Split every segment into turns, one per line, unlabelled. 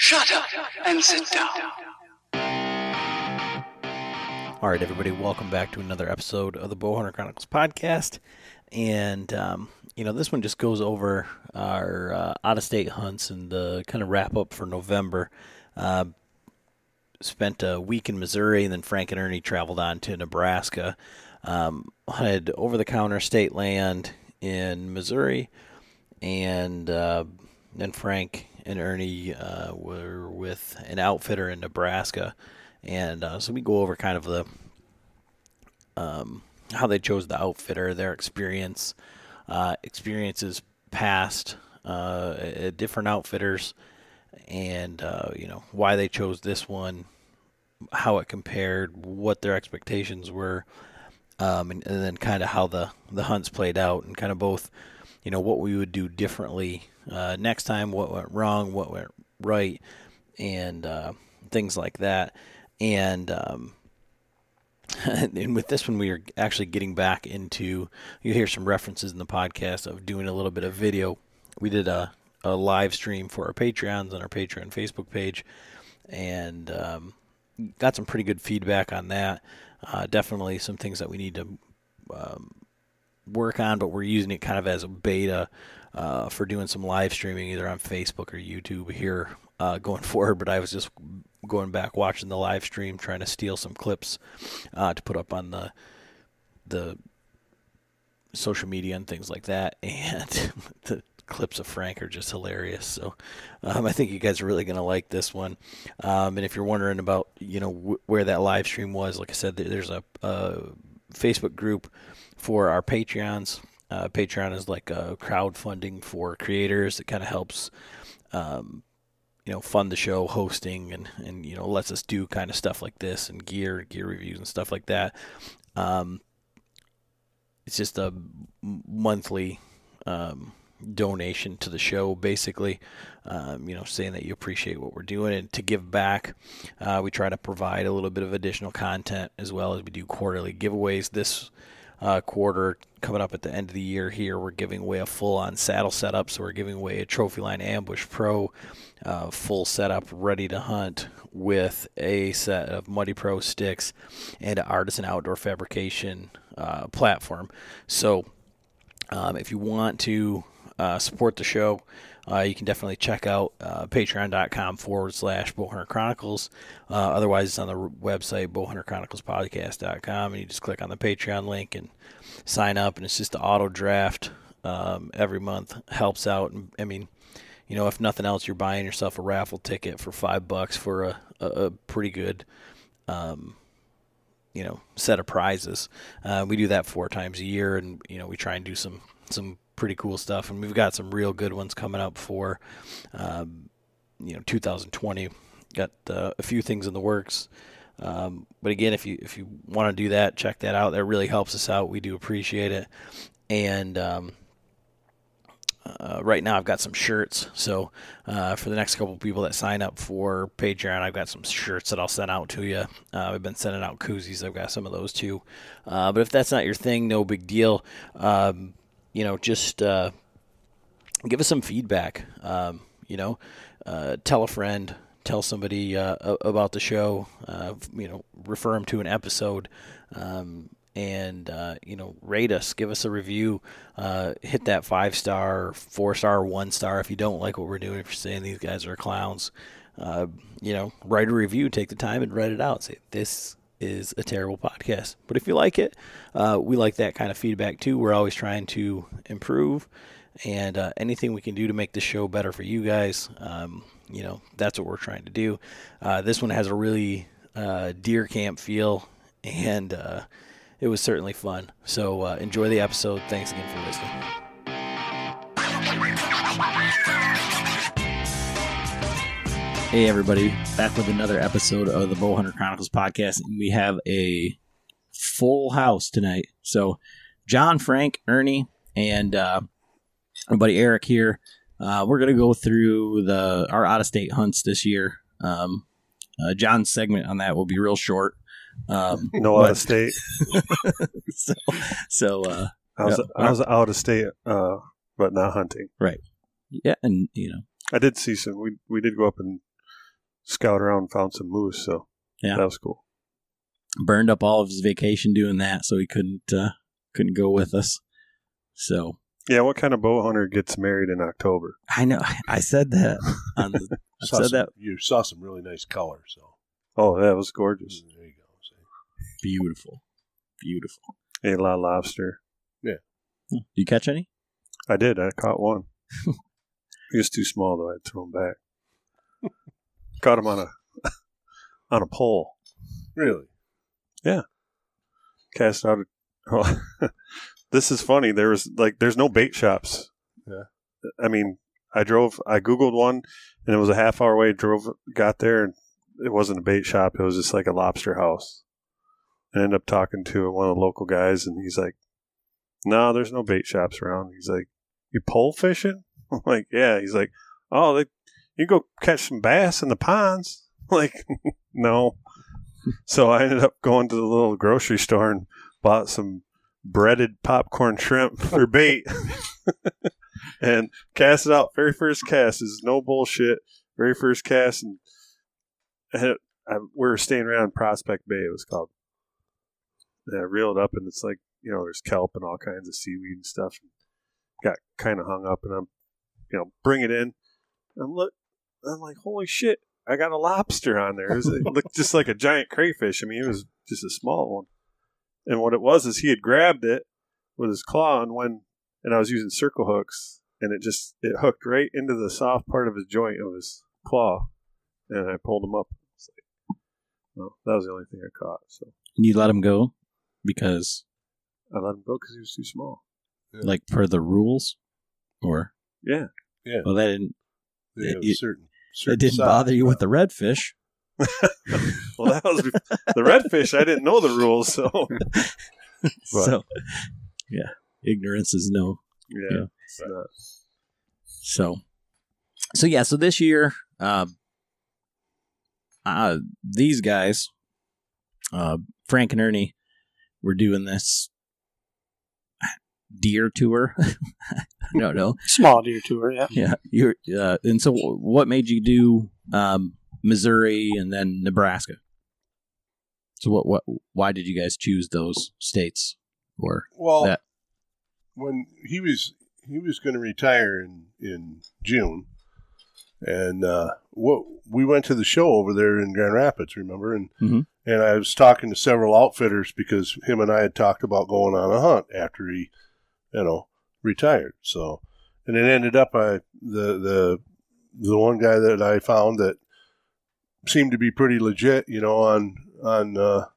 Shut up and sit down.
All right, everybody, welcome back to another episode of the Bowhunter Chronicles podcast. And, this one just goes over our out-of-state hunts and the kind of wrap up for November. Spent a week in Missouri, and then Frank and Ernie traveled on to Nebraska. Hunted over-the-counter state land in Missouri, and then Frank and Ernie were with an outfitter in Nebraska. And so we go over kind of the how they chose the outfitter, their experiences past at different outfitters, and why they chose this one, how it compared, what their expectations were, and then kind of how the hunts played out, and kind of both, what we would do differently next time, what went wrong, what went right, and things like that. And and with this one, we are actually getting back into, you hear some references in the podcast of doing a little bit of video. We did a live stream for our Patreons on our Patreon Facebook page, and got some pretty good feedback on that. Definitely some things that we need to work on, but we're using it kind of as a beta for doing some live streaming either on Facebook or YouTube here going forward. But I was just going back watching the live stream, trying to steal some clips to put up on the social media and things like that, and the clips of Frank are just hilarious. So I think you guys are really going to like this one. And if you're wondering about where that live stream was, like I said, there's a Facebook group for our Patreons. Patreon is like a crowdfunding for creators. It kind of helps fund the show, hosting, and lets us do kind of stuff like this, and gear reviews and stuff like that. It's just a monthly donation to the show, basically, saying that you appreciate what we're doing, and to give back. We try to provide a little bit of additional content as well as we do quarterly giveaways. This quarter coming up at the end of the year here, we're giving away a full-on saddle setup. So we're giving away a Trophyline Ambush Pro full setup, ready to hunt, with a set of Muddy Pro sticks and an Artisan Outdoor Fabrication platform. So if you want to support the show, you can definitely check out patreon.com/Bowhunter Chronicles. Otherwise, it's on the website, bowhunterchroniclespodcast.com, and you just click on the Patreon link and sign up, and it's just an auto draft every month. Helps out. And I mean, if nothing else, you're buying yourself a raffle ticket for $5 for a pretty good set of prizes. We do that 4 times a year, and we try and do some pretty cool stuff, and we've got some real good ones coming up for 2020. Got a few things in the works, but again, if you want to do that, check that out. That really helps us out. We do appreciate it. And right now I've got some shirts, so for the next couple people that sign up for Patreon, I've got some shirts that I'll send out to you. I've been sending out koozies. I've got some of those too, but if that's not your thing, no big deal. Just give us some feedback. Tell a friend, tell somebody about the show, refer them to an episode, and rate us, give us a review, hit that 5-star, 4-star, 1-star if you don't like what we're doing, if you're saying these guys are clowns. Write a review, take the time and write it out. Say, this is a terrible podcast. But if you like it, we like that kind of feedback too. We're always trying to improve, and anything we can do to make the show better for you guys, that's what we're trying to do. This one has a really deer camp feel, and it was certainly fun. So enjoy the episode. Thanks again for listening. Hey everybody, back with another episode of the Bowhunter Chronicles podcast, and we have a full house tonight. So John, Frank, Ernie, and my buddy Eric here. We're going to go through our out-of-state hunts this year. John's segment on that will be real short.
No out of state. I was out of state, but not hunting.
Right. Yeah, and
I did see some. We did go up and scout around and found some moose, so
Yeah.
that was cool.
Burned up all of his vacation doing that, so he couldn't go with us. So
Yeah, what kind of bow hunter gets married in October?
I know. I said that.
You saw some really nice color. So.
Oh, that was gorgeous.
There you go.
Beautiful.
Ate a lot of lobster.
Yeah.
Did you catch any?
I did. I caught one. He was too small, though. I had to throw him back. Caught him on a pole.
Really?
Yeah. Cast out. This is funny. There's no bait shops.
Yeah.
I mean, I Googled one, and it was a half hour away. Got there, and it wasn't a bait shop. It was just like a lobster house. I ended up talking to one of the local guys, and he's like, "No, there's no bait shops around." He's like, "You pole fishing?" I'm like, "Yeah." He's like, "Oh, you go catch some bass in the ponds?" I'm like, no. So I ended up going to the little grocery store and bought some breaded popcorn shrimp for bait and cast it out. Very first cast is no bullshit. Very first cast, and we were staying around Prospect Bay. It was called. And I reeled up, and it's like, there's kelp and all kinds of seaweed and stuff. Got kind of hung up, and I'm, bring it in. I'm like, holy shit, I got a lobster on there. It looked just like a giant crayfish. I mean, it was just a small one. And what it was is he had grabbed it with his claw, and I was using circle hooks, and it hooked right into the soft part of his joint of his claw, and I pulled him up. Well, that was the only thing I caught. So
You let him go because
I let him go because he was too small.
Yeah.
like per the rules, or
Yeah.
Yeah.
well, that didn't
They have
it-
certain
that didn't
size.
bother you with the redfish.
Well, that was the redfish. I didn't know the rules, so
So yeah, ignorance is no.
yeah.
It's not. So yeah. So this year, these guys, Frank and Ernie, were doing this deer tour. I don't know.
Small deer tour, yeah.
Yeah, you're. And so, what made you do Missouri and then Nebraska? So, why did you guys choose those states? Or
Well,
that?
when he was going to retire in June, and we went to the show over there in Grand Rapids, remember? And
Mhm.
and I was talking to several outfitters because him and I had talked about going on a hunt after he, retired. So, and it ended up the one guy that I found that seemed to be pretty legit, on the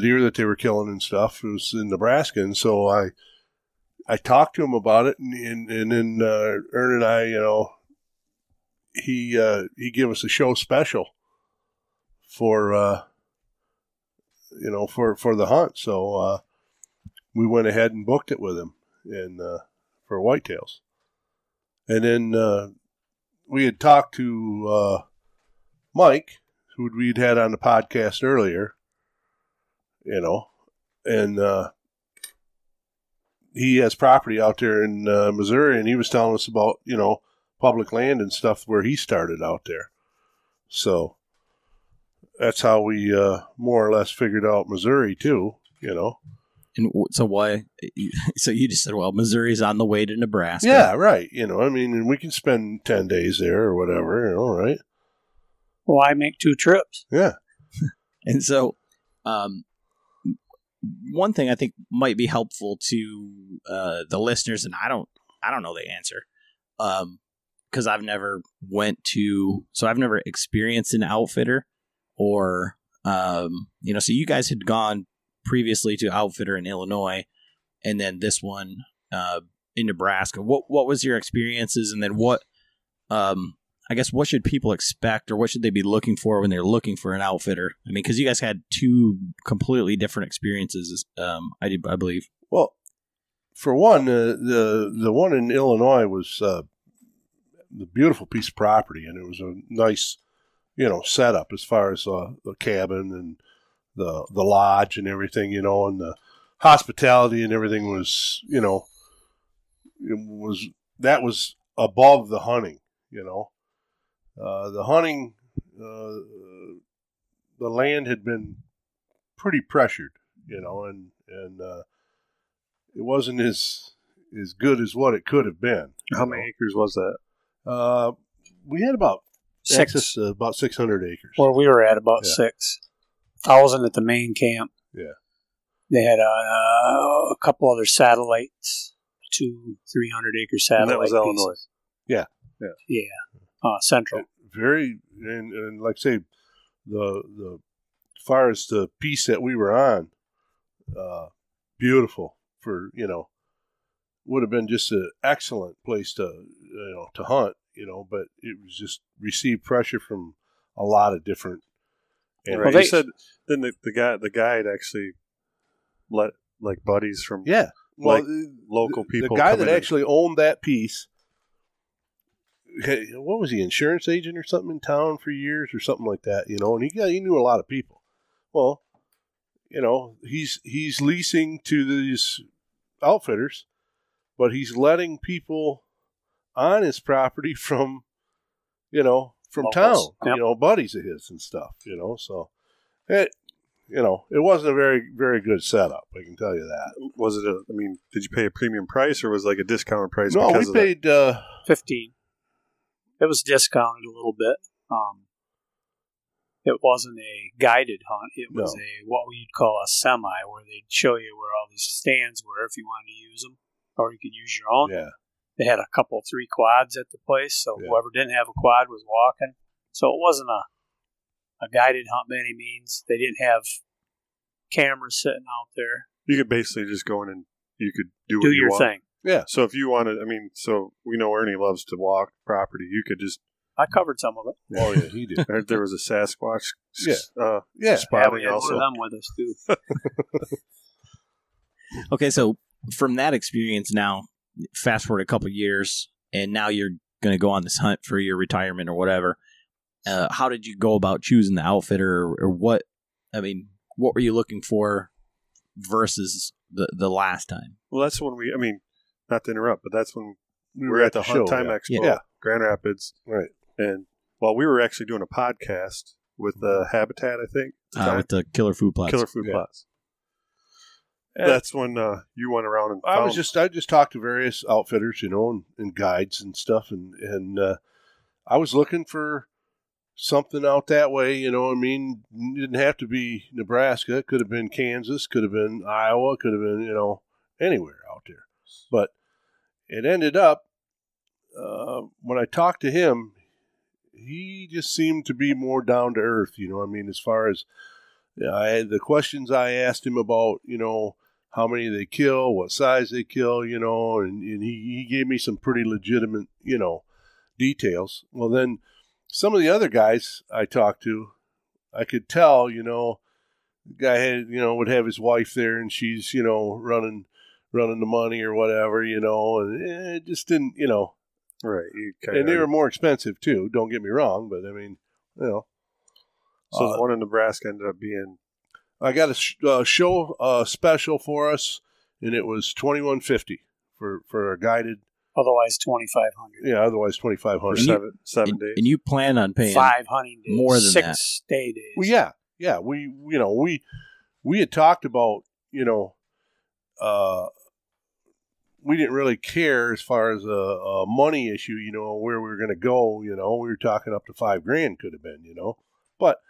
deer that they were killing and stuff. It was in Nebraska, and so I talked to him about it, and then Ern and I, he gave us a show special for for the hunt. So we went ahead and booked it with him and for whitetails, and then we had talked to Mike, who we'd had on the podcast earlier, and he has property out there in Missouri, and he was telling us about, public land and stuff where he started out there. So that's how we more or less figured out Missouri too,
And so why? So you just said, well, Missouri's on the way to Nebraska.
Yeah, right. And we can spend 10 days there or whatever, right?
Why make two trips?
Yeah.
And so, one thing I think might be helpful to the listeners, and I don't know the answer, because I've never I've never experienced an outfitter, or so you guys had gone previously to outfitter in Illinois, and then this one in Nebraska. What was your experiences, and then what? I guess what should people expect, or what should they be looking for when they're looking for an outfitter? I mean, because you guys had two completely different experiences, I believe.
Well, for one, the one in Illinois was the beautiful piece of property, and it was a nice, setup as far as the cabin and the lodge and everything, and the hospitality and everything was, that was above the hunting, the hunting, the land had been pretty pressured, and it wasn't as good as what it could have been.
How many acres was that?
We had about
6.
access to about 600 acres.
Where we were at about 6. I wasn't at the main camp.
Yeah.
They had a couple other satellites, 300-acre satellite
And that was Illinois.
pieces.
Yeah.
Central.
Very, and like I say, the as far as the piece that we were on, beautiful for, would have been just an excellent place to hunt, but it was just received pressure from a lot of different. And
Right. You said then the guide actually let like buddies from local people.
The guy
come
that
in
actually owned that piece, what was he, insurance agent or something in town for years or something like that, and he knew a lot of people. Well, he's leasing to these outfitters, but he's letting people on his property from
Locals.
town,
Yep.
buddies of his and stuff, so it wasn't a very, very good setup. I can tell you that.
Was it did you pay a premium price or was it like a discounted price?
No,
because
we
of
paid,
15. It was discounted a little bit. It wasn't a guided hunt. It was what you'd call a semi, where they'd show you where all these stands were if you wanted to use them, or you could use your own.
Yeah.
They had 3 quads at the place, so whoever didn't have a quad was walking. So it wasn't a guided hunt by any means. They didn't have cameras sitting out there.
You could basically just go in and you could do
your
want.
thing.
Yeah.
So if you wanted, so we know Ernie loves to walk property. You could just.
I covered some of it.
Oh yeah, he did.
There was a Sasquatch.
Yeah.
Spotting
we had
also.
one of them with us too.
Okay, so from that experience now, fast forward a couple years, and now you're going to go on this hunt for your retirement or whatever. How did you go about choosing the outfitter, or what? What were you looking for versus the last time?
Well, that's when not to interrupt, but that's when
We
were at the
show,
Hunt Time Expo,
Yeah.
Grand Rapids.
Right.
And we were actually doing a podcast with Habitat, I think.
With the Killer Food Plots.
Killer Food Plots.
And
That's when you went around and
I
found.
just talked to various outfitters, and guides and stuff, and I was looking for something out that way. It didn't have to be Nebraska. It could have been Kansas. Could have been Iowa. Could have been anywhere out there. But it ended up when I talked to him, he just seemed to be more down to earth. As far as the questions I asked him about, how many they kill, what size they kill, and he gave me some pretty legitimate, details. Well, then some of the other guys I talked to, I could tell, the guy had, would have his wife there and she's, running the money or whatever, and it just didn't,
right.
And they were more expensive too, don't get me wrong, but
So the one in Nebraska ended up being.
I got a show special for us, and it was $2,150 for a guided.
Otherwise, 2,500.
Yeah, otherwise
For
2,500.
seven days.
And you plan on paying
5 hunting days,
more than
6 day days.
Well, yeah. We had talked about we didn't really care as far as a money issue, where we were going to go. We were talking up to $5,000 could have been, but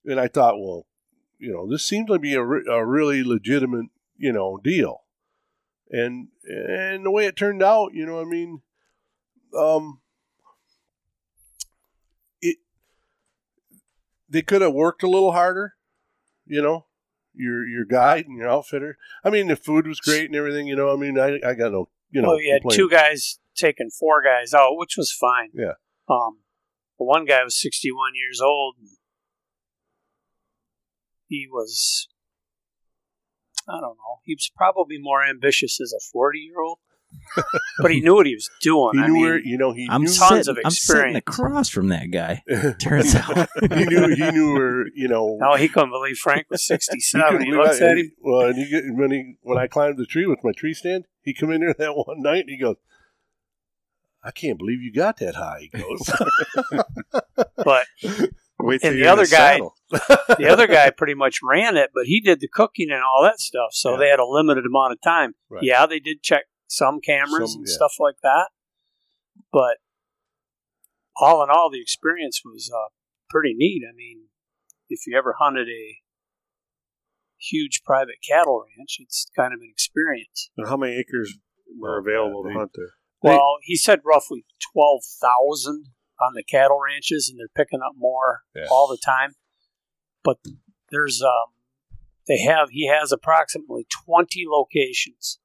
and I thought, well, this seems to be a really legitimate, deal. And the way it turned out, they could have worked a little harder, your guide and your outfitter. The food was great and everything, I got no,
Well, you had
complaint.
2 guys taking 4 guys out, which was fine.
Yeah.
The one guy was 61 years old. He was, I don't know, he was probably more ambitious as a 40-year-old, but he knew what he was doing.
He knew where, he
I'm
knew,
tons of
I'm sitting
experience.
across from that guy. Turns out.
he knew where,
No, he couldn't believe Frank was 67. He looks at him.
Well, and when I climbed the tree with my tree stand, he come in there that one night and he goes, I can't believe you got that high, he goes.
But
Wait till
and the
you're in
other guy,
saddle.
the other guy pretty much ran it, but he did the cooking and all that stuff. So they had a limited amount of time.
Right.
Yeah, they did check some cameras and stuff like that. But all in all, the experience was pretty neat. I mean, if you ever hunted a huge private cattle ranch, it's kind of an experience.
And how many acres were available to hunt there?
Well, he said roughly 12,000 on the cattle ranches, and they're picking up more all the time. But there's he has approximately 20 locations,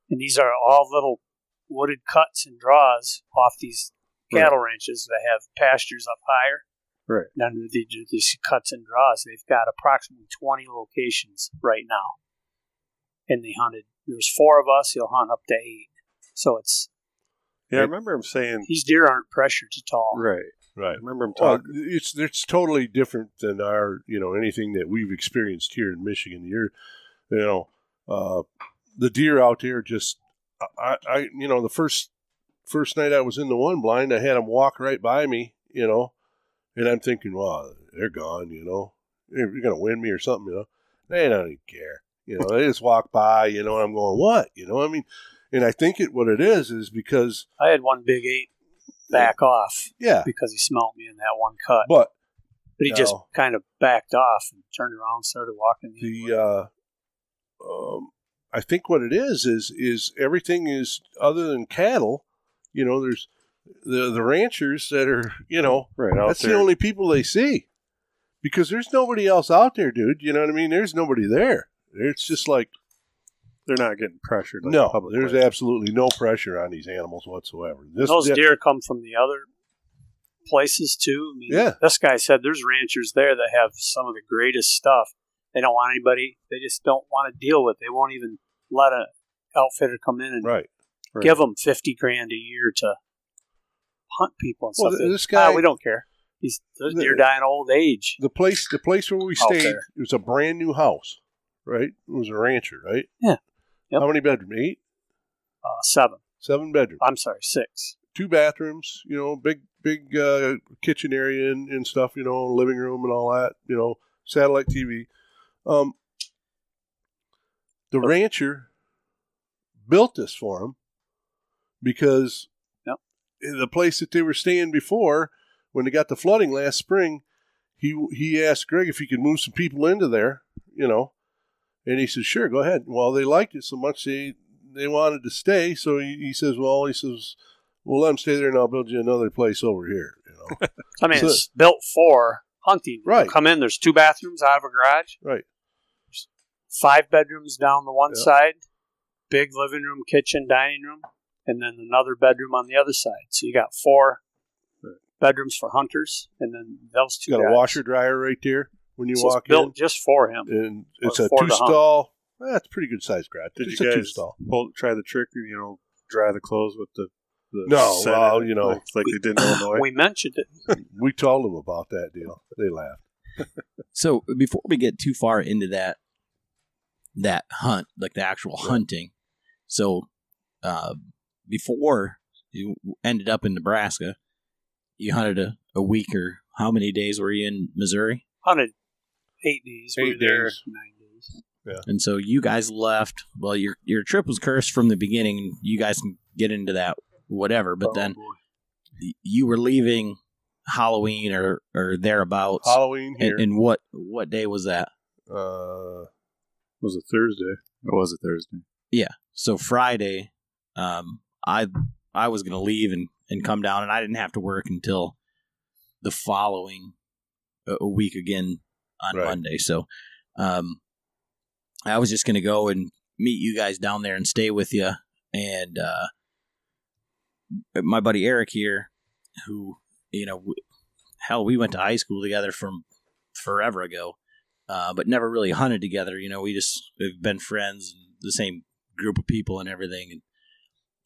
and these are all little wooded cuts and draws off these cattle ranches that have pastures up higher.
Right.
And they do these cuts and draws. They've got approximately 20 locations right now, and they hunted. There's 4 of us. He'll hunt up to 8. So it's.
Yeah, I remember him saying
these deer aren't pressured at all.
Right.
Right.
I remember him talking.
It's totally different than our, anything that we've experienced here in Michigan. The deer out there just, the first night I was in the one blind, I had them walk right by me, and I'm thinking, well, they're gone, you're going to win me or something, They don't even care, they just walk by, and I'm going, what, and I think what it is because
I had one big 8 back off.
Yeah.
Because he smelt me in that one cut.
But
he just kind of backed off and turned around and started walking.
I think what it is everything is other than cattle, there's the ranchers that are,
right out
that's
there.
the only people they see. Because there's nobody else out there, dude. You know what I mean? There's nobody there. It's just like
they're not getting pressured. Like
no,
public
there's absolutely no pressure on these animals whatsoever.
Those deer come from the other places too. I mean, this guy said there's ranchers there that have some of the greatest stuff. They don't want anybody. They just don't want to deal with. They won't even let an outfitter come in and give them $50,000 a year to hunt people and stuff.
This guy,
we don't care. Those deer die in old age.
The place where we stayed, it was a brand new house, right? It was a rancher, right?
Yeah. Yep.
How many bedrooms? 8?
7.
7 bedrooms.
I'm sorry, 6.
2 bathrooms. Big kitchen area and stuff. Living room and all that. Satellite TV. The rancher built this for him because the place that they were staying before, when they got the flooding last spring, he asked Greg if he could move some people into there, and he said, sure, go ahead. Well, they liked it so much they wanted to stay, so he says, we'll let them stay there and I'll build you another place over here.
I mean, it's built for hunting.
Right.
You come in, there's 2 bathrooms out of a garage.
Right.
5 bedrooms down the one side, big living room, kitchen, dining room, and then another bedroom on the other side. So you got 4 bedrooms for hunters, and then those 2
You got
guys.
a washer dryer right there when you walk
it's built
in.
just for him.
And it's a 2-stall. That's a pretty good sized garage.
Did
it's
you
a
guys
2-stall.
try the trick, dry the clothes with the
no, well,
like they did in Illinois?
We mentioned it.
We told them about that deal. They laughed.
So before we get too far into that hunt, like the actual hunting, so before you ended up in Nebraska, you hunted a week, or how many days were you in Missouri?
Hunted 8 days.
8
we were there
days.
9 days.
Yeah. And so you guys left. Well, your trip was cursed from the beginning. You guys can get into that, whatever. But then you were leaving Halloween or thereabouts.
Halloween here.
And what day was that?
Was it Thursday?
It was a Thursday.
Yeah. So Friday, I was going to leave and come down, and I didn't have to work until the following a week again on Monday. So I was just going to go and meet you guys down there and stay with you. And my buddy Eric here, who, we went to high school together from forever ago, but never really hunted together. We've been friends and the same group of people and everything. And,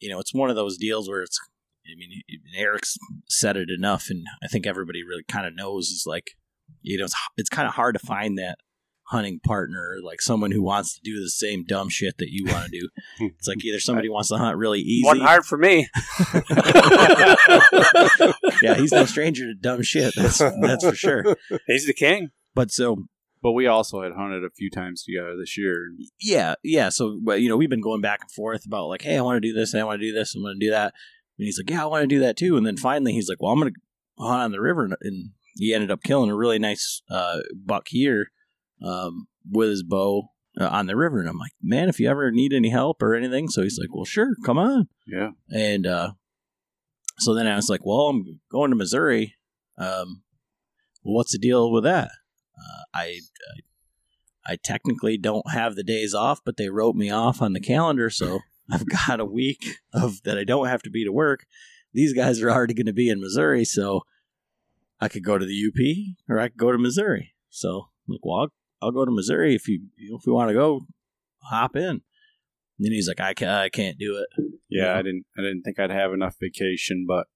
it's one of those deals where Eric's said it enough, and I think everybody really kind of knows, is like, it's kind of hard to find that hunting partner, like someone who wants to do the same dumb shit that you want to do. It's like either somebody wants to hunt really easy.
Wasn't hard for me.
Yeah, he's no stranger to dumb shit. That's for sure.
He's the king.
But we also had hunted a few times together this year.
Yeah. So, we've been going back and forth about like, hey, I want to do this, I want to do this, I'm going to do that. And he's like, yeah, I want to do that too. And then finally he's like, well, I'm going to hunt on the river. And he ended up killing a really nice buck here with his bow on the river. And I'm like, man, if you ever need any help or anything. So he's like, well, sure, come on.
Yeah.
And so then I was like, well, I'm going to Missouri. What's the deal with that? I technically don't have the days off, but they wrote me off on the calendar, so I've got a week of that I don't have to be to work. These guys are already going to be in Missouri, so I could go to the UP or I could go to Missouri. So I'm like, well, I'll go to Missouri if you if we want to go, hop in. And then he's like, I can't do it.
Yeah, I didn't think I'd have enough vacation, but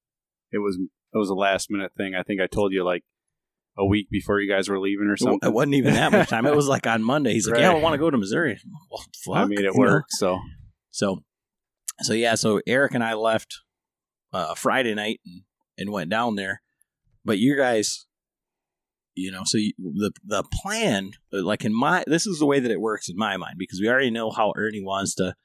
it was a last minute thing. I think I told you like a week before you guys were leaving or something.
It wasn't even that much time. It was like on Monday. He's like, yeah, I want to go to Missouri. Well, fuck.
I made it work. So
Eric and I left Friday night and went down there. But you guys, the plan, like this is the way that it works in my mind, because we already know how Ernie wants to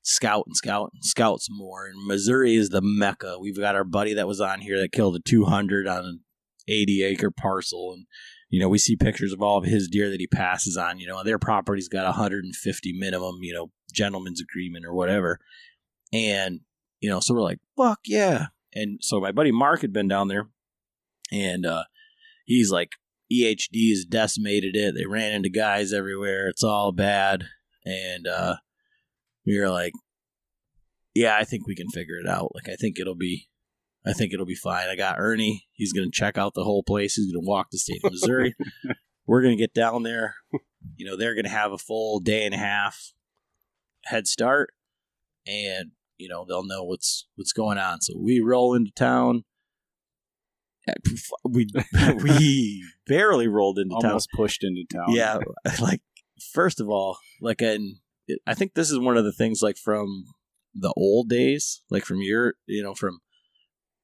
scout some more. And Missouri is the mecca. We've got our buddy that was on here that killed a 200 on an 80-acre parcel, and we see pictures of all of his deer that he passes on. Their property's got 150 minimum, gentleman's agreement or whatever. And so we're like, fuck yeah. And so my buddy Mark had been down there, and he's like, EHD has decimated it. They ran into guys everywhere. It's all bad. And we were like, yeah, I think we can figure it out. Like, I think it'll be fine. I got Ernie. He's going to check out the whole place. He's going to walk the state of Missouri. We're going to get down there. They're going to have a full day and a half head start, and they'll know what's going on. So we roll into town. We barely rolled into town.
Almost pushed into town.
Yeah, like first of all, like I think this is one of the things like from the old days, like from from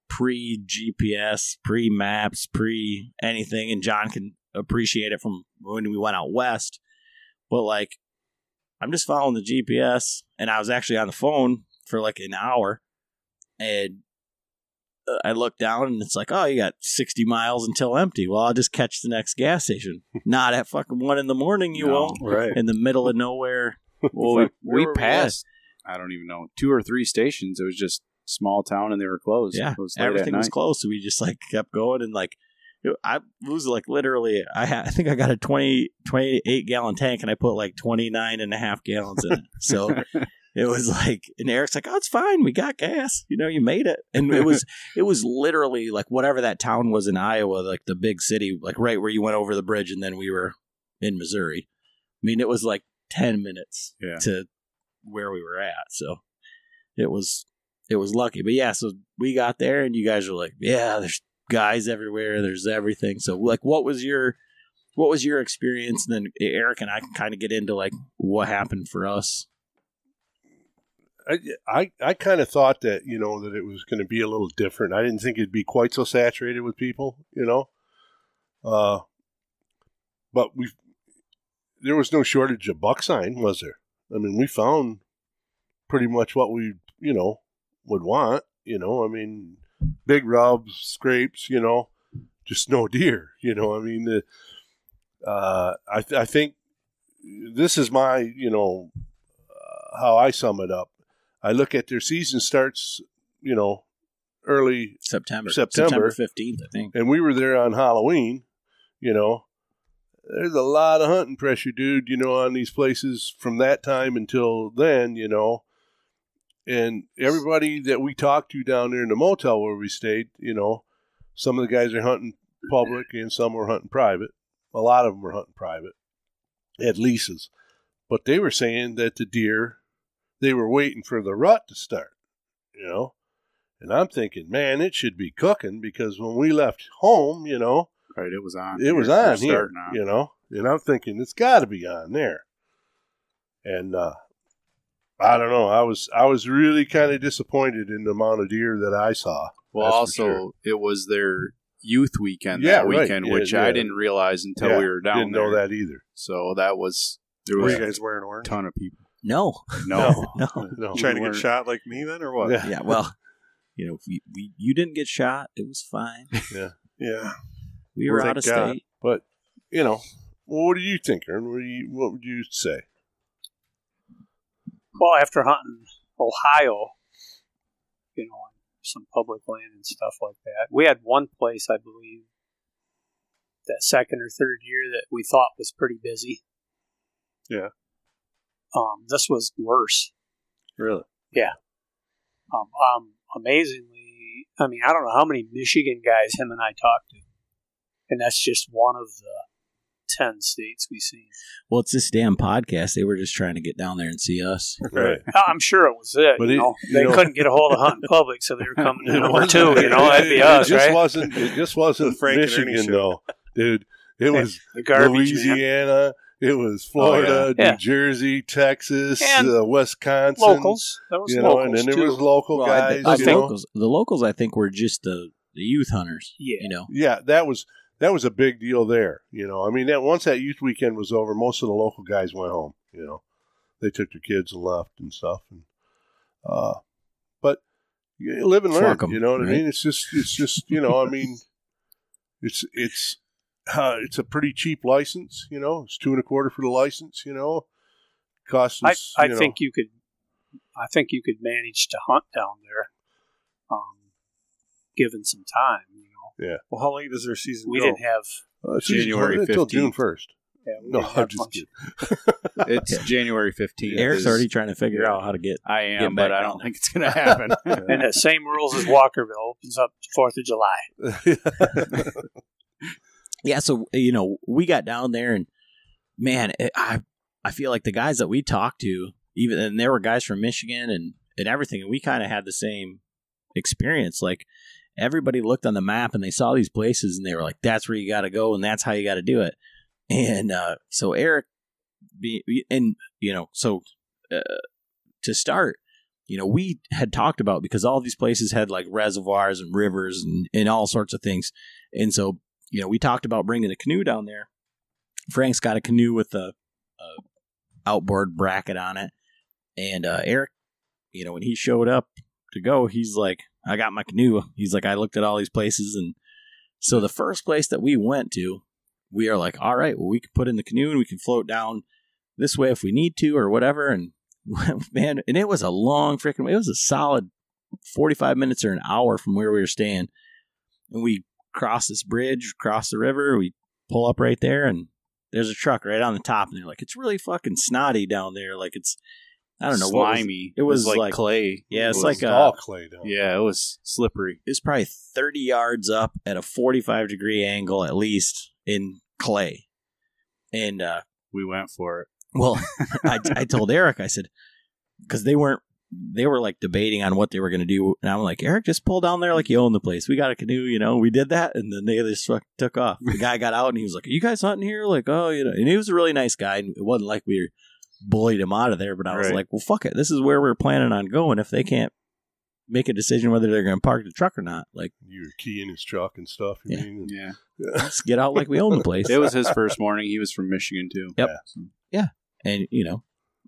pre-GPS, pre-maps, pre-anything, and John can appreciate it from when we went out west. But, like, I'm just following the GPS, and I was actually on the phone for, like, an hour, and I looked down, and it's like, oh, you got 60 miles until empty. Well, I'll just catch the next gas station. Not at fucking 1 a.m, you won't.
Right.
In the middle of nowhere.
Well, we passed, I don't even know, 2 or 3 stations. It was just small town and they were closed.
Yeah, everything was closed, so we just like kept going, and like I was like literally I think I got a 28 gallon tank, and I put like 29.5 gallons in it. So it was like, and Eric's like, oh, it's fine, we got gas, you made it. And it was literally like whatever that town was in Iowa, like the big city, like right where you went over the bridge and then we were in Missouri. I mean, it was like 10 minutes to where we were at. So it was lucky. But yeah, so we got there and you guys were like, yeah, there's guys everywhere, there's everything. So like what was your experience? And then Eric and I can kind of get into like what happened for us.
I kind of thought that, that it was going to be a little different. I didn't think it'd be quite so saturated with people, but there was no shortage of buck sign, was there? I mean, we found pretty much what we, would want, I mean, big rubs, scrapes, just no deer, I mean, I think this is my, how I sum it up. I look at their season starts, early September
15th, I think.
And we were there on Halloween, There's a lot of hunting pressure, dude, on these places from that time until then, And everybody that we talked to down there in the motel where we stayed, some of the guys are hunting public and some were hunting private. A lot of them were hunting private at leases. But they were saying that the deer, they were waiting for the rut to start, And I'm thinking, man, it should be cooking, because when we left home,
right, it was on.
It was on here, And I'm thinking, it's got to be on there. And I don't know. I was really kind of disappointed in the amount of deer that I saw.
Well, also, it was their youth weekend that weekend, which I didn't realize until we were down there.
Didn't know that either.
So there was
Were you guys wearing orange?
A ton of people.
No.
Trying to get shot like me then, or what?
Yeah. Well, you didn't get shot. It was fine.
Yeah.
We were out of state.
But what do you think, Aaron? What would you say?
Well, after hunting Ohio, on some public land and stuff like that, we had one place, I believe, that second or third year that we thought was pretty busy.
Yeah.
This was worse.
Really?
Yeah. Amazingly, I don't know how many Michigan guys him and I talked to, and that's just one of the 10 states we've seen.
Well, it's this damn podcast. They were just trying to get down there and see us.
Right.
I'm sure it was it. But they couldn't get a hold of hunting public, so they were coming to number 2. That'd be us, right?
It just wasn't Michigan, though, dude. It was
the garbage,
Louisiana. Man. It was Florida, New Jersey, Texas, Wisconsin.
Locals. There was locals,
and then there was local guys.
The locals, I think, were just the youth hunters.
Yeah.
Yeah, that was a big deal there. Once that youth weekend was over, most of the local guys went home. They took their kids and left and stuff. And but you live and learn. You know what I mean? It's just it's a pretty cheap license. It's $2.25 for the license. Costs us.
I think you could manage to hunt down there, given some time.
Yeah.
Well, how late does their season
we
go?
didn't have
January 15th.
Until June 1st.
Yeah,
no, I'm just kidding.
It's January 15th.
Eric's already trying to figure out how to get.
I am, but I don't think it's going to happen.
And the same rules as Walkerville opens up 4th of July.
Yeah, so we got down there, and man, I feel like the guys that we talked to, and there were guys from Michigan and everything, and we kind of had the same experience. Like, everybody looked on the map and they saw these places and they were like, that's where you got to go and that's how you got to do it. And so Eric, to start, we had talked about, because all these places had like reservoirs and rivers and all sorts of things. And so, we talked about bringing a canoe down there. Frank's got a canoe with a outboard bracket on it. And Eric, when he showed up to go, he's like, I got my canoe. He's like, I looked at all these places. And so the first place that we went to, we are like, all right, well, we can put in the canoe and we can float down this way if we need to or whatever. And man, and it was a long freaking way. It was a solid 45 minutes or an hour from where we were staying. And we cross this bridge, cross the river. We pull up right there and there's a truck right on the top. And they're like, it's really fucking snotty down there. Like, it's, I don't know.
Slimy.
It was
like clay.
Yeah, it's like
all clay down.
Yeah, it was slippery.
It's probably 30 yards up at a 45-degree angle at least in clay. And
we went for it.
Well, I told Eric, I said, because they were like debating on what they were going to do. And I'm like, Eric, just pull down there like you own the place. We got a canoe, we did that. And then they just took off. The guy got out and he was like, are you guys hunting here? Like, oh, and he was a really nice guy. And it wasn't like we bullied him out of there, but I was like, well, fuck it. This is where we're planning on going. If they can't make a decision whether they're going to park the truck or not, like,
you were keying his truck and stuff.
Yeah.
Let's get out like we own the place.
It was his first morning. He was from Michigan too.
Yep. Yeah. And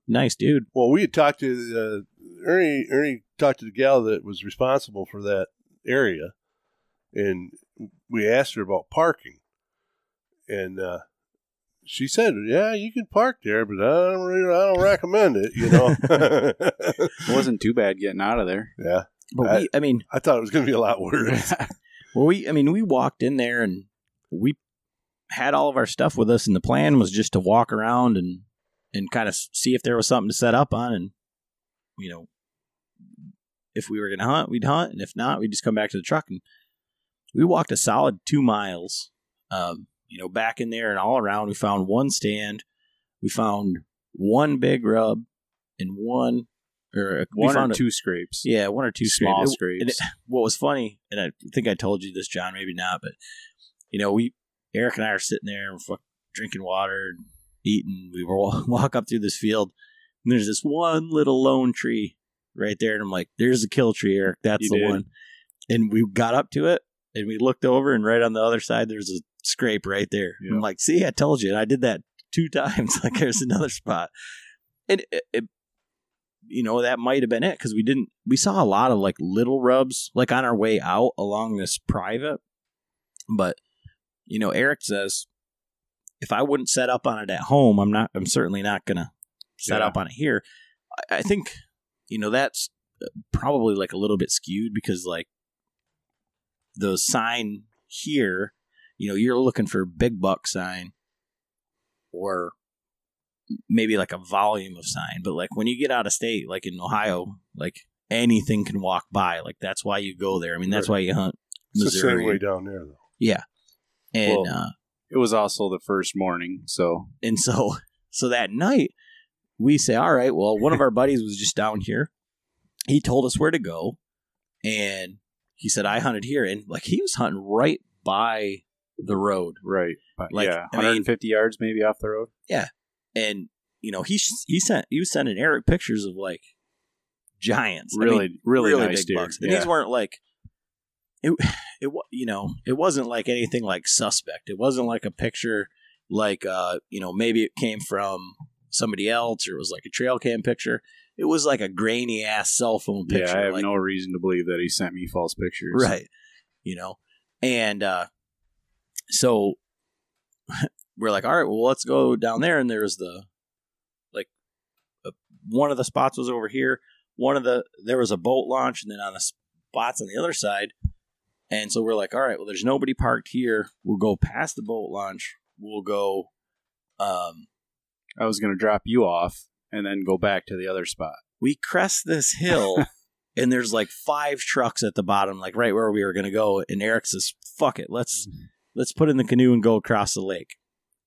nice dude.
Well, we had talked to Ernie talked to the gal that was responsible for that area, and we asked her about parking, and she said, "Yeah, you can park there, but I don't recommend it."
It wasn't too bad getting out of there.
Yeah,
but
I thought it was going to be a lot worse.
Well, we walked in there and we had all of our stuff with us, and the plan was just to walk around and kind of see if there was something to set up on, and if we were going to hunt, we'd hunt, and if not, we'd just come back to the truck. And we walked a solid 2 miles. Back in there and all around, we found one stand. We found one big rub and one or two scrapes. Yeah, one or two
small scrapes.
What was funny, and I think I told you this, John, maybe not, but Eric and I are sitting there and drinking water, eating. We walk up through this field, and there's this one little lone tree right there. And I'm like, there's a kill tree, Eric. That's the one. And we got up to it, and we looked over, and right on the other side, there's a scrape right there. Yeah. I'm like, see, I told you. And I did that 2 times. Like, there's another spot. And it that might have been it, because we saw a lot of like little rubs like on our way out along this private. But Eric says, if I wouldn't set up on it at home, I'm certainly not gonna set up on it here. I think that's probably like a little bit skewed, because like the sign here, you're looking for big buck sign or maybe like a volume of sign. But like when you get out of state, like in Ohio, like anything can walk by. Like that's why you go there. I mean, that's why you hunt Missouri.
It's the same way down there, though.
Yeah. And
it was also the first morning. So
that night we say, all right, well, one of our buddies was just down here. He told us where to go. And he said, I hunted here. And like he was hunting right by the road.
Right. Like 150 yards maybe off the road.
Yeah. And he was sending Eric pictures of like giants,
really nice
big bucks. And these weren't like it wasn't like anything like suspect. It wasn't like a picture like maybe it came from somebody else, or it was like a trail cam picture. It was like a grainy ass cell phone picture.
Yeah, I have no reason to believe that he sent me false pictures.
Right. And so we're like, all right, well, let's go down there. And there's one of the spots was over here. There was a boat launch, and then on the spots on the other side. And so we're like, all right, well, there's nobody parked here. We'll go past the boat launch. We'll go.
I was going to drop you off and then go back to the other spot.
We crest this hill, and there's like 5 trucks at the bottom, like right where we were going to go. And Eric says, fuck it. Let's put in the canoe and go across the lake.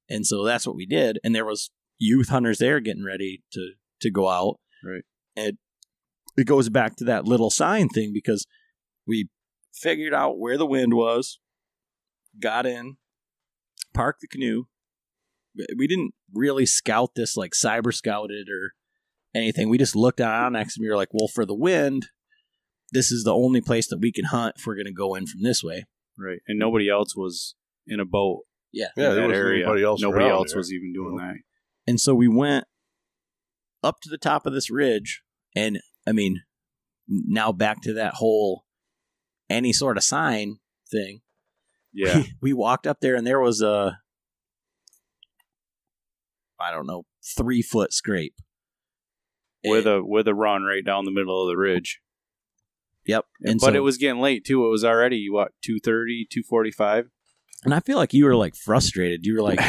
And so that's what we did. And there was youth hunters there getting ready to go out.
Right.
And it goes back to that little sign thing, because we figured out where the wind was, got in, parked the canoe. We didn't really scout this, like cyber scouted or anything. We just looked at Onyx and we were like, well, for the wind, this is the only place that we can hunt if we're going to go in from this way.
Right. And nobody else was in a boat.
Yeah.
Yeah, there was
area.
Nobody else
was even doing that.
And so we went up to the top of this ridge, and I mean, now back to that whole any sort of sign thing.
Yeah.
We walked up there, and there was a 3-foot scrape.
With a run right down the middle of the ridge.
Yep.
But it was getting late, too. It was already, 2:30, 2:45?
And I feel like you were, like, frustrated. You were like,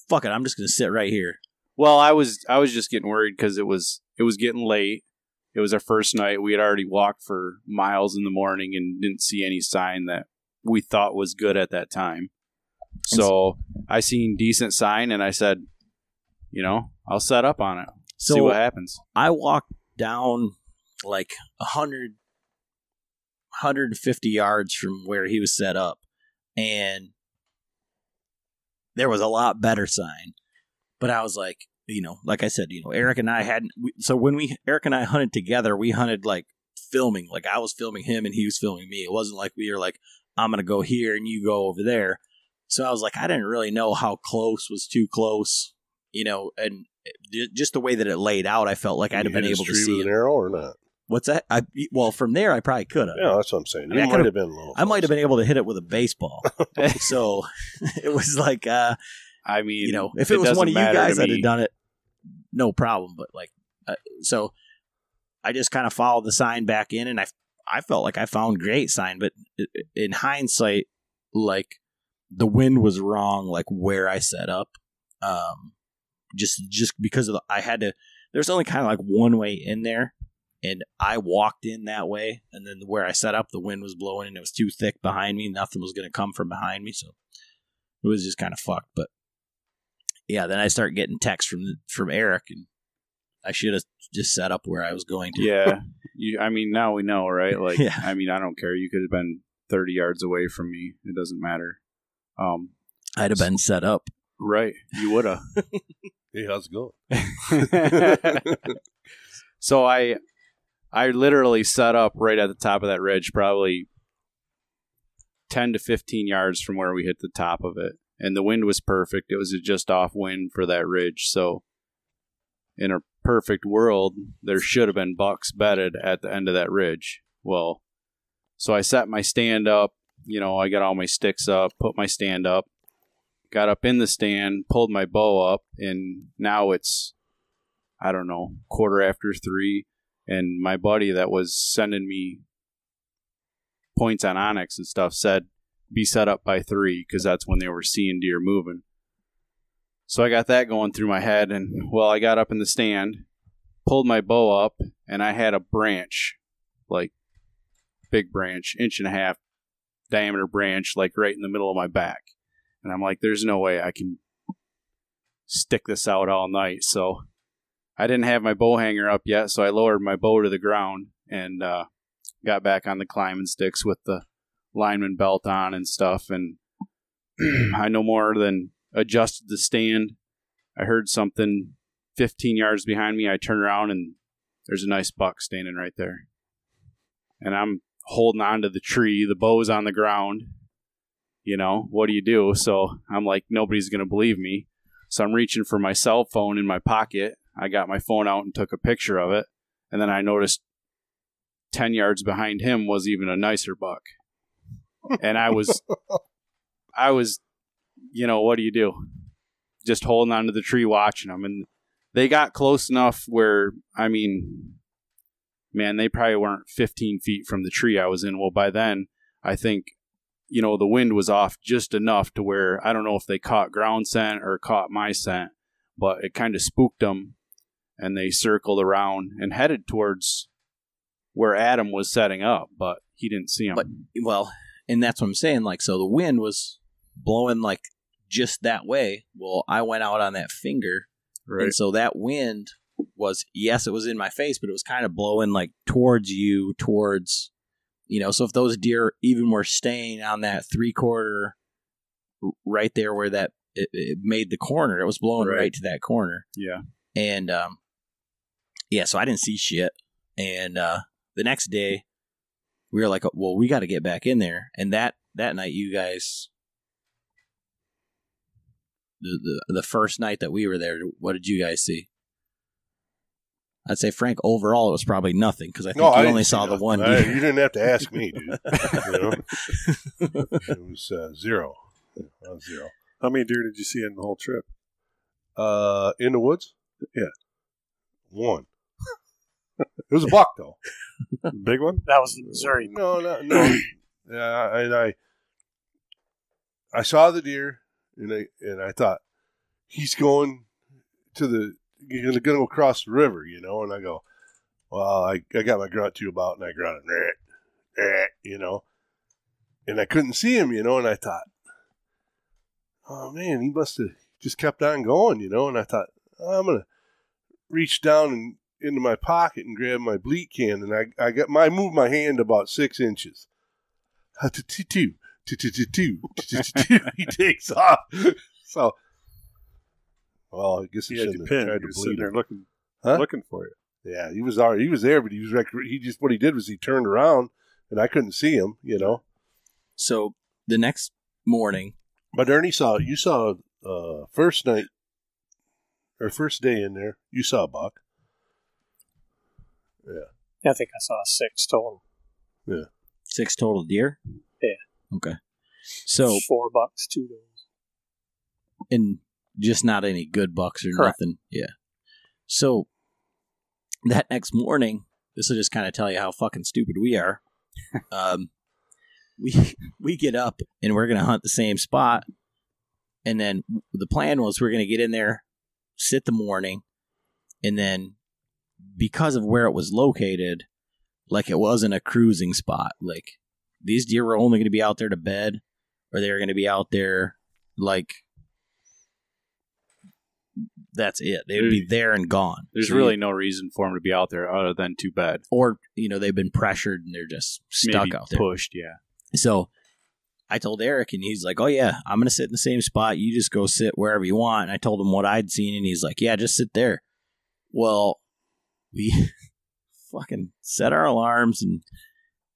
fuck it, I'm just going to sit right here.
Well, I was just getting worried because it was getting late. It was our first night. We had already walked for miles in the morning and didn't see any sign that we thought was good at that time. So I seen decent sign, and I said, I'll set up on it. See what happens.
I walked down like 150 yards from where he was set up, and there was a lot better sign. But I was like, like I said, Eric and I hadn't. So when Eric and I hunted together, we hunted like filming. Like I was filming him and he was filming me. It wasn't like we were like, I'm going to go here and you go over there. So I was like, I didn't really know how close was too close, and just the way that it laid out, I felt like I'd have been able to see
with an arrow or not.
What's that? Well, from there, I probably could have.
Yeah, that's what I'm saying. I might have been a little.
I might have been able to hit it with a baseball. So it was like, if it was one of you guys, I'd have done it, no problem. But like, so I just kind of followed the sign back in, and I felt like I found great sign. But in hindsight, like the wind was wrong, like where I set up. Just because of there's only kind of like one way in there. And I walked in that way, and then where I set up, the wind was blowing, and it was too thick behind me. Nothing was going to come from behind me, so it was just kind of fucked. But yeah, then I start getting texts from Eric, and I should have just set up where I was going to.
Yeah, now we know, right? Like, yeah. I don't care. You could have been 30 yards away from me. It doesn't matter.
I'd have been set up.
Right. You would have.
Hey, how's it going?
So I literally set up right at the top of that ridge, probably 10 to 15 yards from where we hit the top of it. And the wind was perfect. It was a just off wind for that ridge. So in a perfect world, there should have been bucks bedded at the end of that ridge. Well, so I set my stand up. I got all my sticks up, put my stand up, got up in the stand, pulled my bow up, and now it's, I don't know, 3:15. And my buddy that was sending me points on Onyx and stuff said, be set up by 3 because that's when they were seeing deer moving. So I got that going through my head, and I got up in the stand, pulled my bow up, and I had a branch, like big branch, 1.5 inch diameter branch, like right in the middle of my back. And I'm like, there's no way I can stick this out all night. So I didn't have my bow hanger up yet, so I lowered my bow to the ground and got back on the climbing sticks with the lineman belt on and stuff. And I no more than adjusted the stand. I heard something 15 yards behind me. I turn around and there's a nice buck standing right there. And I'm holding on to the tree. The bow's on the ground. What do you do? So I'm like, nobody's going to believe me. So I'm reaching for my cell phone in my pocket. I got my phone out and took a picture of it. And then I noticed 10 yards behind him was even a nicer buck. And I was, what do you do? Just holding onto the tree watching them. And they got close enough where, they probably weren't 15 feet from the tree I was in. Well, by then, I think, the wind was off just enough to where I don't know if they caught ground scent or caught my scent, but it kind of spooked them. And they circled around and headed towards where Adam was setting up, but he didn't see him.
And that's what I'm saying. Like, so the wind was blowing like just that way. Well, I went out on that finger. Right. And so that wind was, yes, it was in my face, but it was kind of blowing like towards you, so if those deer even were staying on that 3/4 right there where that it made the corner, it was blowing right to that corner.
Yeah.
And, so I didn't see shit. And the next day, we were like, well, we got to get back in there. And that night, you guys, the first night that we were there, what did you guys see? I'd say, Frank, overall, it was probably nothing because I think you only saw the one deer.
You didn't have to ask me, dude. It was 0. I was 0.
How many deer did you see in the whole trip?
In the woods?
Yeah.
1. It was a buck, though.
Big one?
That was in Missouri.
No. And I saw the deer, and I thought, he's going you're going to go across the river, and I go, well, I got my grunt tube out, and I grunted, and I couldn't see him, and I thought, oh, man, he must have just kept on going, and I thought, I'm going to reach down into my pocket and grab my bleat can, and I moved my hand about 6 inches. He takes off. So, well, I guess
he had you pinned. Tried to bleed there looking for you.
Yeah, he was there, but what he did was he turned around, and I couldn't see him,
So the next morning,
but Ernie you saw first night or first day in there, you saw a buck. Yeah,
I think I saw 6 total.
Yeah,
6 total deer.
Yeah.
Okay. So
4 bucks, 2 days,
and just not any good bucks or
Correct.
Nothing. Yeah. So that next morning, this will just kind of tell you how fucking stupid we are. We get up and we're going to hunt the same spot. And then the plan was we're going to get in there, sit the morning, and then because of where it was located, like it wasn't a cruising spot. Like these deer were only going to be out there to bed, or they were going to be out there like that's it. They would be there and gone.
There's really no reason for them to be out there other than to bed.
Or, they've been pressured and they're just stuck
Maybe
out there.
Pushed, yeah.
So I told Eric, and he's like, oh, yeah, I'm going to sit in the same spot. You just go sit wherever you want. And I told him what I'd seen, and he's like, yeah, just sit there. Well, we fucking set our alarms, and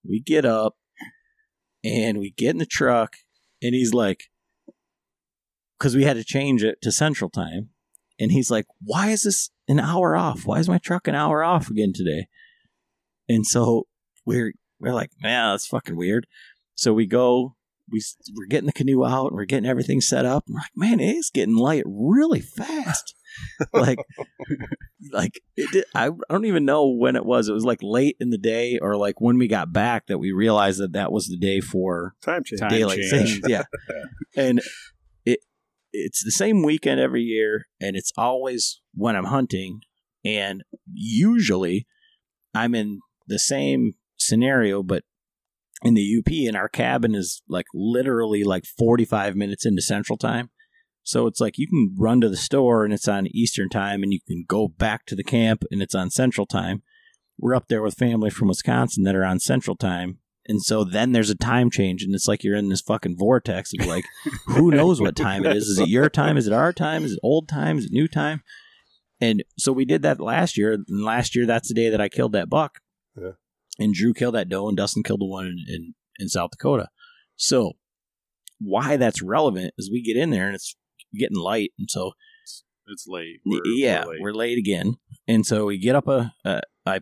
we get up, and we get in the truck, and he's like, because we had to change it to Central Time, and he's like, why is this an hour off? Why is my truck an hour off again today? And so we're like, man, that's fucking weird. So we go. We're getting the canoe out and we're getting everything set up. And we're like, man, it is getting light really fast. I don't even know when it was. It was like late in the day or like when we got back that we realized that was the day for
time change.
Daylight savings. Yeah. And it's the same weekend every year, and it's always when I'm hunting. And usually I'm in the same scenario, but in the UP, and our cabin is like literally like 45 minutes into Central Time. So it's like you can run to the store and it's on Eastern Time, and you can go back to the camp and it's on Central Time. We're up there with family from Wisconsin that are on Central Time. And so then there's a time change, and it's like you're in this fucking vortex of like, who knows what time it is? Is it your time? Is it our time? Is it old time? Is it new time? And so we did that last year. And last year, that's the day that I killed that buck.
Yeah.
And Drew killed that doe, and Dustin killed the one in South Dakota. So why that's relevant is we get in there and it's getting light, and so
it's late.
We're late again. And so we get up I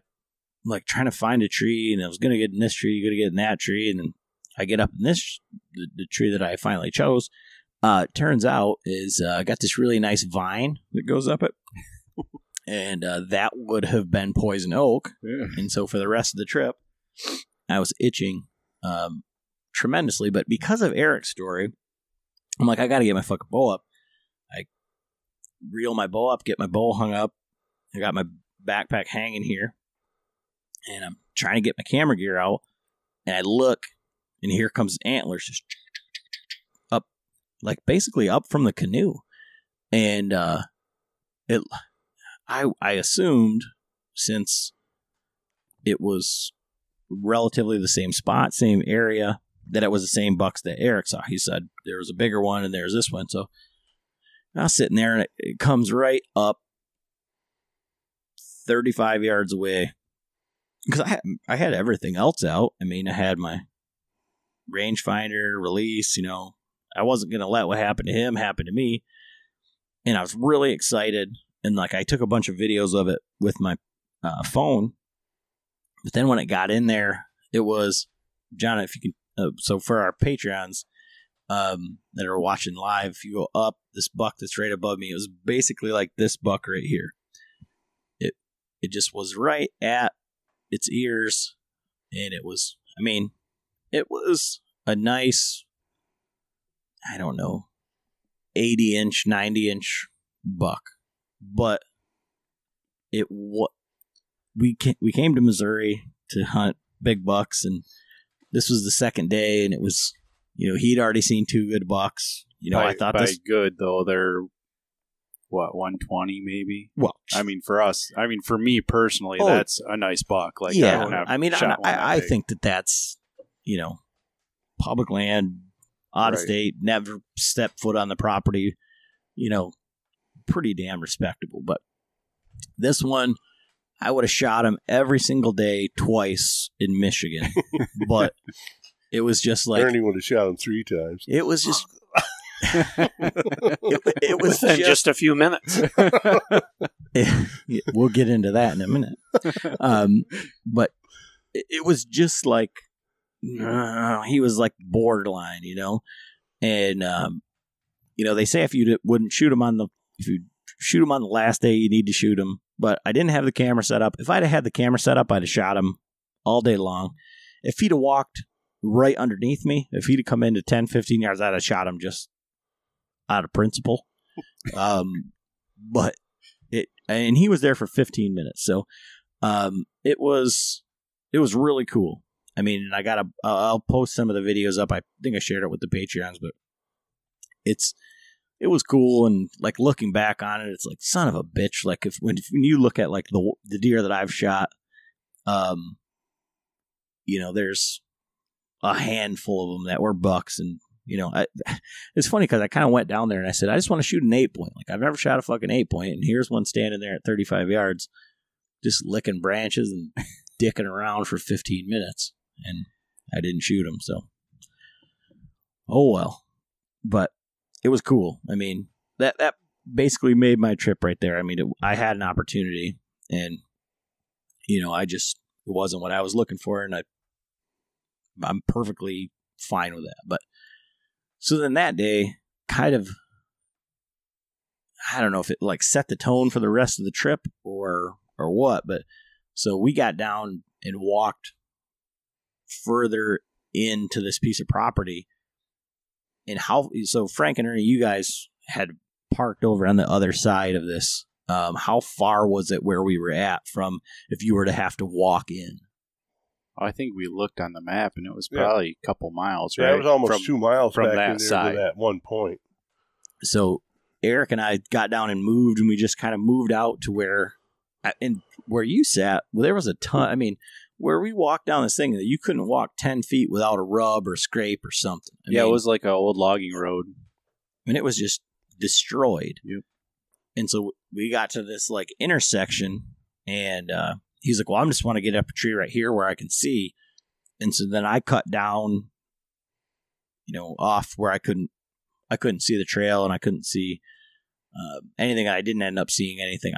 like trying to find a tree, and I was going to get in this tree, going to get in that tree, and then I get up in this the tree that I finally chose. Turns out is I got this really nice vine that goes up it. And that would have been poison oak. Yeah. And so for the rest of the trip, I was itching tremendously. But because of Eric's story, I'm like, I got to get my fucking bow up. I reel my bow up, get my bow hung up. I got my backpack hanging here. And I'm trying to get my camera gear out. And I look, and here comes antlers just up, like basically up from the canoe. And I assumed, since it was relatively the same spot, same area, that it was the same bucks that Eric saw. He said there was a bigger one and there's this one. So I was sitting there, and it comes right up 35 yards away. Because I had everything else out. I mean, I had my rangefinder, release, I wasn't going to let what happened to him happen to me. And I was really excited. And like I took a bunch of videos of it with my phone, but then when it got in there, it was, John, if you can. So for our Patreons that are watching live, if you go up, this buck that's right above me, it was basically like this buck right here. It just was right at its ears, and it was a nice, I don't know, 80-inch, 90-inch buck. But we came to Missouri to hunt big bucks, and this was the second day, and it was, he'd already seen two good bucks. I thought
by good though, they're what, 120 maybe.
Well,
for me personally, that's a nice buck. Like,
yeah, I think that's public land, out of state, never stepped foot on the property. Pretty damn respectable. But this one, I would have shot him every single day twice in Michigan. But it was just like
Ernie would have shot him 3 times.
It was just it was
within just a few minutes.
We'll get into that in a minute. But it was just like he was like borderline, and they say if you wouldn't shoot him if you shoot him on the last day, you need to shoot him. But I didn't have the camera set up. If I'd have had the camera set up, I'd have shot him all day long. If he'd have walked right underneath me, if he'd have come into 10, 15 yards, I'd have shot him just out of principle. But he was there for 15 minutes. So it was really cool. I mean, I'll post some of the videos up. I think I shared it with the Patreons, but it was cool, and like looking back on it, it's like, son of a bitch. Like when you look at like the deer that I've shot, there's a handful of them that were bucks. And, it's funny because I kind of went down there and I said, I just want to shoot an 8-point. Like, I've never shot a fucking 8-point. And here's one standing there at 35 yards, just licking branches and dicking around for 15 minutes. And I didn't shoot him. So, oh well. But it was cool. I mean, that basically made my trip right there. I mean, I had an opportunity and, it wasn't what I was looking for. And I'm perfectly fine with that. But so then that day kind of, I don't know if it like set the tone for the rest of the trip or what, but so we got down and walked further into this piece of property. And so Frank and Ernie, you guys had parked over on the other side of this. How far was it where we were at from if you were to have to walk in?
I think we looked on the map, and it was probably a couple miles, right?
Yeah, it was almost 2 miles
from
back
that
in there
side.
to that one point.
So Eric and I got down and moved, and we just kind of moved out to where you sat. Well, there was a ton. I mean, where we walked down this thing, you couldn't walk 10 feet without a rub or scrape or something. I mean,
it was like an old logging road.
And it was just destroyed.
Yep.
And so we got to this like intersection, and he's like, well, I just want to get up a tree right here where I can see. And so then I cut down, off where I couldn't see the trail, and I couldn't see anything. I didn't end up seeing anything.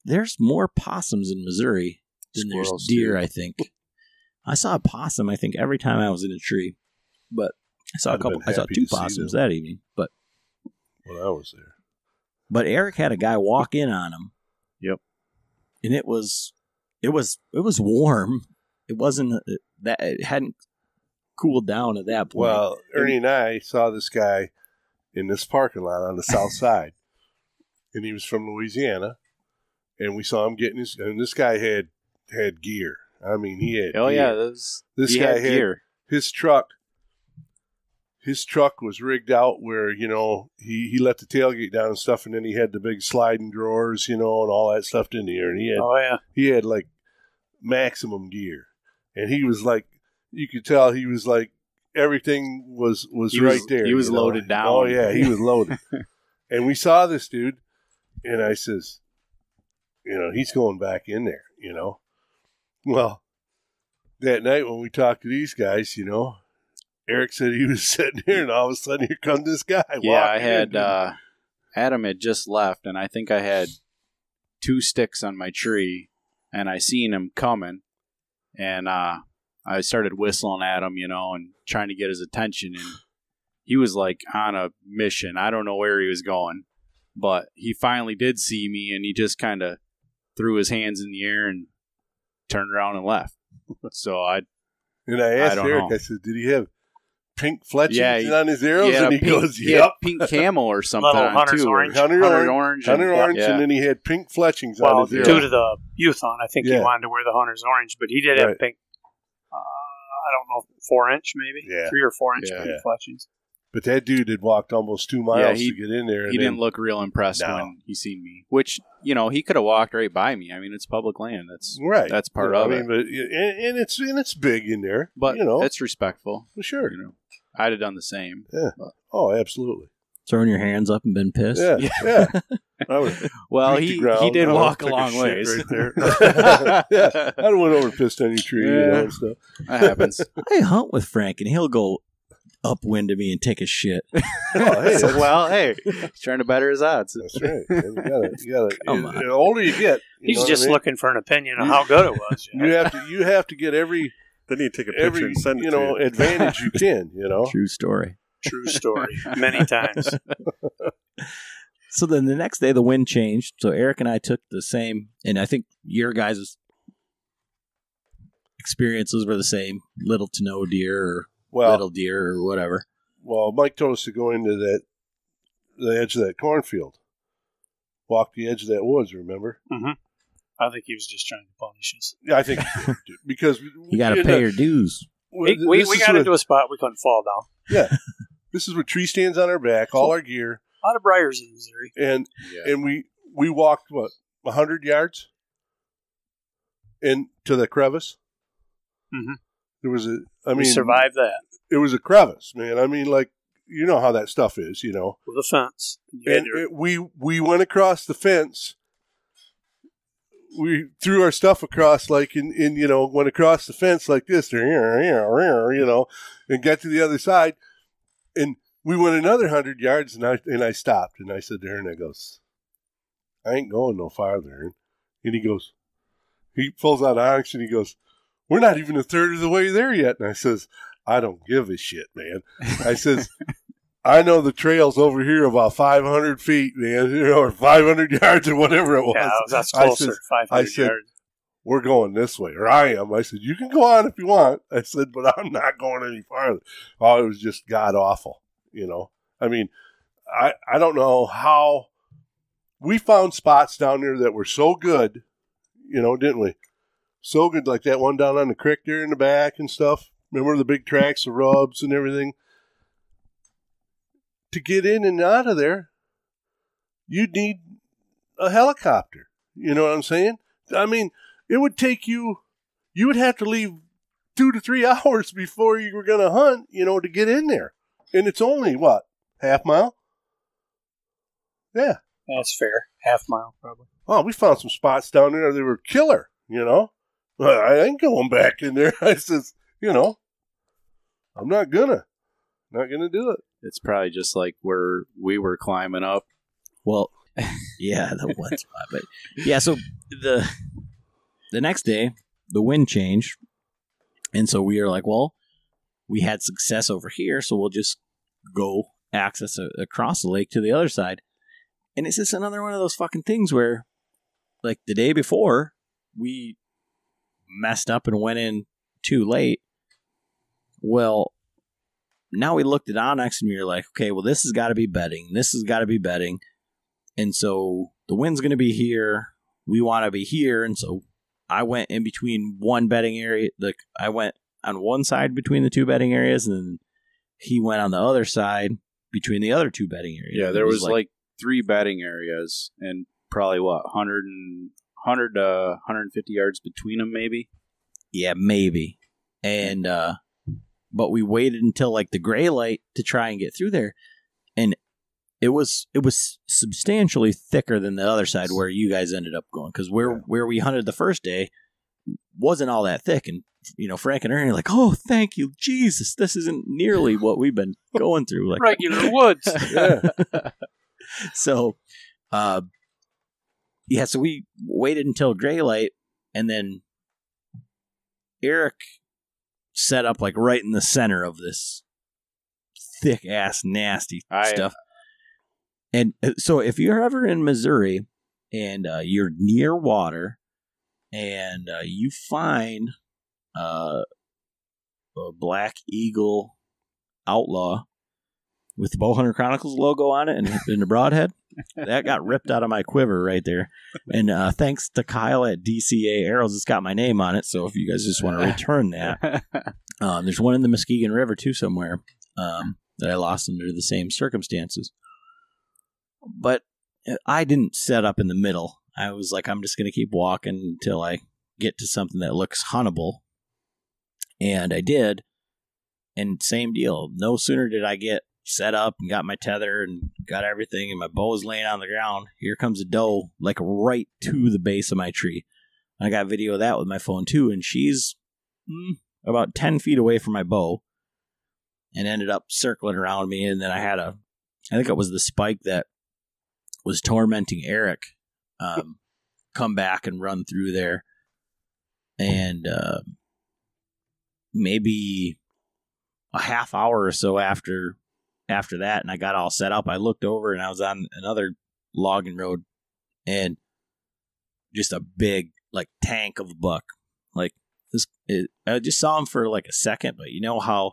There's more possums in Missouri than there's deer, I think. I saw a possum, I think, every time I was in a tree. But I saw I saw 2 possums that evening. But
when I was there.
But Eric had a guy walk in on him.
Yep.
And it was warm. It wasn't that it hadn't cooled down at that point.
Well, Ernie and I saw this guy in this parking lot on the south side, and he was from Louisiana, and we saw him getting and this guy had gear. I mean, he had gear. This guy had gear. His truck was rigged out where, he let the tailgate down and stuff, and then he had the big sliding drawers, and all that stuff in there. And he had like maximum gear. And he was like, you could tell he was like, everything was right there.
He was loaded down.
Oh, yeah, he was loaded. And we saw this dude, and I says, he's going back in there, Well, that night when we talked to these guys, Eric said he was sitting there, and all of a sudden, here comes this guy.
Yeah, I had Adam had just left, and I think I had 2 sticks on my tree, and I seen him coming, and I started whistling at him, and trying to get his attention, and he was like on a mission. I don't know where he was going, but he finally did see me, and he just kind of threw his hands in the air and turned around and left. So I
asked Eric, I said, did he have pink fletchings on his arrows? And he goes,
he had pink camo or something on
Hunter's
too.
orange.
Hunter orange, and then he had pink fletchings on his arrows.
Due to the youth hunt, I think he wanted to wear the Hunter's orange, but he did have pink, I don't know, 4-inch maybe? Yeah. 3 or 4-inch pink fletchings.
But that dude had walked almost 2 miles to get in there.
He didn't look real impressed when he seen me. Which, he could have walked right by me. I mean, it's public land. That's right. That's part of it.
But it's big in there.
But it's respectful.
For sure.
I'd have done the same.
Yeah. But. Oh, absolutely.
Throwing your hands up and been pissed.
Yeah.
Well, he did walk a long ways.
Right there. Yeah. I went over and pissed on your tree and stuff.
That happens.
I hunt with Frank, and he'll go upwind to me and take a shit.
He's trying to better his odds.
That's right. And you gotta. The older you get,
he's just looking for an opinion on how good it was.
You have to get every.
Then you take a picture and send it to you.
Advantage you can.
True story.
True story. Many times.
So then the next day the wind changed. So Eric and I took the same, and I think your guys' experiences were the same. Little to no deer or little deer or whatever.
Well, Mike told us to go into the edge of that cornfield. Walk the edge of that woods, remember?
Mm-hmm. I think he was just trying to punish us.
Yeah, I think because
you got to pay your dues.
We got into a spot we couldn't fall down.
Yeah. This is with tree stands on our back, all our gear.
A lot of briars in Missouri.
And we walked, 100 yards into the crevice?
Mm-hmm. We survived that.
It was a crevice, man. I mean, like, you know how that stuff is, you know.
With a fence.
We went across the fence. We threw our stuff across, like, went across the fence like this, you know, and got to the other side. And we went another 100 yards, and I stopped. And I said to Aaron, I goes, I ain't going no farther, Aaron. And he pulls out Onyx, and he goes, we're not even a third of the way there yet. And I says, I don't give a shit, man. I says, I know the trail's over here about 500 feet, man, or 500 yards or whatever it was.
Yeah, that's closer, 500 yards.
We're going this way, or I am. I said, you can go on if you want. I said, but I'm not going any farther. Oh, it was just god-awful, you know. I mean, I don't know how we found spots down there that were so good, you know, didn't we? So good, like that one down on the creek there in the back and stuff. Remember the big tracks, the rubs and everything? To get in and out of there, you'd need a helicopter. You know what I'm saying? I mean, it would take you would have to leave 2 to 3 hours before you were going to hunt, you know, to get in there. And it's only, what, half mile? Yeah.
That's fair. Half mile, probably.
Oh, we found some spots down there that were killer, you know. I ain't going back in there. I says, you know, I'm not gonna do it.
It's probably just like where we were climbing up.
Well, yeah, the one spot. But yeah, so the next day, the wind changed. And so we are like, well, we had success over here, so we'll just go access across the lake to the other side. And it's just another one of those fucking things where, like, the day before, we messed up and went in too late. Well, now we looked at Onyx and we were like, okay, well, this has got to be bedding. This has got to be bedding. And so the wind's going to be here. We want to be here. And so I went in between one bedding area. Like, I went on one side between the two bedding areas, and then he went on the other side between the other two bedding areas.
Yeah, there was like 3 bedding areas and probably, 100 to 150 yards between them, maybe?
Yeah, maybe. And, but we waited until like the gray light to try and get through there. And it was substantially thicker than the other side where you guys ended up going. Because where we hunted the first day wasn't all that thick. And, you know, Frank and Ernie are like, oh, thank you, Jesus. This isn't nearly what we've been going through. Like
regular woods.
Yeah.
So, yeah, so we waited until gray light, and then Eric set up like right in the center of this thick ass nasty stuff. And so if you're ever in Missouri and you're near water and you find a Black Eagle Outlaw with the Bowhunter Chronicles logo on it and in the broadhead, that got ripped out of my quiver right there. And thanks to Kyle at DCA Arrows, it's got my name on it. So if you guys just want to return that, there's one in the Muskegon River too somewhere that I lost under the same circumstances. But I didn't set up in the middle. I was like, I'm just going to keep walking until I get to something that looks huntable. And I did. And same deal. No sooner did I get set up and got my tether and got everything and my bow is laying on the ground, here comes a doe like right to the base of my tree. I got video of that with my phone too, and she's about 10 feet away from my bow and ended up circling around me. And then I had I think it was the spike that was tormenting Eric, come back and run through there. And maybe a half hour or so after that, and I got all set up, I looked over and I was on another logging road, and just a big like tank of a buck. Like this, I just saw him for like a second, but you know how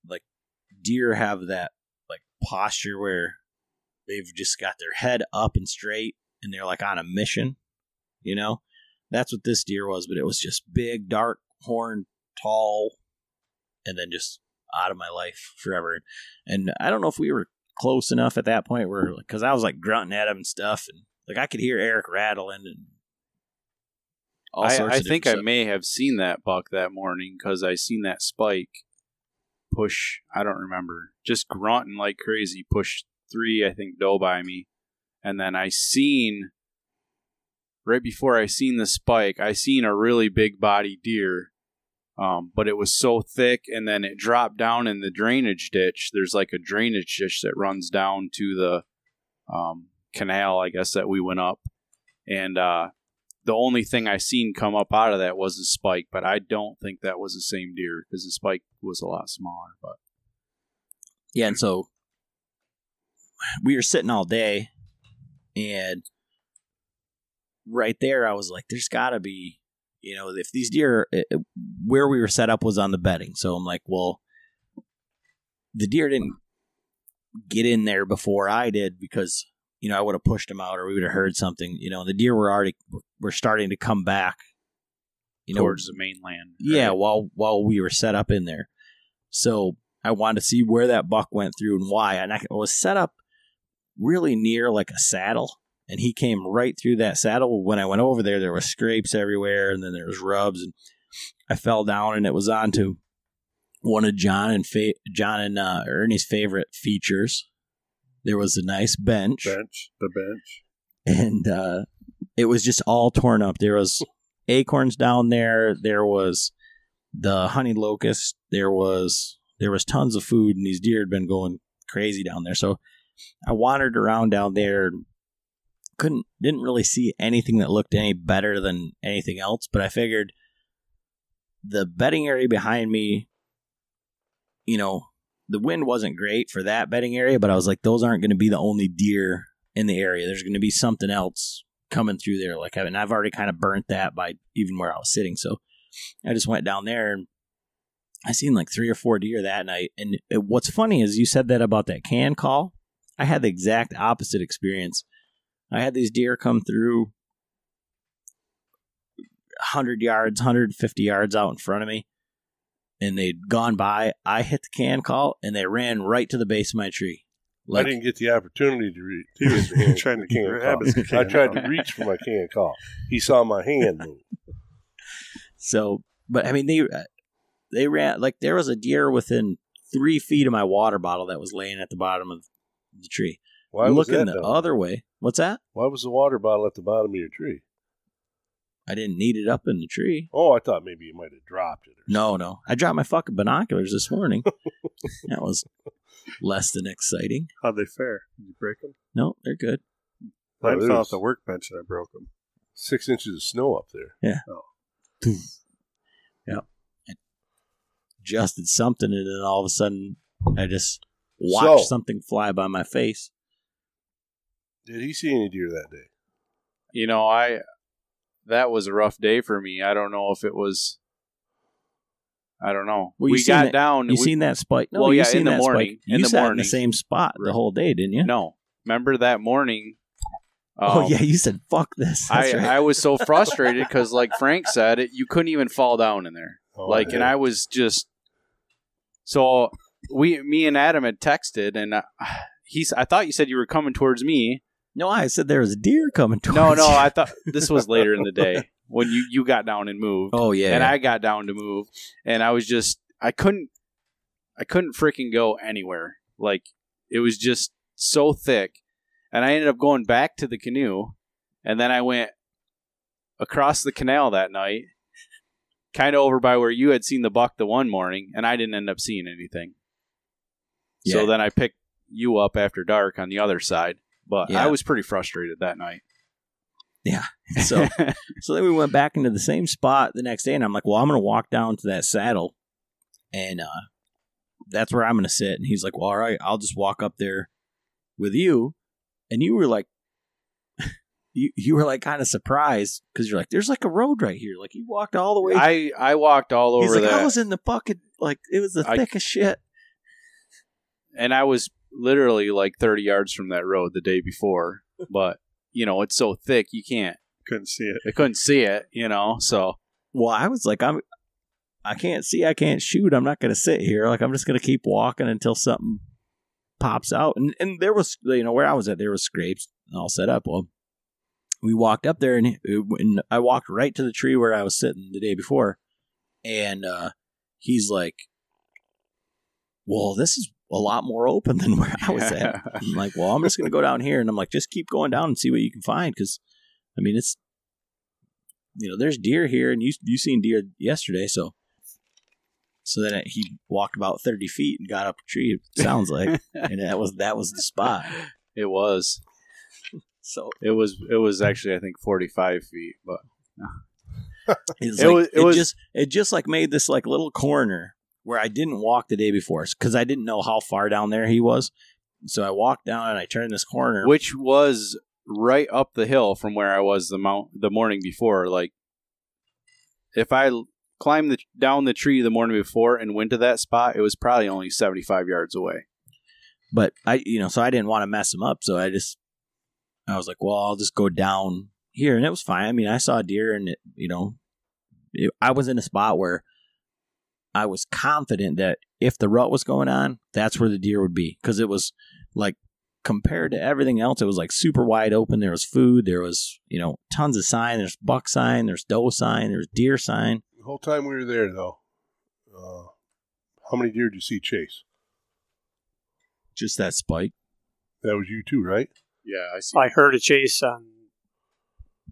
like deer have that like posture where they've just got their head up and straight and they're like on a mission, you know? That's what this deer was, but it was just big, dark, horn, tall, and then just out of my life forever. And I don't know if we were close enough at that point where, because I was like grunting at him and stuff, and like I could hear Eric rattling, and all sorts
I
of
think
different
I
stuff.
may have seen that buck that morning because I seen that spike push. I don't remember. Just grunting like crazy. Push 3, I think, doe by me. And then I seen, right before I seen the spike, I seen a really big body deer. But it was so thick, and then it dropped down in the drainage ditch. There's like a drainage ditch that runs down to the canal, I guess, that we went up. And the only thing I seen come up out of that was the spike, but I don't think that was the same deer because the spike was a lot smaller. But
Yeah, and so we were sitting all day, and right there I was like, there's got to be, if these deer, where we were set up was on the bedding. So I'm like, well, the deer didn't get in there before I did because, I would have pushed them out or we would have heard something. The deer were starting to come back,
towards the mainland. Right?
Yeah, while we were set up in there. So I wanted to see where that buck went through and why. And I was set up really near like a saddle. And he came right through that saddle. When I went over there, there was scrapes everywhere, and then there was rubs. And I fell down, and it was onto one of John and Ernie's favorite features. There was a nice bench.
The bench.
And it was just all torn up. There was acorns down there. There was the honey locust. There was tons of food, and these deer had been going crazy down there. So I wandered around down there. Didn't really see anything that looked any better than anything else, but I figured the bedding area behind me, the wind wasn't great for that bedding area, but I was like, those aren't going to be the only deer in the area. There's going to be something else coming through there. And I've already kind of burnt that by even where I was sitting. So I just went down there and I seen like 3 or 4 deer that night. And what's funny is you said that about that can call. I had the exact opposite experience. I had these deer come through 100 yards, 150 yards out in front of me, and they'd gone by. I hit the can call, and they ran right to the base of my tree.
I didn't get the opportunity to reach. He was trying to grab his can. I tried to reach for my can call. He saw my hand move.
So, but I mean, they ran, like there was a deer within 3 feet of my water bottle that was laying at the bottom of the tree.
Why was
looking
that
the other way. What's that?
Why was the water bottle at the bottom of your tree?
I didn't need it up in the tree.
Oh, I thought maybe you might have dropped it.
No. I dropped my fucking binoculars this morning. That was less than exciting.
How'd they fare? Did you break them?
No, they're good.
Mine fell off the workbench and I broke them.
6 inches of snow up there.
Yeah. Oh. Yeah. I adjusted something and then all of a sudden I just watched something fly by my face.
Did he see any deer that day?
That was a rough day for me. I don't know if it was. I don't know.
Well,
we got down.
You seen that spike? No,
well,
you
yeah,
seen
in the
that
morning.
Spike. You sat in the same spot the whole day, didn't you?
No. Remember that morning?
Oh, yeah, you said, fuck this. That's right.
I was so frustrated because, like Frank said, you couldn't even fall down in there. And I was just... So, me and Adam had texted, and I thought you said you were coming towards me.
No, I said there was a deer coming towards
No,
you.
I thought this was later in the day when you got down and moved.
Oh, yeah.
And I got down to move, and I was just... I couldn't freaking go anywhere. Like, it was just so thick. And I ended up going back to the canoe, and then I went across the canal that night, kind of over by where you had seen the buck the one morning, and I didn't end up seeing anything. Yeah. So then I picked you up after dark on the other side, but I was pretty frustrated that night.
Yeah. So then we went back into the same spot the next day, and I'm like, well, I'm going to walk down to that saddle, and that's where I'm going to sit. And he's like, well, all right, I'll just walk up there with you. And you were like, you were like kind of surprised because you're like, there's like a road right here. Like you walked all the way.
I walked all over
that.
I
was in the fucking, like it was the thickest shit.
And I was literally like 30 yards from that road the day before. But, it's so thick you
couldn't see it.
I couldn't see it, so.
Well, I was like, I can't see, I can't shoot. I'm not going to sit here. Like I'm just going to keep walking until something pops out. And there was, where I was at, there was scrapes all set up. Well, we walked up there, and I walked right to the tree where I was sitting the day before, and he's like, well, this is a lot more open than where I was at. I'm like, well, I'm just going to go down here, and I'm like, just keep going down and see what you can find, because, I mean, it's, there's deer here, and you seen deer yesterday, so then he walked about 30 feet and got up a tree, it sounds like, and that was the spot.
It was.
So
it was actually, I think, 45 feet, but
it just like made this like little corner where I didn't walk the day before because I didn't know how far down there he was. So I walked down and I turned this corner,
which was right up the hill from where I was the morning before. Like, if I climbed down the tree the morning before and went to that spot, it was probably only 75 yards away.
But so I didn't want to mess him up, so I was like, well, I'll just go down here, and it was fine. I mean, I saw a deer, and I was in a spot where I was confident that if the rut was going on, that's where the deer would be, because it was like, compared to everything else, it was like super wide open. There was food, there was tons of sign. There's buck sign, there's doe sign, there's deer sign.
The whole time we were there, though, how many deer did you see chase?
Just that spike.
That was you too, right?
Yeah, I see.
I heard a chase on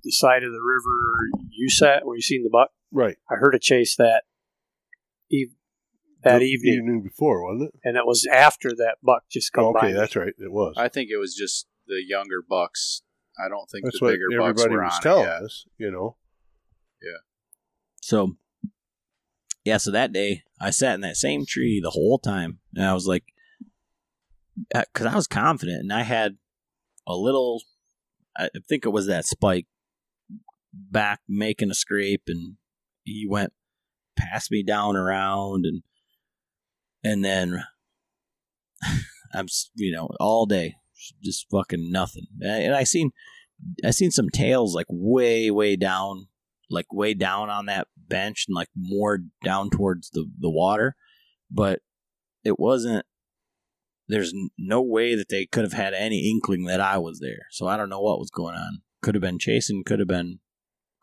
the side of the river you sat where you seen the buck.
Right.
I heard a chase that evening.
Evening before, wasn't it?
And it was after that buck just come by.
Okay, that's right. It was.
I think it was just the younger bucks. I don't think
that's
the bigger bucks were
was
on
telling
it yet.
us,
Yeah.
So that day, I sat in that same tree the whole time, and I was like, because I was confident, and I had a little, I think it was that spike back making a scrape, and he went past me down around, and then I'm all day just fucking nothing. And I seen some tails like way down, on that bench, and like more down towards the water, but it wasn't. There's no way that they could have had any inkling that I was there. So I don't know what was going on. Could have been chasing, could have been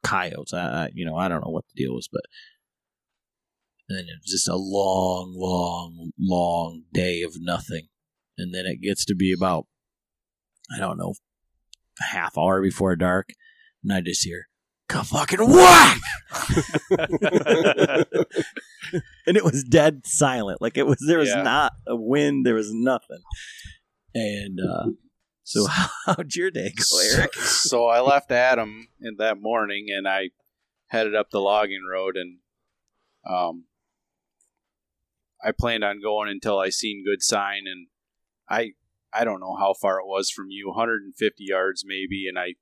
coyotes. I don't know what the deal was, but then it was just a long day of nothing. And then it gets to be about, I don't know, a half hour before dark, and I just hear, "Come fucking whack!" And it was dead silent. Like, there was not a wind, there was nothing. And so how'd your day go, Eric?
So I left Adam in that morning, and I headed up the logging road, and I planned on going until I seen good sign, and I don't know how far it was from you, 150 yards maybe, and I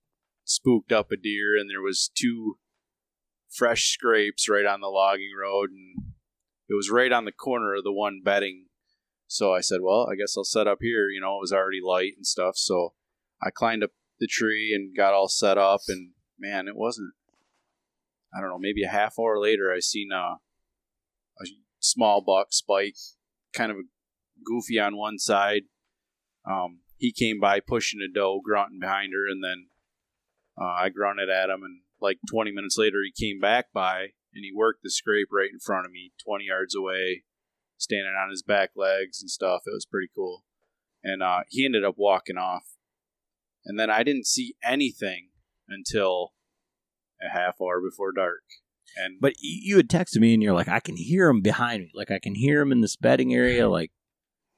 spooked up a deer, and there was 2 fresh scrapes right on the logging road, and it was right on the corner of the one bedding. So I said, well, I guess I'll set up here. It was already light and stuff. So I climbed up the tree and got all set up, and man, it wasn't, I don't know, maybe a half hour later, I seen a small buck spike, kind of goofy on one side. He came by pushing a doe, grunting behind her, and then I grunted at him, and like 20 minutes later, he came back by, and he worked the scrape right in front of me, 20 yards away, standing on his back legs and stuff. It was pretty cool. And he ended up walking off. And then I didn't see anything until a half hour before dark.
But you had texted me, and you're like, I can hear him behind me. Like, I can hear him in this bedding area. Like,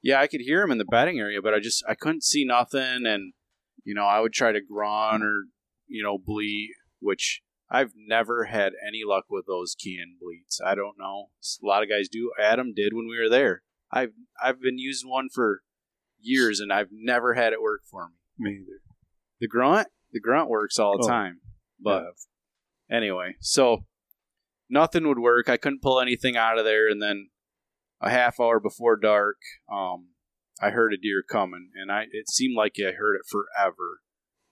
yeah, I could hear him in the bedding area, but I couldn't see nothing. And, I would try to grunt or, bleat, which I've never had any luck with those canned bleats. I don't know. A lot of guys do. Adam did when we were there. I've been using one for years, and I've never had it work for me.
Me either.
The grunt works all the time. But anyway, so nothing would work. I couldn't pull anything out of there, and then a half hour before dark, I heard a deer coming, and it seemed like I heard it forever,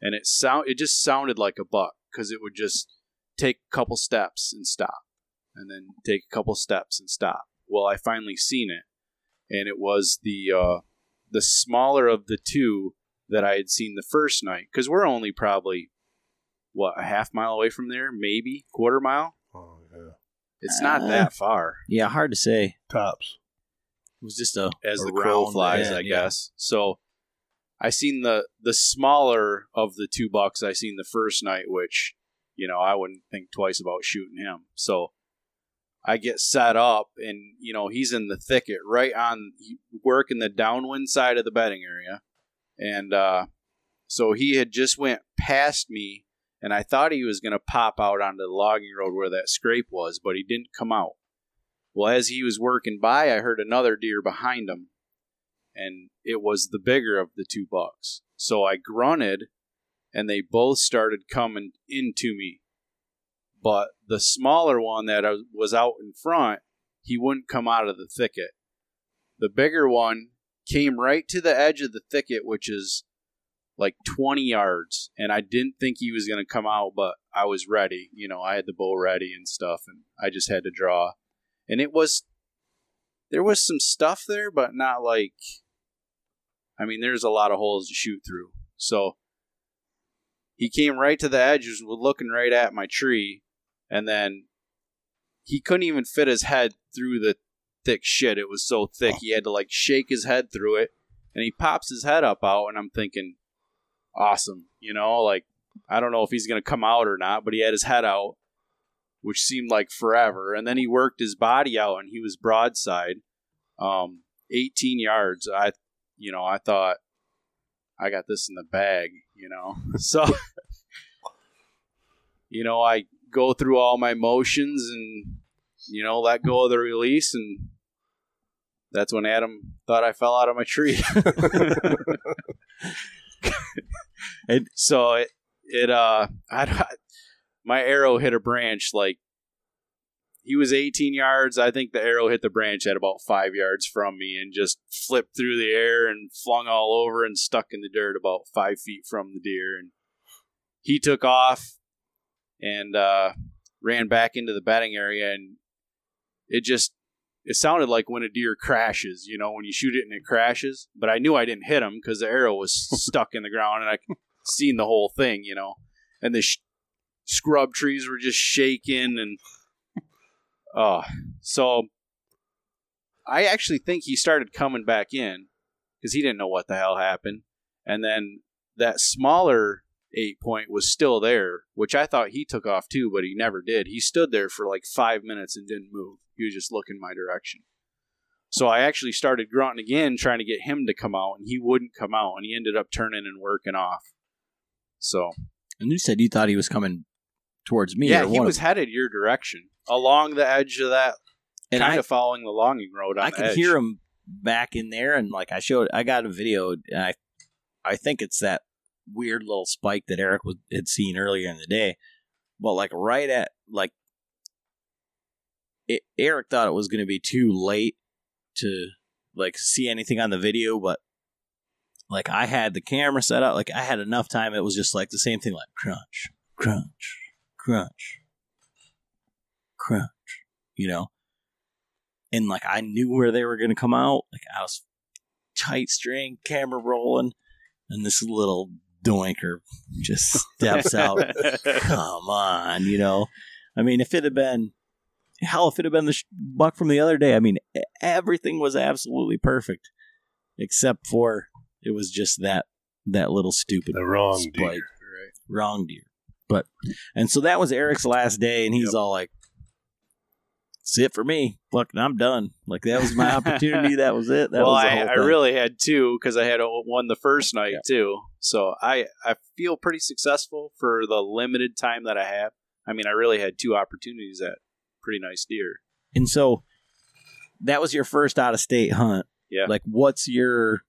and it just sounded like a buck, because it would just take a couple steps and stop, and then take a couple steps and stop. Well, I finally seen it, and it was the smaller of the 2 that I had seen the first night, because we're only probably a half mile away from there, maybe quarter mile.
Oh yeah,
it's not that far.
Yeah, hard to say.
Tops.
It was just a
as the crow flies, I guess. So I seen the smaller of the 2 bucks. I seen the first night, which I wouldn't think twice about shooting him. So I get set up, and he's in the thicket, right on working the downwind side of the bedding area, and so he had just went past me, and I thought he was going to pop out onto the logging road where that scrape was, but he didn't come out. Well, as he was working by, I heard another deer behind him, and it was the bigger of the 2 bucks. So I grunted, and they both started coming into me. But the smaller one that was out in front, he wouldn't come out of the thicket. The bigger one came right to the edge of the thicket, which is like 20 yards, and I didn't think he was going to come out, but I was ready. I had the bow ready and stuff, and I just had to draw. And there was some stuff there, but not like, there's a lot of holes to shoot through. So he came right to the edge, was looking right at my tree, and then he couldn't even fit his head through the thick shit. It was so thick, he had to shake his head through it, and he pops his head up out, and I'm thinking, awesome, I don't know if he's going to come out or not, but he had his head out, which seemed like forever. And then he worked his body out, and he was broadside, 18 yards. I thought, I got this in the bag, So, I go through all my motions and, let go of the release, and that's when Adam thought I fell out of my tree. And so my arrow hit a branch, he was 18 yards. I think the arrow hit the branch at about 5 yards from me and just flipped through the air and flung all over and stuck in the dirt about 5 feet from the deer. And he took off and ran back into the bedding area, and it sounded like when a deer crashes, when you shoot it and it crashes. But I knew I didn't hit him because the arrow was stuck in the ground, and I seen the whole thing, and the scrub trees were just shaking, and so I actually think he started coming back in because he didn't know what the hell happened. And then that smaller 8-point was still there, which I thought he took off too, but he never did. He stood there for 5 minutes and didn't move. He was just looking my direction. So I actually started grunting again, trying to get him to come out, and he wouldn't come out, and he ended up turning and working off. So.
And you said you thought he was coming towards me.
Yeah, he was headed your direction, along the edge of that, and kind of following the logging road on the edge.
I could hear him back in there, and I got a video, and I think it's that weird little spike that Eric had seen earlier in the day. But right at Eric thought it was going to be too late to see anything on the video, but I had the camera set up, I had enough time. It was just the same thing, crunch, crunch, crunch, crunch, and I knew where they were going to come out. I was tight string, camera rolling, and this little doinker just steps out. Come on, if it had been the buck from the other day, everything was absolutely perfect, except for it was just that little stupid
the wrong
spike.
Deer.
Right. Wrong deer. And so that was Eric's last day, and he's all like, "That's it for me. Look, I'm done. That was my opportunity. That was it." That was the whole thing.
I really had two because I had one the first night too. So I feel pretty successful for the limited time that I have. I really had 2 opportunities at pretty nice deer.
And so that was your first out of state hunt.
Yeah.
What's your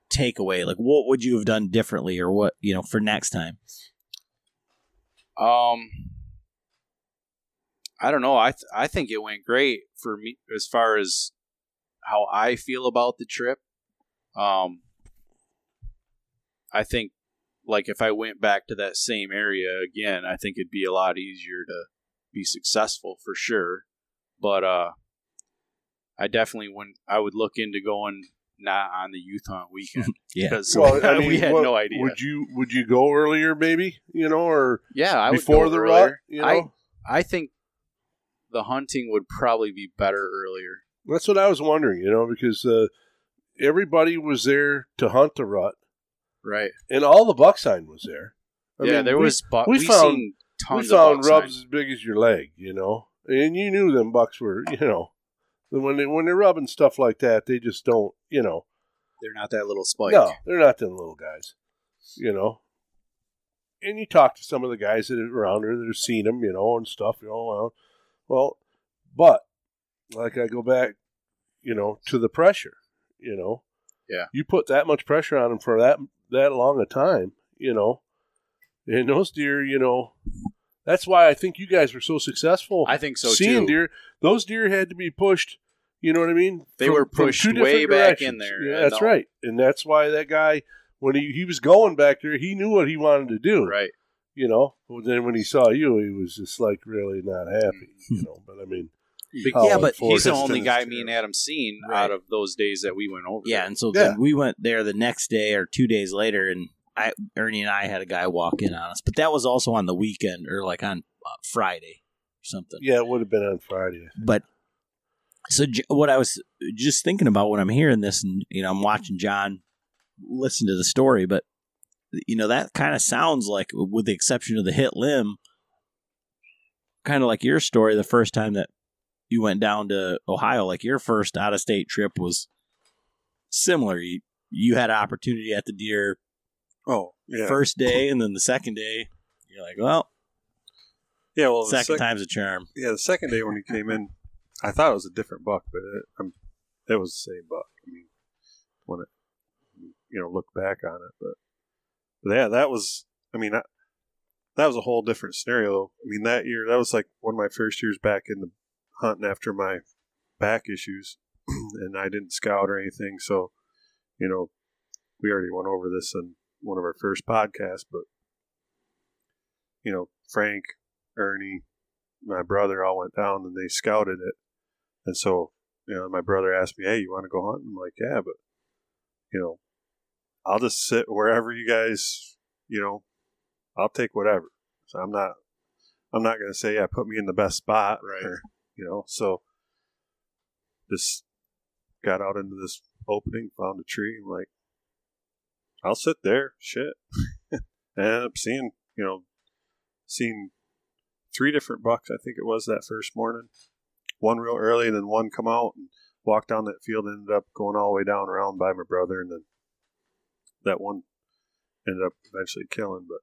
takeaway? What would you have done differently, or what, for next time?
I don't know. I think it went great for me as far as how I feel about the trip. I think if I went back to that same area again, I think it'd be a lot easier to be successful for sure. But I definitely I would look into going not on the youth hunt weekend.
Because
we had no idea.
Would you go earlier, maybe? Or
I
before
would go
the
earlier.
rut?
I think the hunting would probably be better earlier.
That's what I was wondering. Because everybody was there to hunt the rut,
right?
And all the buck sign was there. I mean,
there was.
We
found tons of buck
rubs
sign.
as big as your leg, and you knew them bucks were, when they're rubbing stuff like that, they just don't,
They're not that little spike.
No, they're not them little guys, And you talk to some of the guys that are around there that have seen them, and stuff, Well, but like I go back, to the pressure,
Yeah.
You put that much pressure on them for that long a time, and those deer, that's why I think you guys were so successful.
I think so
seeing
too.
Deer, those deer had to be pushed. You know what I mean?
They were pushed way back in there.
Yeah, that's right, and that's why that guy, when he was going back there, he knew what he wanted to do.
Right.
But then when he saw you, he was just like really not happy. But I mean,
but he's the only guy me and Adam seen out of those days that we went over.
Yeah, and so then we went there the next day or 2 days later, and Ernie and I had a guy walk in on us, but that was also on the weekend or like on Friday or something.
Yeah, it would have been on Friday.
But so what I was just thinking about when I'm hearing this, and I'm watching John listen to the story, but that kind of sounds like, with the exception of the hit limb, kind of like your story the first time that you went down to Ohio. Like your first out of state trip was similar. You had an opportunity at the deer.
Oh, yeah.
First day, and then the second day, you're like, well, second time's a charm.
Yeah, the second day when he came in, I thought it was a different buck, but it was the same buck. I mean, when it, look back on it, but yeah, that was. I mean, that was a whole different scenario. I mean, that year, that was like one of my first years back in the hunting after my back issues, and I didn't scout or anything. So, we already went over this in one of our first podcasts, but Frank, Ernie, my brother all went down and they scouted it. And so, my brother asked me, "Hey, you want to go hunt?" I'm like, "Yeah, but I'll just sit wherever you guys, I'll take whatever." So I'm not going to say, "Yeah, put me in the best spot,"
right?
Or, so just got out into this opening, found a tree. I'm like, I'll sit there. Shit. And I ended up seeing 3 different bucks, I think it was, that first morning. One real early, and then one come out and walked down that field, and ended up going all the way down around by my brother, and then that one ended up eventually killing. But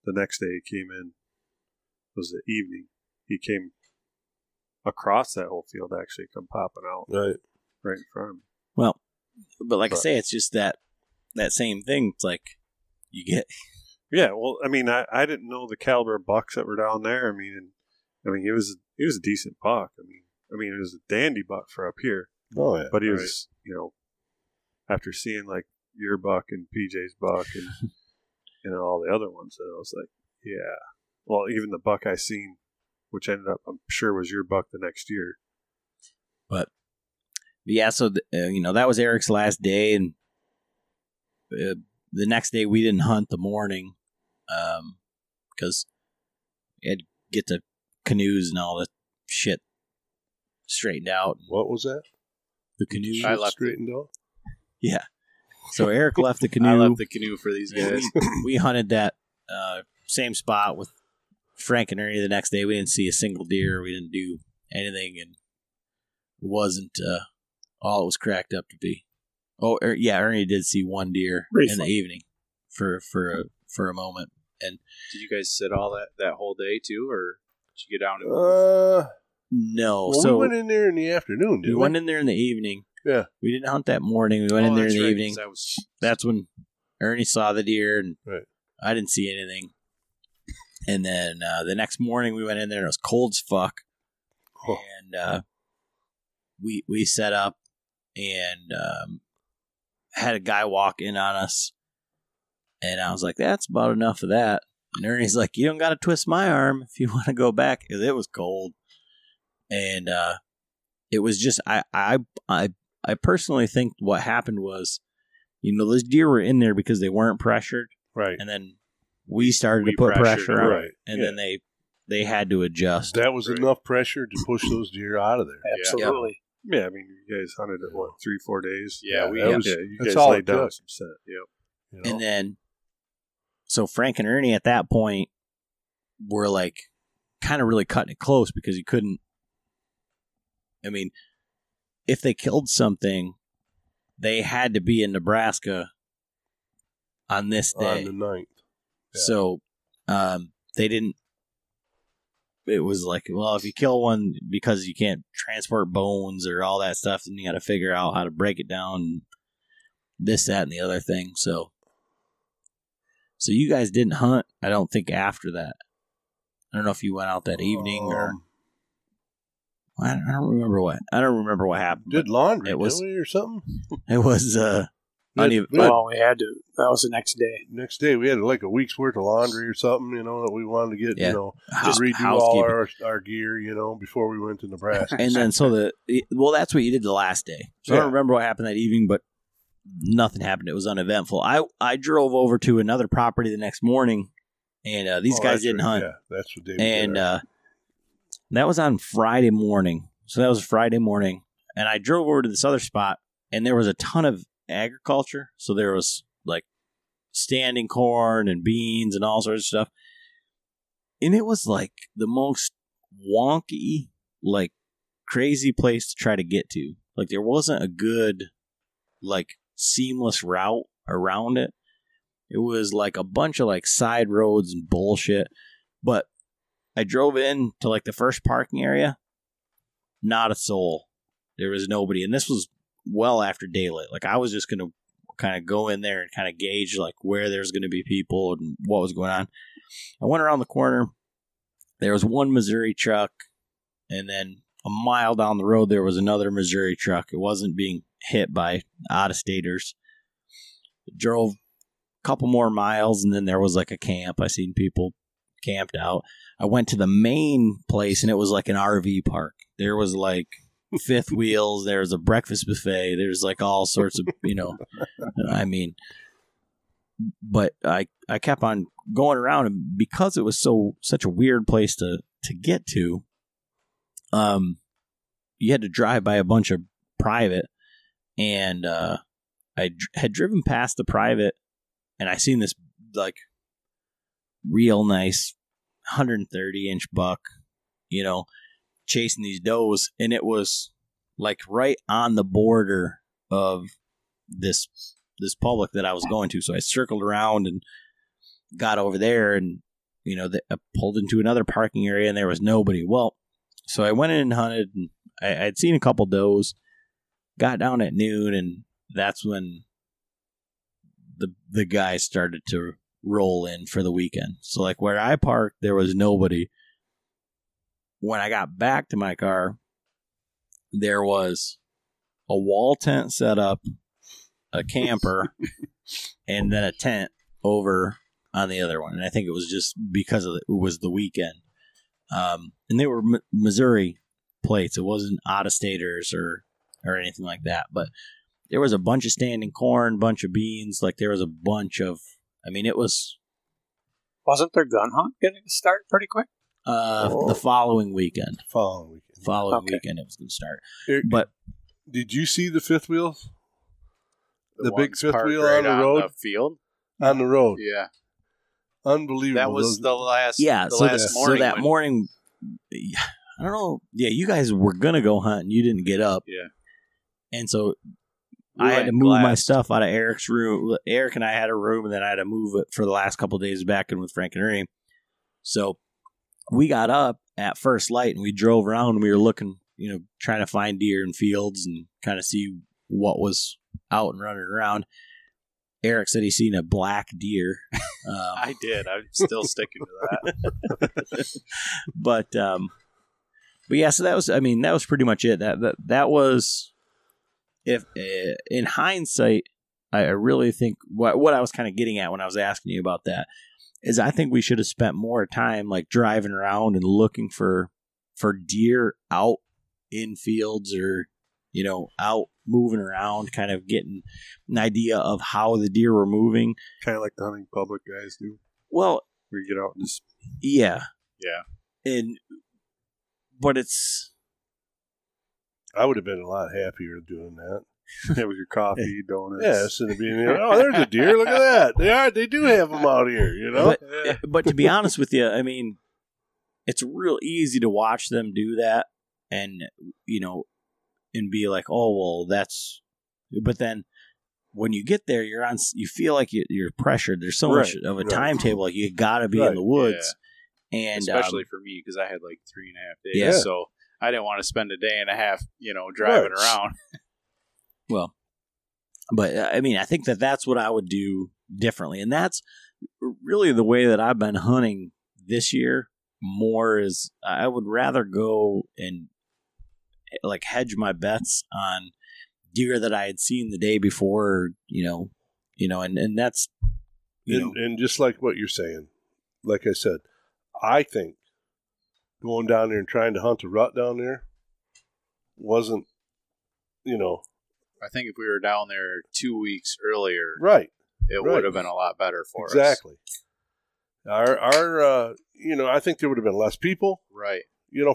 the next day he came in, it was the evening. He came across that whole field, actually, come popping out right in front of me.
Well, but I say, it's just that same thing. It's like you get.
Yeah, well, I mean, I didn't know the caliber of bucks that were down there. I mean, he was a decent buck. I mean, it was a dandy buck for up here.
Oh yeah,
but he was, after seeing like your buck and PJ's buck and all the other ones, and I was like, yeah. Well, even the buck I seen, which ended up, I'm sure, was your buck the next year.
But yeah, so that was Eric's last day, and the next day we didn't hunt the morning because we had to get the canoes and all the shit straightened out.
What was that?
The canoes
straightened out?
Yeah. So Eric left the canoe.
I left the canoe for these guys.
We hunted that same spot with Frank and Ernie the next day. We didn't see a single deer. We didn't do anything, and it wasn't all it was cracked up to be. Oh, yeah, Ernie did see one deer in the evening for a moment. And
did you guys sit all that whole day too, or did you get down to
no.
Well,
so
we went in there in the afternoon, didn't we?
We went in there in the evening.
Yeah.
We didn't hunt that morning. We went in there in the evening. That's when Ernie saw the deer, and I didn't see anything. And then the next morning we went in there, and it was cold as fuck. Oh. And we set up and had a guy walk in on us. And I was like, that's about enough of that. And Ernie's like, you don't got to twist my arm if you want to go back. It was cold. And it was just, I I personally think what happened was, those deer were in there because they weren't pressured.
Right.
And then we started to put pressure on it. And then they had to adjust.
That was enough pressure to push those deer out of there.
Absolutely.
Yeah, I mean, you guys hunted it, 3-4 days?
Yeah,
you guys laid down some set. Yep.
And then, so Frank and Ernie at that point were like kind of really cutting it close because you couldn't. I mean, if they killed something, they had to be in Nebraska on this day.
On the 9th. Yeah.
So they didn't. It was like, well, if you kill one because you can't transport bones or all that stuff, then you got to figure out how to break it down, and this, that, and the other thing. So you guys didn't hunt, I don't think, after that. I don't know if you went out that evening or I don't remember what happened.
Did laundry,
it was,
didn't we, or something?
It was
well, we had to. That was the next day.
Next day, we had like a week's worth of laundry or something, that we wanted to get,
just
redo all our gear, before we went to Nebraska.
And then that's what you did the last day. So I don't remember what happened that evening, but nothing happened. It was uneventful. I drove over to another property the next morning, and these guys didn't hunt.
Yeah, that's what they
and that was on Friday morning. So that was Friday morning, and I drove over to this other spot, and there was a ton of agriculture. So there was like standing corn and beans and all sorts of stuff, and it was like the most wonky, like crazy place to try to get to. Like there wasn't a good, like, seamless route around it. It was like a bunch of like side roads and bullshit. But I drove in to like the first parking area, not a soul. There was nobody, and this was well after daylight. Like I was just gonna kind of go in there and kind of gauge like where there's gonna be people and what was going on. I went around the corner. There was one Missouri truck, and then a mile down the road there was another Missouri truck. It wasn't being hit by out-of-staters. Drove a couple more miles, and then there was like a camp. I seen people camped out. I went to the main place, and it was like an RV park. There was like fifth wheels. There was a breakfast buffet. There's like all sorts of, I mean, but I kept on going around, and because it was such a weird place to get to, you had to drive by a bunch of private, and I had driven past the private, and I seen this like real nice 130-inch buck, chasing these does, and it was like right on the border of this public that I was going to. So I circled around and got over there, and I pulled into another parking area, and there was nobody. Well, so I went in and hunted, and I'd seen a couple does. Got down at noon, and that's when the guys started to roll in for the weekend. So like where I parked, there was nobody. When I got back to my car, there was a wall tent set up, a camper, and then a tent over on the other one. And I think it was just because it was the weekend. And they were Missouri plates. It wasn't out-of-staters or anything like that. But there was a bunch of standing corn, bunch of beans. Like there was a bunch of, it was...
Wasn't their gun hunt going to start pretty quick?
The following weekend.
Following
weekend it was going to start.
But did you see the fifth wheel? The big fifth wheel
right
on the road?
The field?
On the road.
Yeah.
Unbelievable.
That was the last morning.
So that morning, I don't know. Yeah, you guys were going to go hunt, and you didn't get up.
Yeah.
And so I had to move my stuff out of Eric's room. Eric and I had a room, and then I had to move it for the last couple of days back in with Frank and Ernie. So we got up at first light, and we drove around, and we were looking, trying to find deer in fields and kind of see what was out and running around. Eric said he seen a black deer.
I did. I'm still sticking to that.
But yeah, so that was pretty much it. That was, if in hindsight, I really think what I was kind of getting at when I was asking you about that is I think we should have spent more time like driving around and looking for deer out in fields or out moving around, kind of getting an idea of how the deer were moving.
Kind of like the hunting public guys do.
Well,
where you get out and just...
Yeah.
Yeah.
But it's...
I would have been a lot happier doing that.
Yeah, with your coffee, donuts.
Yeah, instead of being, oh, there's a deer. Look at that. They do have them out here, you know?
But to be honest with you, I mean, it's real easy to watch them do that and, and be like, oh, well, that's... But then when you get there, you feel like you're pressured. There's so much of a timetable. Like, you got to be in the woods. Yeah. And
especially for me, because I had like 3.5 days. So I didn't want to spend a day and a half, driving around.
Well, but I mean, I think that's what I would do differently. And that's really the way that I've been hunting this year more is I would rather go and like hedge my bets on deer that I had seen the day before, and that's,
And just like what you're saying, like I said, I think going down there and trying to hunt a rut down there wasn't,
I think if we were down there 2 weeks earlier, it would have been a lot better for us.
Exactly. Our I think there would have been less people.
Right.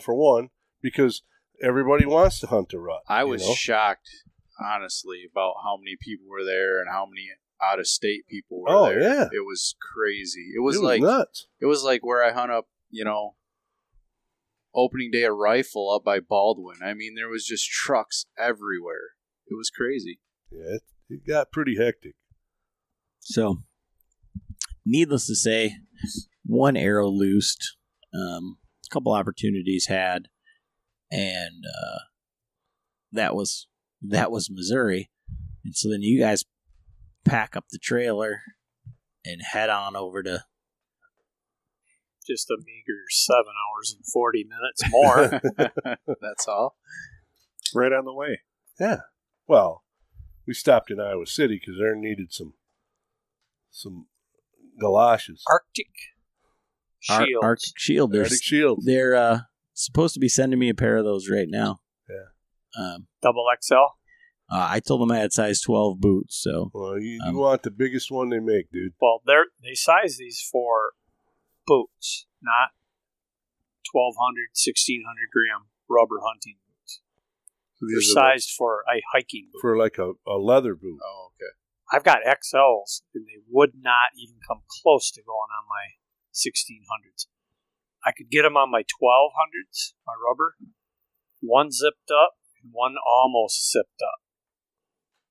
For one, because everybody wants to hunt a rut.
I was shocked, honestly, about how many people were there and how many out-of-state people were there.
Yeah.
It was crazy. It was
like nuts.
It was like where I hunt up, opening day of rifle up by Baldwin. I mean, there was just trucks everywhere. It was crazy.
Yeah, it got pretty hectic.
So, needless to say, one arrow loosed, a couple opportunities had, and that was Missouri. And so then you guys pack up the trailer and head on over to
just a meager 7 hours and 40 minutes more.
That's all.
Right on the way.
Yeah. Well, we stopped in Iowa City because there needed some galoshes.
Arctic Shield.
Arctic Shield.
Arctic Shield.
They're supposed to be sending me a pair of those right now.
Yeah.
Double XL?
I told them I had size 12 boots. So.
Well, you want the biggest one they make, dude.
Well, they size these for boots, not 1,200, 1,600 gram rubber hunting boots. So they're sized for a hiking boot.
For like a leather boot.
Oh, okay.
I've got XLs, and they would not even come close to going on my 1,600s. I could get them on my 1,200s, my rubber. One zipped up, and one almost zipped up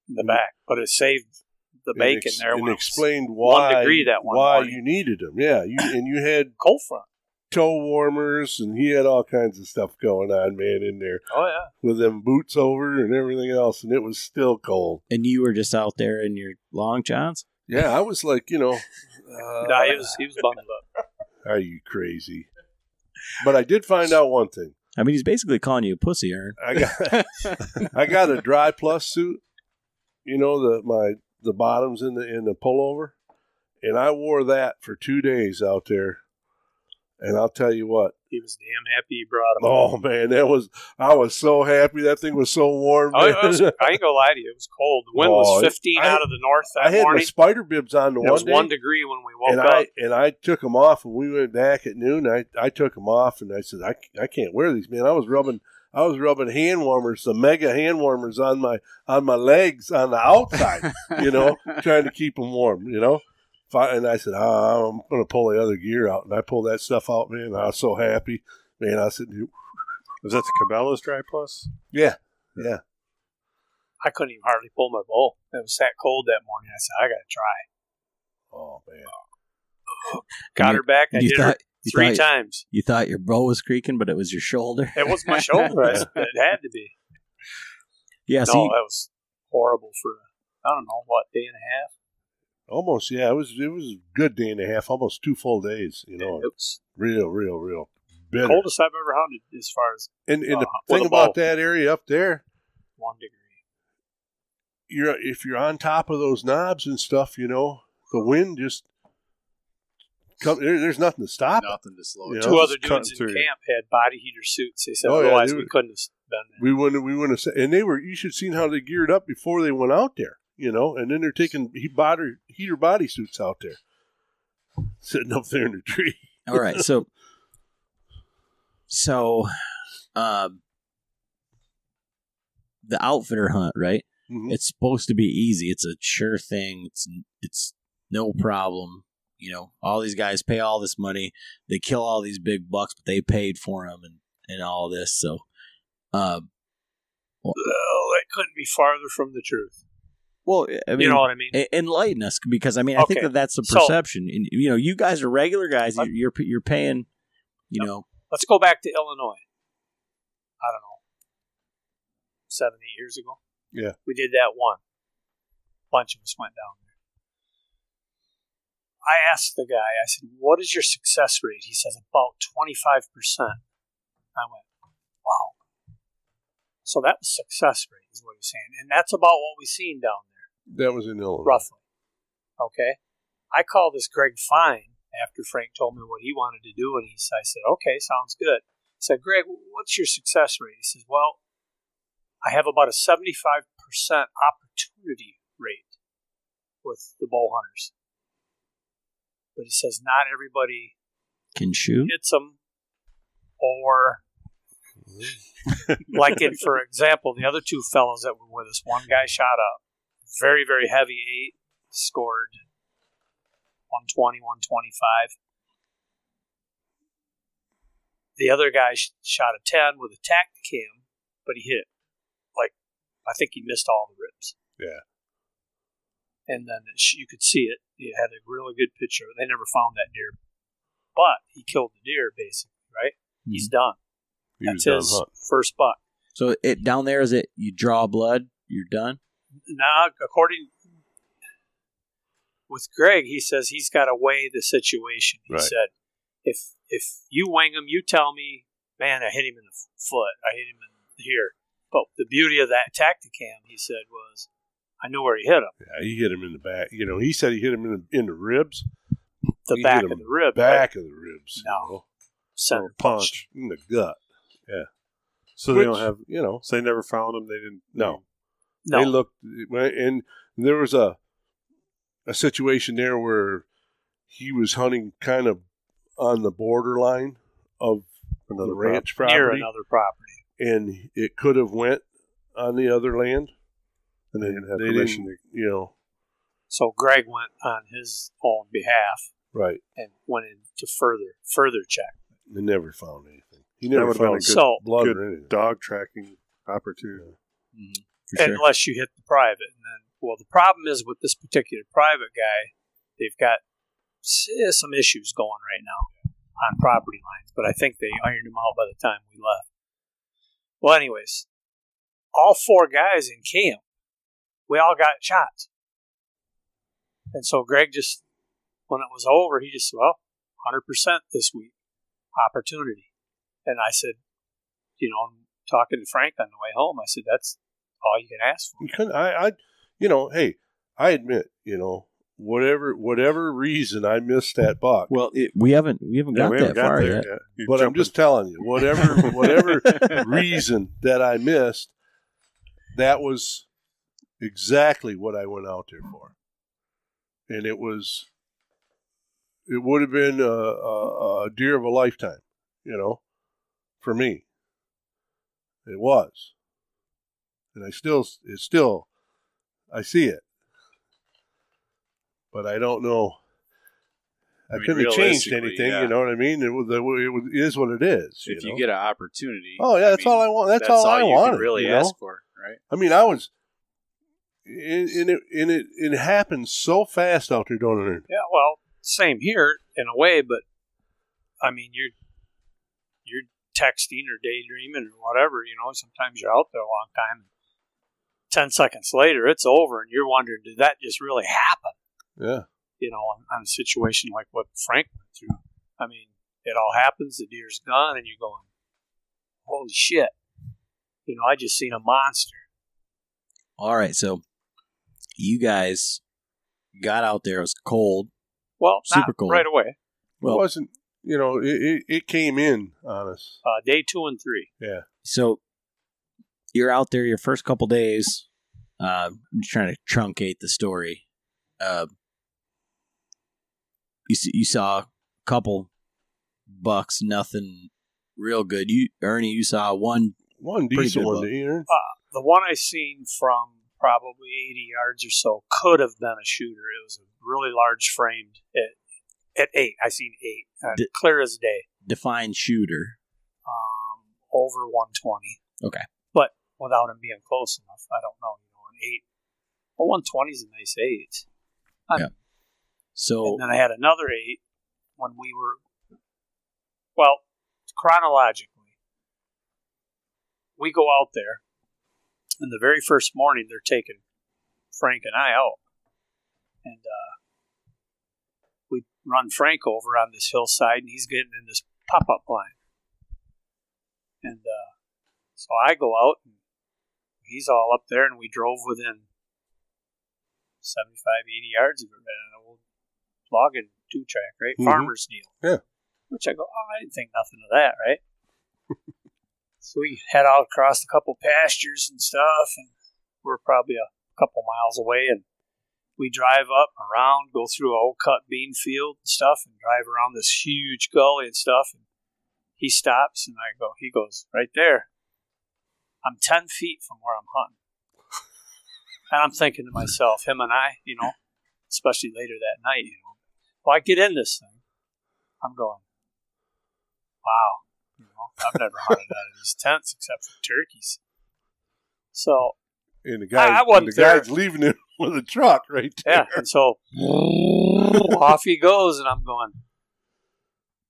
in the back. But it saved the bacon there.
And explained why
1 degree that one
why
morning.
you needed them. Yeah, you had
cold front
toe warmers, and he had all kinds of stuff going on, man, in there.
Oh yeah,
with them boots over and everything else, and it was still cold.
And you were just out there in your long johns?
Yeah, I was like,
no, he was bundled up.
Are you crazy? But I did find out one thing.
I mean, he's basically calling you a pussy, Aaron.
I got a dry plus suit. The bottoms in the pullover, and I wore that for 2 days out there. And I'll tell you what,
he was damn happy he brought him.
Oh man, I was so happy. That thing was so warm.
I ain't gonna lie to you, it was cold. The wind was 15 out of the north that morning.
I had my spider bibs on the one day.
It was 1 degree when we woke up.
And I took them off, and we went back at noon. I took them off, and I said, I can't wear these, man. I was rubbing hand warmers, the mega hand warmers on my legs on the outside, trying to keep them warm, And I said, I'm going to pull the other gear out. And I pulled that stuff out, man. I was so happy. Man, I said,
was that the Cabela's Dry Plus?
Yeah.
I couldn't even hardly pull my bow. It was that cold that morning. I said, I got to try.
Oh, man.
Got her back. I did her 3 times.
You thought your bow was creaking, but it was your shoulder?
It was my shoulder. It had to be.
Yeah,
that was horrible for, I don't know, day and a half?
Almost, yeah. It was a good day and a half, almost 2 full days. It was real bitter.
Coldest I've ever hunted, as far as.
And the thing about that area up there,
1 degree.
If you're on top of those knobs and stuff, the wind just comes. There's nothing to stop.
Nothing to slow
it. 2 other dudes in camp had body heater suits. They said otherwise we couldn't have been there.
We wouldn't have, and you should have seen how they geared up before they went out there, and then they're taking heater bodysuits out there, sitting up there in the tree.
All right, so the outfitter hunt, right?
Mm-hmm.
It's supposed to be easy. It's a sure thing. It's no problem. All these guys pay all this money. They kill all these big bucks, but they paid for them and all this. So,
well, that couldn't be farther from the truth.
Well, I mean,
you know what I mean?
Enlighten us, because I think that's the perception. And, you guys are regular guys. You're paying.
Let's go back to Illinois. I don't know, 7-8 years ago.
Yeah,
we did that one. A bunch of us went down there. I asked the guy, I said, what is your success rate? He says, about 25%. I went, wow. So that was success rate, is what he's saying. And that's about what we've seen down there.
That was in Illinois.
Roughly. Okay. I called this Greg Fine after Frank told me what he wanted to do, and I said, okay, sounds good. I said, Greg, what's your success rate? He says, well, I have about a 75% opportunity rate with the bow hunters. But he says not everybody
can shoot,
hits them, or like for example, the other two fellows that were with us, one guy shot a very, very heavy 8, scored 120, 125. The other guy shot a 10 with a Tacticam, but he hit, I think he missed all the ribs.
Yeah.
And then you could see it. It had a really good picture. They never found that deer. But he killed the deer, basically, right? Mm-hmm. He's done. That's his first buck.
So down there, is it you draw blood, you're done?
No, according with Greg, he says he's got to weigh the situation. He said, if you wing him, you tell me, man, I hit him in the foot. I hit him in here. But the beauty of that Tacticam, he said, was I knew where he hit him.
Yeah, he hit him in the back. He said he hit him in the ribs.
The back of the rib.
Back of the ribs.
No. Center
punch in the gut. Yeah.
So they don't have, so they never found him. They didn't.
No. They looked, and there was a situation there where he was hunting kind of on the borderline of the ranch property.
Near another property.
And it could have went on the other land.
And they didn't have permission to,
So Greg went on his own behalf.
Right.
And went in to further check.
They never found anything. He never found a good blood or anything.
Dog tracking opportunity.
Mm-hmm. Unless you hit the private. And then, the problem is with this particular private guy, they've got some issues going right now on property lines. But I think they ironed them out by the time we left. Well, anyways, all 4 guys in camp, we all got shots. And so Greg just, when it was over, he just said, 100% this week, opportunity. And I said, talking to Frank on the way home, I said, that's all you can ask for.
You couldn't, hey, I admit, whatever reason I missed that buck.
Well, we haven't got that far yet.
But I'm just telling you, whatever reason that I missed, that was exactly what I went out there for. And it would have been a deer of a lifetime, for me. It was. And I see it. But I don't know. I couldn't have changed anything, you know what I mean? It is what it is.
If you get an opportunity.
Oh, yeah, that's all I want. That's all I wanted.
You can really ask for, right?
I mean, I was. It happens so fast out there, don't it?
Yeah, well, same here in a way, but I mean, you're texting or daydreaming or whatever, sometimes you're out there a long time. 10 seconds later, it's over, and you're wondering, did that just really happen?
Yeah.
On a situation like what Frank went through. I mean, it all happens, the deer's gone, and you're going, holy shit. I just seen a monster.
All right, so you guys got out there. It was cold.
Well,
super cold.
Right away.
Well, it wasn't, it came in on us.
Day 2 and 3.
Yeah.
So you're out there your first couple days. I'm just trying to truncate the story. You saw a couple bucks, nothing real good. Ernie, you saw one
decent one.
The one I seen from probably 80 yards or so could have been a shooter. It was a really large framed at 8. I seen 8, clear as day.
Define shooter.
Over 120.
Okay.
But without him being close enough, I don't know. An 8. Well, 120 is a nice 8.
Yeah. So.
And then I had another 8 when we were. Well, chronologically, we go out there, and the very first morning they're taking Frank and I out, and we run Frank over on this hillside, and he's getting in this pop-up line. And so I go out, and he's all up there, and we drove within 75, 80 yards of it, an old logging 2-track, right?
Mm-hmm.
Farmer's deal.
Yeah.
Which I go, I didn't think nothing of that, right? So we head out across a couple pastures and stuff, and we're probably a couple miles away, and we drive up, around, go through an old cut bean field and stuff, and drive around this huge gully and stuff, and he stops, and he goes, right there. I'm 10 feet from where I'm hunting. And I'm thinking to myself, him and I, especially later that night, well, I get in this thing. I'm going, wow. I've never hunted out of these tents except for turkeys. So,
and the guy's leaving it with a truck right there.
Yeah, and so off he goes, and I'm going,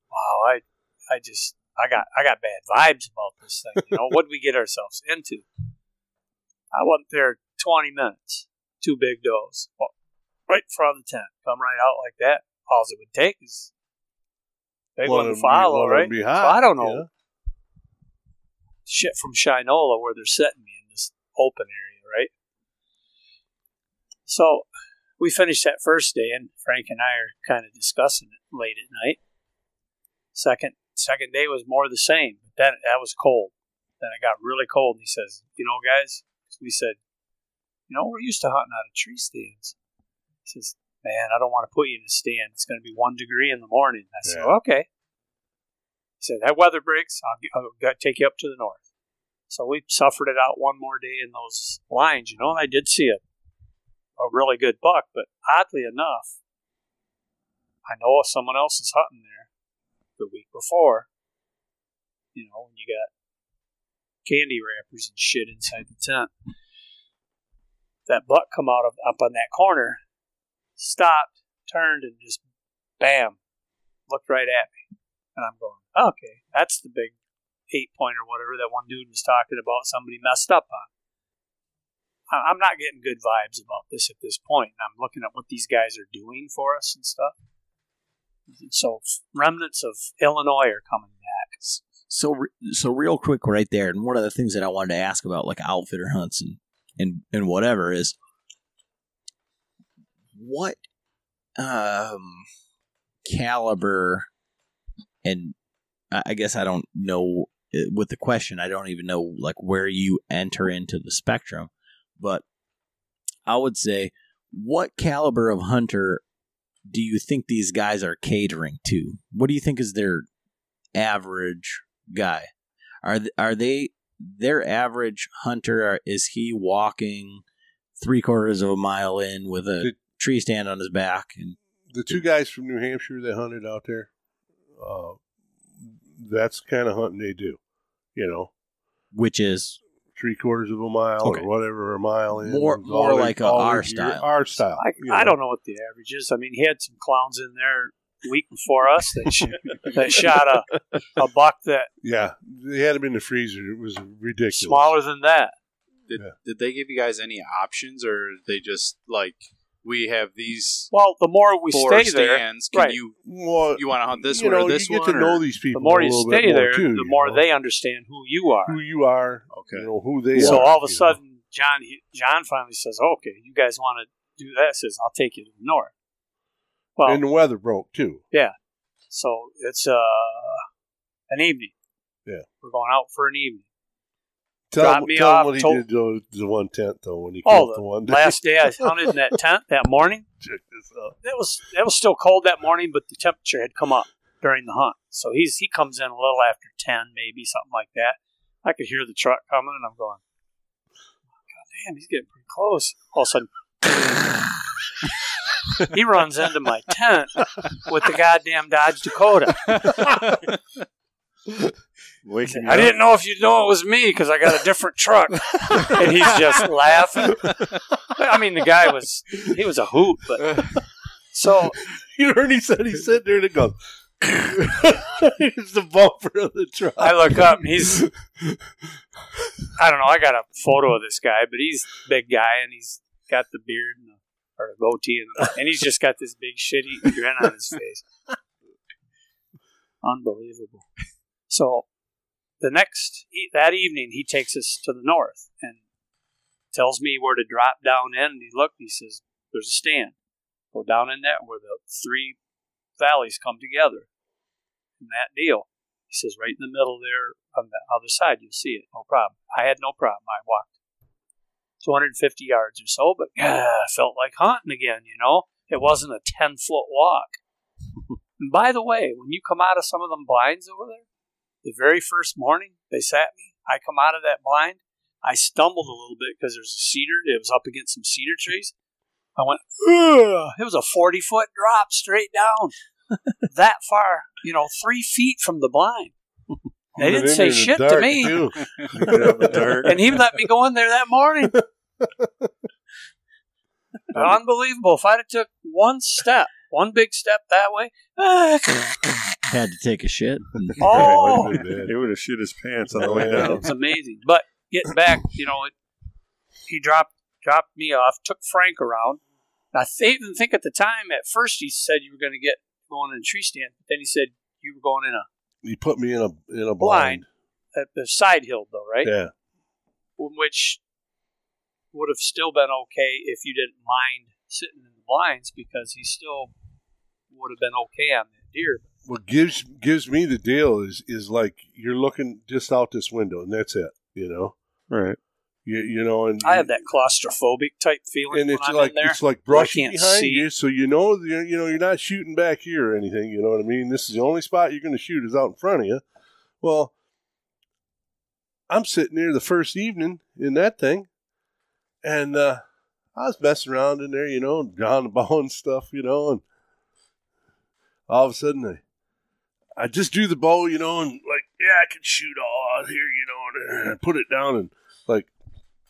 wow, I got bad vibes about this thing. What did we get ourselves into? I wasn't there 20 minutes. 2 big does, right in front of the tent, come right out like that. All it would take is they wouldn't follow, right? So I don't know. Yeah. Shit from Shinola where they're setting me in this open area, right? So we finished that first day, and Frank and I are kind of discussing it late at night. Second day was more the same, but that was cold. Then it got really cold, and he says, guys, we said, we're used to hunting out of tree stands. He says, man, I don't want to put you in a stand. It's going to be 1 degree in the morning. I said, okay. He said, that weather breaks, I'll take you up to the north. So we suffered it out one more day in those lines, and I did see a really good buck, but oddly enough, I know someone else is hunting there the week before, when you got candy wrappers and shit inside the tent. That buck come out up on that corner, stopped, turned, and just, bam, looked right at me. And I'm going, okay, that's the big 8-point or whatever that one dude was talking about somebody messed up on. I'm not getting good vibes about this at this point. I'm looking at what these guys are doing for us and stuff. So remnants of Illinois are coming back.
So real quick right there, and one of the things that I wanted to ask about, like outfitter hunts and whatever, is what caliber, and I guess I don't know with the question, I don't even know like where you enter into the spectrum, but I would say, what caliber of hunter do you think these guys are catering to? What do you think is their average guy? Are they their average hunter? Is he walking 3/4 of a mile in with a tree stand on his back? And
the 2 guys from New Hampshire that hunted out there, that's the kind of hunting they do,
which is
3/4 of a mile or whatever, a mile in.
More like our style.
Our style.
I don't know what the average is. I mean, he had some clowns in there the week before us that shot a buck that.
Yeah, they had him in the freezer. It was ridiculous.
Smaller than that.
Did they give you guys any options, or they just like, we have these?
Well, the more we stay
stands,
there,
right? You want to hunt this one or this one?
You get to know these people.
The more you stay there, the more they understand who you are.
Who you are. Okay. Who they are.
So all of a sudden, John finally says, "Okay, you guys want to do that?" Says, "I'll take you to the north." Well,
and the weather broke too.
Yeah. So it's an evening.
Yeah.
We're going out for an evening. dropped me off.
Tell him what he did to the one tent, though, when he killed the one day.
Last day I hunted in that tent that morning.
Check this out.
It was still cold that morning, but the temperature had come up during the hunt. So he comes in a little after 10, maybe, something like that. I could hear the truck coming, and I'm going, God damn, he's getting pretty close. All of a sudden, he runs into my tent with the goddamn Dodge Dakota. I didn't know if you'd know it was me because I got a different truck. And he's just laughing. I mean, the guy he was a hoot. But so
you heard he said he's sitting there and it goes, here's the bumper of the truck.
I look up and he's, I don't know, I got a photo of this guy, but he's a big guy and he's got the beard or the goatee and he's just got this big shitty grin on his face. Unbelievable. So that evening, he takes us to the north and tells me where to drop down in. And he says, there's a stand. Go down in that where the three valleys come together. And that deal. He says, right in the middle there on the other side, you'll see it. No problem. I had no problem. I walked 250 yards or so, but I felt like hunting again, It wasn't a 10-foot walk. And by the way, when you come out of some of them blinds over there, the very first morning they sat me, I come out of that blind, I stumbled a little bit because there's a cedar. It was up against some cedar trees. I went, ugh. It was a 40-foot drop straight down. That far, 3 feet from the blind. They didn't say shit to me. And he let me go in there that morning. Unbelievable. If I'd have took one big step that way,
had to take a shit.
Oh, he would have shit his pants on the way down.
It's amazing. But getting back, he dropped me off, took Frank around. I even think at the time, at first he said you were going to get going in a tree stand, but then he said you were going in a.
He put me in a blind
at the side hill, though, right?
Yeah.
Which would have still been okay if you didn't mind sitting in the blinds, because he still would have been okay on that deer.
What gives me the deal is like you're looking just out this window and that's it,
Right.
And
I have that claustrophobic type feeling, and
it's like brushing behind you, so you're not shooting back here or anything. You know what I mean? This is the only spot you're going to shoot is out in front of you. Well, I'm sitting there the first evening in that thing, and I was messing around in there, drawing the bow and stuff, and all of a sudden I just drew the bow, and like, I can shoot all out here, and I put it down and like.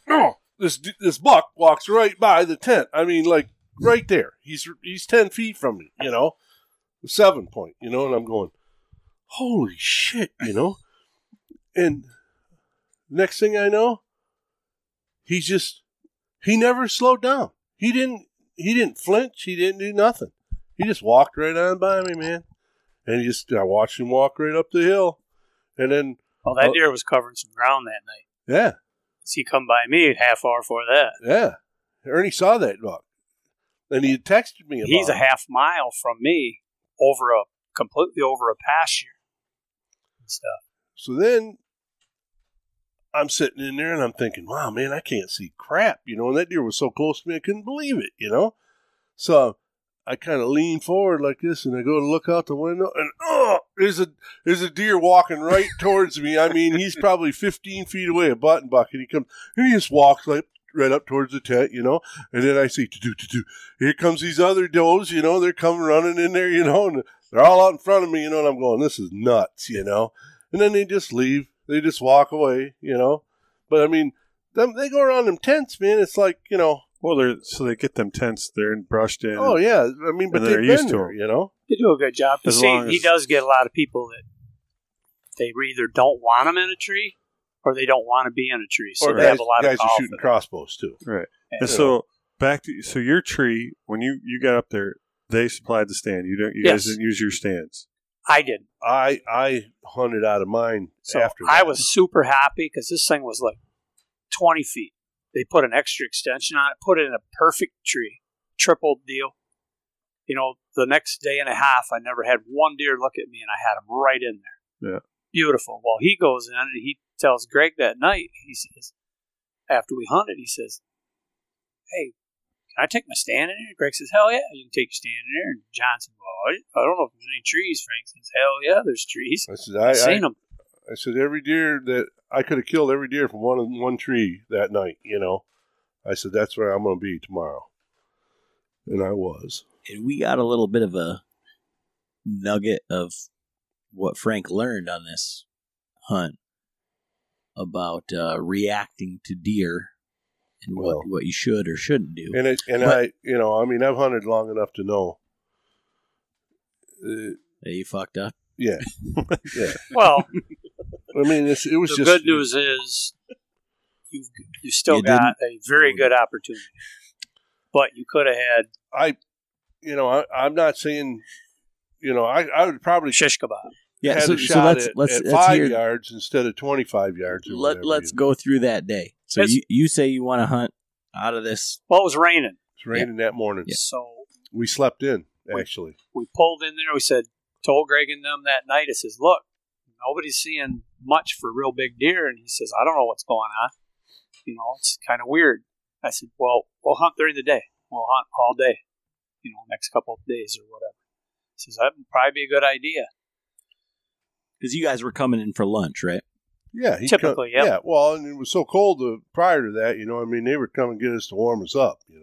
No, this buck walks right by the tent. I mean, like right there. He's 10 feet from me, 7 point, and I'm going, holy shit, And next thing I know, he never slowed down. He didn't flinch. He didn't do nothing. He just walked right on by me, man. And I watched him walk right up the hill, and then.
Well, that deer was covering some ground that night.
Yeah.
He come by me a half hour before that.
Yeah. Ernie saw that buck. And he had texted me about
He's a half mile from me completely over a pasture and stuff.
So then I'm sitting in there and I'm thinking, wow, man, I can't see crap, and that deer was so close to me I couldn't believe it, So I kind of lean forward like this and I go to look out the window and there's a deer walking right towards me. I mean, he's probably 15 feet away, a button buck, and he just walks like right up towards the tent, and then I see, here comes these other does, they're coming running in there, and they're all out in front of me, and I'm going, this is nuts, and then they just leave, they just walk away, but I mean, they go around them tents, man, it's like,
Well, they get them tents. They're brushed in.
Oh yeah, I mean, but they're used to them.
They do a good job. He does get a lot of people that they either don't want them in a tree or they don't want to be in a tree. So they have a lot of
guys are shooting crossbows too,
right? And so back to your tree. When you got up there, they supplied the stand. You guys didn't use your stands.
I did.
I hunted out of mine after that.
I was super happy because this thing was like 20 feet. They put an extra extension on it, put it in a perfect tree, triple deal. The next day and a half, I never had one deer look at me, and I had him right in there.
Yeah.
Beautiful. Well, he goes in, and he tells Greg that night, he says, after we hunted, he says, hey, can I take my stand in there? Greg says, hell yeah, you can take your stand in there. And John said, well, I don't know if there's any trees. Frank says, hell yeah, there's trees.
I said,
I've seen them.
I said, every deer that I could have killed every deer from one tree that night, you know. I said, that's where I'm going to be tomorrow. And I was.
And we got a little bit of a nugget of what Frank learned on this hunt about reacting to deer and what you should or shouldn't do.
I've hunted long enough to know.
That you fucked up?
Yeah. Yeah.
Well,
I mean, it was
the
just.
good news is you still got a very good opportunity. But you could have had.
I'm not saying, I would probably.
Shish kebab.
Yeah,
had a shot at 5 yards instead of 25 yards.
Let's go through that day. So you say you want to hunt out of this.
Well, it was raining.
It's raining that morning.
Yeah. So
we slept in, actually.
We pulled in there. We told Greg and them that night, I says, look, nobody's seeing much for real big deer. And he says, I don't know what's going on. It's kind of weird. I said, well, we'll hunt during the day. We'll hunt all day, next couple of days or whatever. He says, that would probably be a good idea.
Because you guys were coming in for lunch, right?
Yeah.
Typically, yeah.
Yeah, well, and it was so cold prior to that, they were coming to get us to warm us up,
I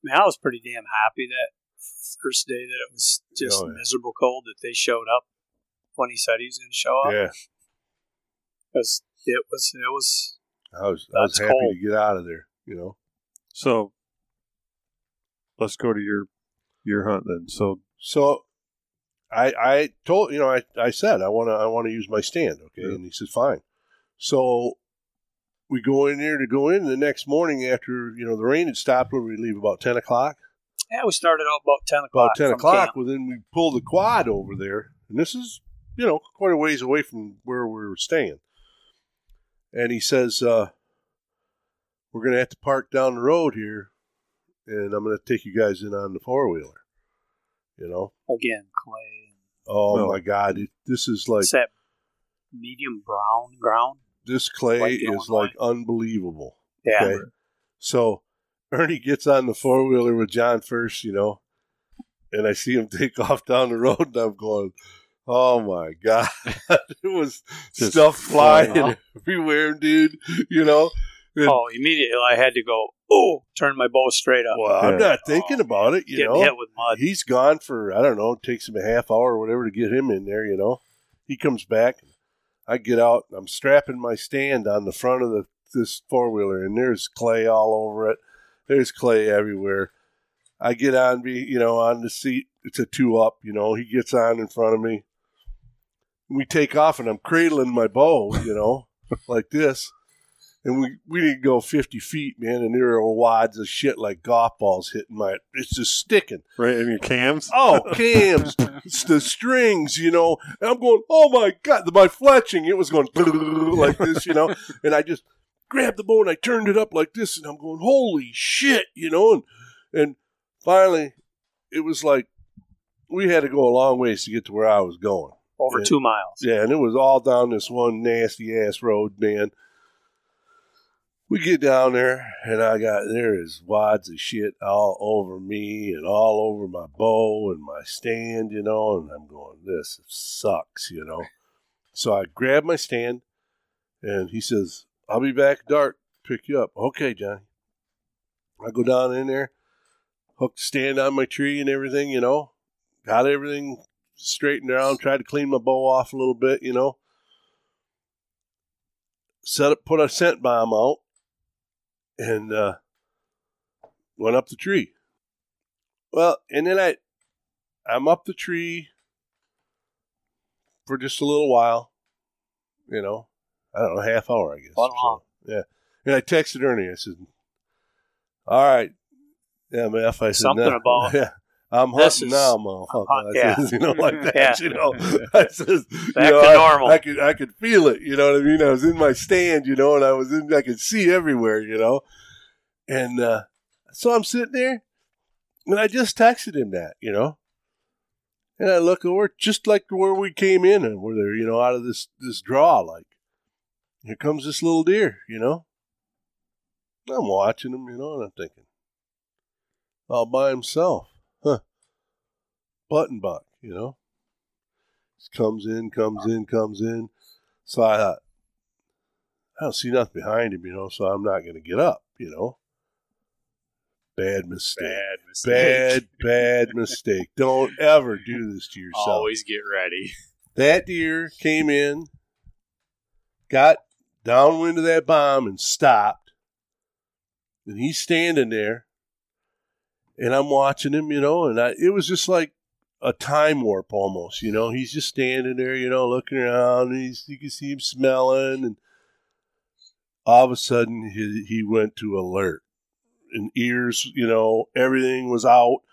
mean, I was pretty damn happy that first day that it was just miserable cold that they showed up when he said he was going to show up.
Yeah.
Because it was
I was happy
cold.
to get out of there,
So let's go to your hunt then.
So I told I said I want to use my stand, okay, and he said fine. So we go in there to go in the next morning after the rain had stopped. Where we leave about 10 o'clock.
Yeah, we started out about 10 o'clock.
About 10 o'clock. Well, then we pulled the quad over there, and this is quite a ways away from where we were staying. And he says, we're going to have to park down the road here, and I'm going to take you guys in on the four-wheeler,
Again, clay.
Oh, my God. This is like...
It's that medium brown ground.
This clay is like unbelievable.
Yeah.
Okay? So Ernie gets on the four-wheeler with John first, and I see him take off down the road, and I'm going... Oh, my God. It was just stuff flying everywhere, dude, And,
immediately I had to go, turn my bow straight up.
Well, I'm not thinking about it,
Getting hit with mud.
He's gone for, I don't know, it takes him a half hour or whatever to get him in there, He comes back. I get out. I'm strapping my stand on the front of this four-wheeler, and there's clay all over it. There's clay everywhere. I get on, on the seat. It's a 2-up, He gets on in front of me. We take off, and I'm cradling my bow, like this. And we didn't go 50 feet, man, and there are wads of shit like golf balls hitting it's just sticking.
Right in your cams?
Oh, cams, it's the strings, and I'm going, oh my God, my fletching, it was going like this, and I just grabbed the bow and I turned it up like this, and I'm going, holy shit, and finally, it was like, we had to go a long ways to get to where I was going.
Over 2 miles.
Yeah, and it was all down this one nasty-ass road, man. We get down there, and there is wads of shit all over me and all over my bow and my stand, and I'm going, this sucks, So I grab my stand, and he says, I'll be back dark, pick you up. Okay, Johnny. I go down in there, hook the stand on my tree and everything, got everything straightened around, tried to clean my bow off a little bit, put a scent bomb out, and went up the tree. Well, and then I'm up the tree for just a little while, I don't know, half hour, I guess. Yeah. And I texted Ernie. I said, all right, MF. I said,
something about
yeah. I'm hunting now, motherfucker. I says, like that, I says,
back to normal.
I could feel it, you know what I mean? I was in my stand, and I could see everywhere, And so I'm sitting there, and I just texted him that, And I look over, just like where we came in, and we're there, out of this draw, like. here comes this little deer, you know. I'm watching him, you know, and I'm thinking, all by himself. Huh. Button buck, you know. Just comes in. So I thought, I don't see nothing behind him, you know, so I'm not going to get up, you know. Bad mistake. Bad mistake. Don't ever do this to yourself.
Always get ready.
That deer came in, got downwind of that bomb and stopped. And he's standing there. And I'm watching him, you know, and it was just like a time warp almost, you know. He's just standing there, you know, looking around. And you can see him smelling. And all of a sudden, he went to alert. And ears, you know, everything was out.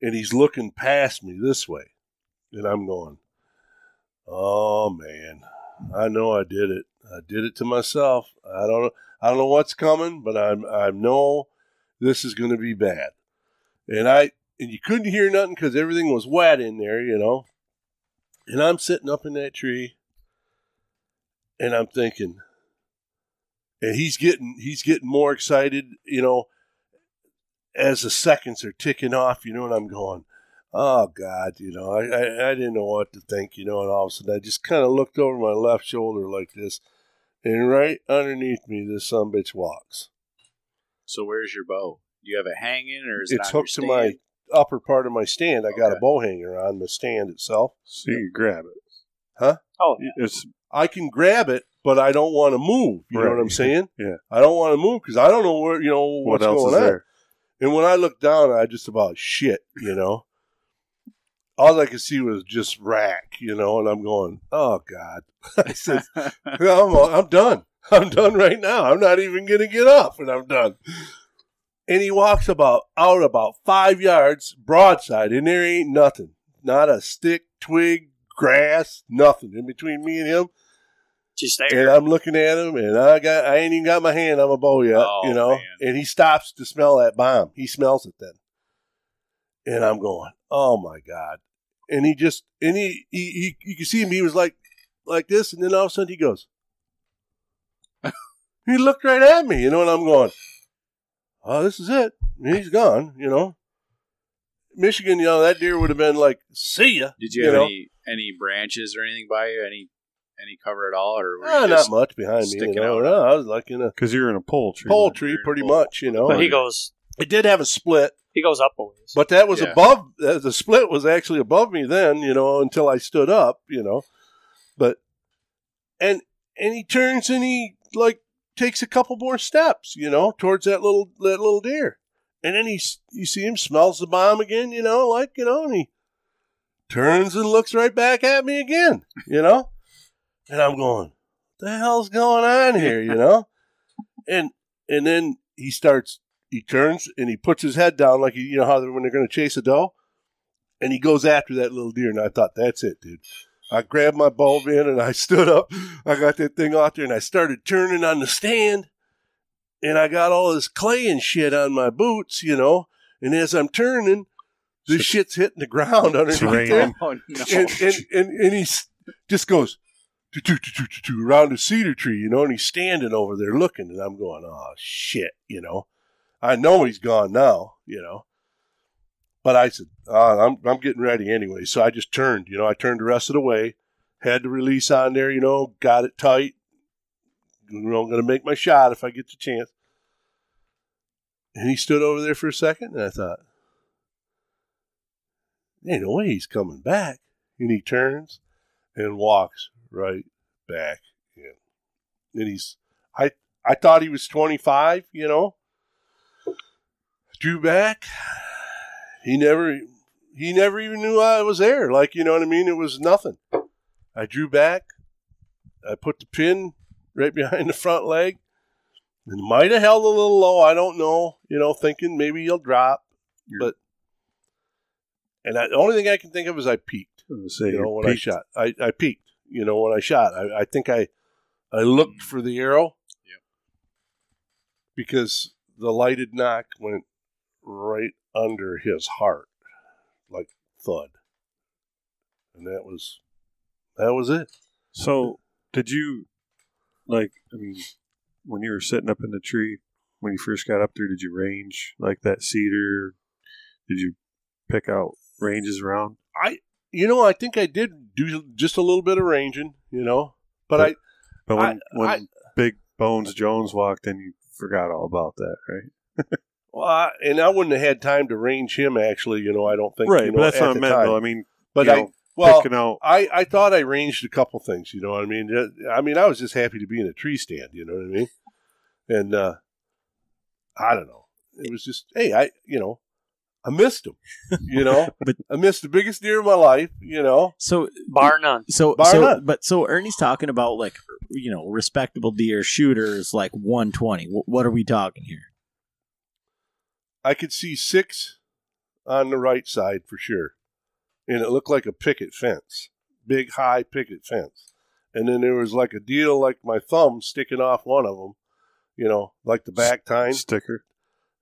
And he's looking past me this way. And I'm going, oh, man, I know I did it. I did it to myself. I don't know what's coming, but I know this is going to be bad. And you couldn't hear nothing because everything was wet in there, you know. And I'm sitting up in that tree, and I'm thinking, and he's getting more excited, you know, as the seconds are ticking off, you know. And I'm going, oh God, you know, I didn't know what to think, you know. And all of a sudden, I just kind of looked over my left shoulder like this, and right underneath me, this sumbitch walks.
So where's your bow? Do you have it hanging, or is it
It's
on
hooked to
your
my
stand?
upper part of my stand. I got a bow hanger on the stand itself.
So you grab it.
Huh?
Oh, yeah.
I can grab it, but I don't want to move. You know what I'm saying?
Yeah.
I don't want to move because I don't know where, you know, what's
what else
going
is
on.
there?
And when I looked down, I just about shit, you know. All I could see was just rack, you know, and I'm going, oh God. I said, I'm done. I'm done right now. I'm not even going to get up, and I'm done. And he walks out about 5 yards broadside, and there ain't nothing. Not a stick, twig, grass, nothing in between me and him.
Just
And
there.
I'm looking at him, and I ain't even got my hand on my bow yet, you know. Man. And he stops to smell that bomb. He smells it then. And I'm going, oh my God. And he you can see him, he was like this, and then all of a sudden he goes, he looked right at me, you know, and I'm going, oh, this is it. He's gone, you know. Michigan, you know, that deer would have been like, see ya.
Did you have any branches or anything by you? Any cover at all? Or were you
not much behind me, you know. No, I was like in a...
Because you're in a pole tree.
Pole tree, pretty much, you know.
But he goes...
It did have a split.
He goes up a ways.
But that was above... The split was actually above me then, you know, until I stood up, you know. But... And he turns and he, like, takes a couple more steps, you know, towards that little deer. And then you see him, smells the bomb again, you know, like, you know, and he turns and looks right back at me again, you know. And I'm going, what the hell's going on here, you know? And then he turns and he puts his head down like, you know how when they're going to chase a doe? And he goes after that little deer. And I thought, that's it, dude. I grabbed my bow bin and I stood up. I got that thing out there and I started turning on the stand. And I got all this clay and shit on my boots, you know. And as I'm turning, this shit's hitting the ground underneath there.
Oh, no.
And he just goes around the cedar tree, you know, and he's standing over there looking. And I'm going, oh, shit, you know. I know he's gone now, you know. But I said, I'm getting ready anyway. So I just turned, you know. I turned the rest of the way, had the release on there, you know, got it tight. You know, I'm going to make my shot if I get the chance. And he stood over there for a second, and I thought, ain't no way he's coming back. And he turns and walks right back in. And I thought he was 25, you know. Drew back. He never even knew I was there. Like, you know what I mean? It was nothing. I drew back. I put the pin right behind the front leg. And might have held a little low. I don't know. You know, thinking maybe he'll drop. But the only thing I can think of is I peeked. When I shot. I peeked, you know, when I shot. I think I looked for the arrow.
Yep.
Because the lighted knock went right under his heart. Like thud. And that was it.
So did you like, I mean, when you were sitting up in the tree, when you first got up there, did you range like that cedar? Did you pick out ranges around?
I think I did do just a little bit of ranging, but when Big Bones Jones walked in, you forgot all about that, right? Well, and I wouldn't have had time to range him, actually, I don't think.
Right, but that's what I meant, though. I mean,
but I thought I ranged a couple things, you know what I mean? I mean, I was just happy to be in a tree stand, you know what I mean? And I don't know. It was just, hey, I missed him, but I missed the biggest deer of my life,
So
bar none.
So Ernie's talking about like, respectable deer shooters like 120. What are we talking here?
I could see 6 on the right side for sure. And it looked like a picket fence, big, high picket fence. And then there was like a deal like my thumb sticking off one of them, like the back tine.
Sticker.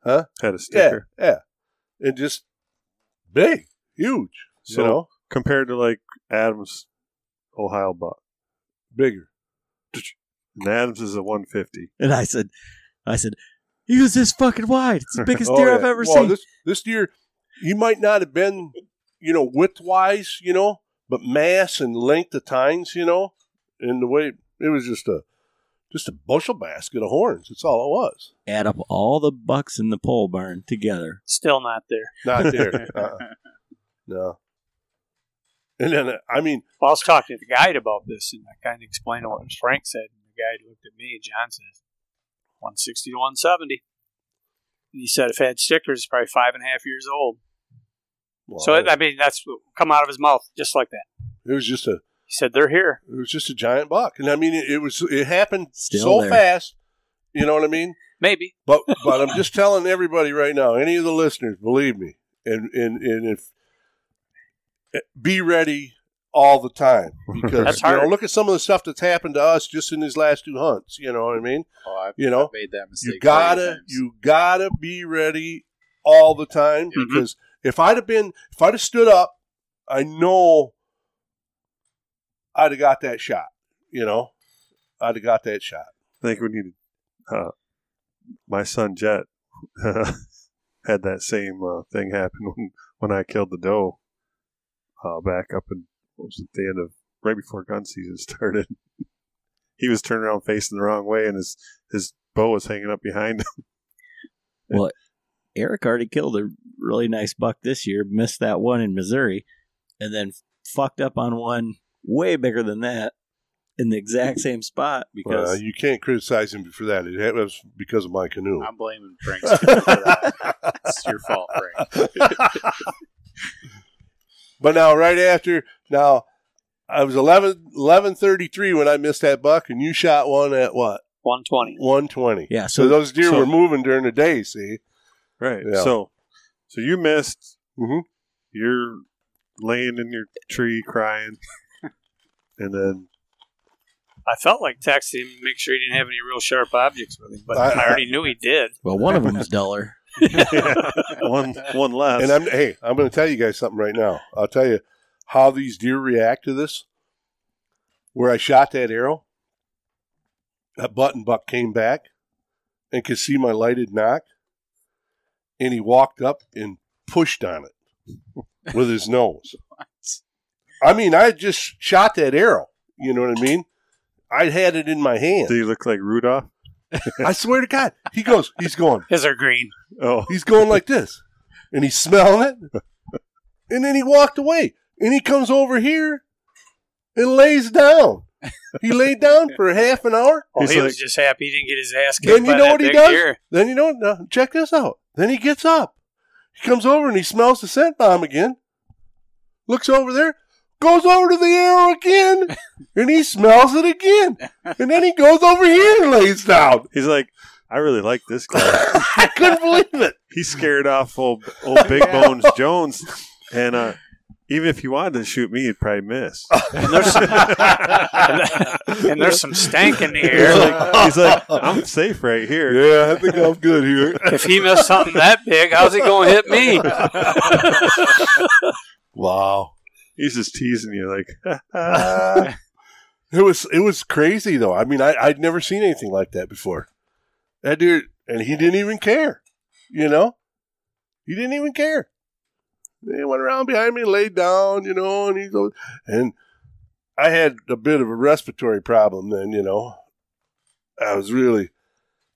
Huh?
Had a sticker.
Yeah. And just big, huge,
So compared to like Adams, Ohio buck.
Bigger.
And Adams is a 150.
And I said, he was this fucking wide. It's the biggest deer I've ever seen.
This deer, he might not have been, width-wise, but mass and length of tines, and the way it was just a bushel basket of horns. That's all it was.
Add up all the bucks in the pole barn together.
Still not there.
Not there. No. And then,
I was talking to the guide about this, and I kind of explained what Frank said. And the guide looked at me, John says, 160 to 170. And he said if it had stickers, it's probably 5.5 years old. Well, so, that's what come out of his mouth, just like that.
It was just
he said, they're here.
It was just a giant buck. And it happened so fast, you know what I mean?
Maybe.
But I'm just telling everybody right now, any of the listeners, believe me, and if be ready all the time, because
that's hard.
Look at some of the stuff that's happened to us just in these last 2 hunts. You know what I mean?
I've made that mistake.
You gotta be ready all the time, because if I'd have stood up, I know I'd have got that shot. I'd have got that shot.
I think we need my son Jet had that same thing happen when I killed the doe back up in, what was it, the end of, right before gun season started. He was turning around facing the wrong way, and his bow was hanging up behind him.
Well, Eric already killed a really nice buck this year, missed that one in Missouri, and then fucked up on one way bigger than that in the exact same spot. Because
you can't criticize him for that. It was because of my canoe.
I'm blaming Frank's for that. It's your fault, Frank.
But now, I was 11:33 when I missed that buck, and you shot one at what?
120.
120.
Yeah.
So those deer were moving during the day. See.
Right.
Yeah.
So you missed.
Mm-hmm.
You're laying in your tree crying, and then
I felt like texting him to make sure he didn't have any real sharp objects with him, but I already knew he did.
Well, one of them was duller.
one less.
And I'm going to tell you guys something right now. I'll tell you how these deer react to this. Where I shot that arrow, that button buck came back and could see my lighted knock, and he walked up and pushed on it with his nose. I just shot that arrow. You know what I mean? I had it in my hand.
Do you look like Rudolph?
I swear to God. He's going.
His are green.
Oh.
He's going like this. And he's smelling it. And then he walked away. And he comes over here and lays down. He laid down for half an hour.
Well, he was just happy he didn't get his ass kicked.
Then you know what he does?
Deer.
Then you know, now, check this out. Then he gets up. He comes over and he smells the scent bomb again. Looks over there. Goes over to the arrow again, and he smells it again. And then he goes over here and lays down.
He's like, I really like this guy.
I couldn't believe it.
He scared off old Big Bones Jones, and even if he wanted to shoot me, he'd probably miss.
And there's some stank in the air.
He's like, I'm safe right here.
Yeah, I think I'm good here.
If he missed something that big, how's he going to hit me?
Wow.
He's just teasing you, like,
It was crazy though. I mean, I'd never seen anything like that before. That deer, and he didn't even care. You know, he didn't even care. He went around behind me, laid down. You know, and he goes, and I had a bit of a respiratory problem then. You know, I was really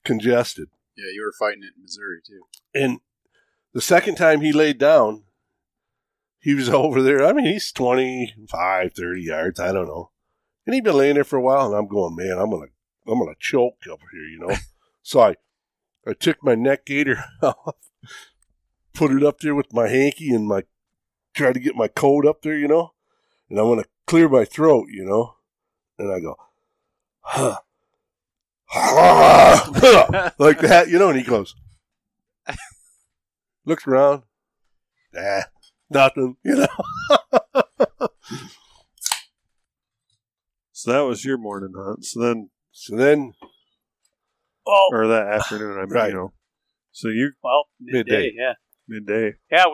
congested.
Yeah, you were fighting it in Missouri too.
And the second time he laid down, he was over there. I mean, he's 25, 30 yards. I don't know. And he'd been laying there for a while, and I'm going, man, I'm gonna choke up here, you know. So I took my neck gaiter off, put it up there with my hanky, and tried to get my coat up there, you know. And I'm gonna clear my throat, you know. And I go, huh, like that, you know. And he goes, looks around, nothing, you know.
So that was your morning hunt. So then, or that afternoon, I mean,
right.
You know. So you
midday, yeah,
midday.
Yeah,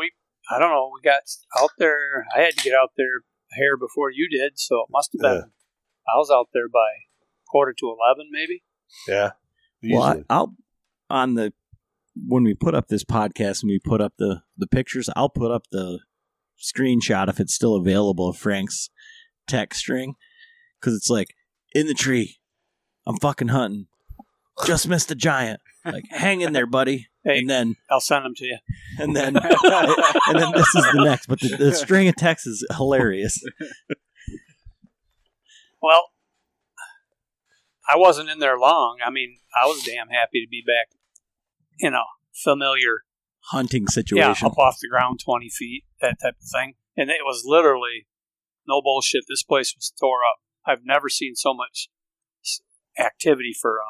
I don't know. We got out there. I had to get out there a hair before you did, so it must have been. I was out there by 11:45, maybe.
Yeah.
Well, when we put up this podcast and we put up the pictures, I'll put up the screenshot if it's still available of Frank's text string. Because it's like, in the tree, I'm fucking hunting. Just missed a giant. Like, hang in there, buddy.
Hey,
and then
I'll send them to you.
And then this is the next. But the string of texts is hilarious.
Well, I wasn't in there long. I mean, I was damn happy to be back in a familiar
hunting situation.
Yeah, up off the ground 20 feet, that type of thing. And it was literally, no bullshit, this place was tore up. I've never seen so much activity for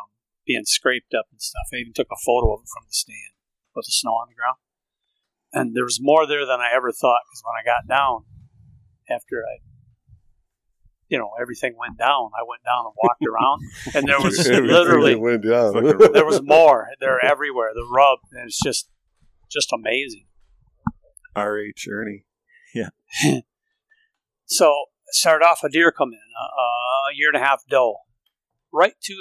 being scraped up and stuff. I even took a photo of it from the stand with the snow on the ground. And there was more there than I ever thought, because when I got down, after everything went down, I went down and walked around, and there was literally,
went down.
There was more. They're everywhere. The rub, and it's just amazing.
R.H. Ernie.
Yeah.
So, started off, a deer come in, a year and a half doe, right to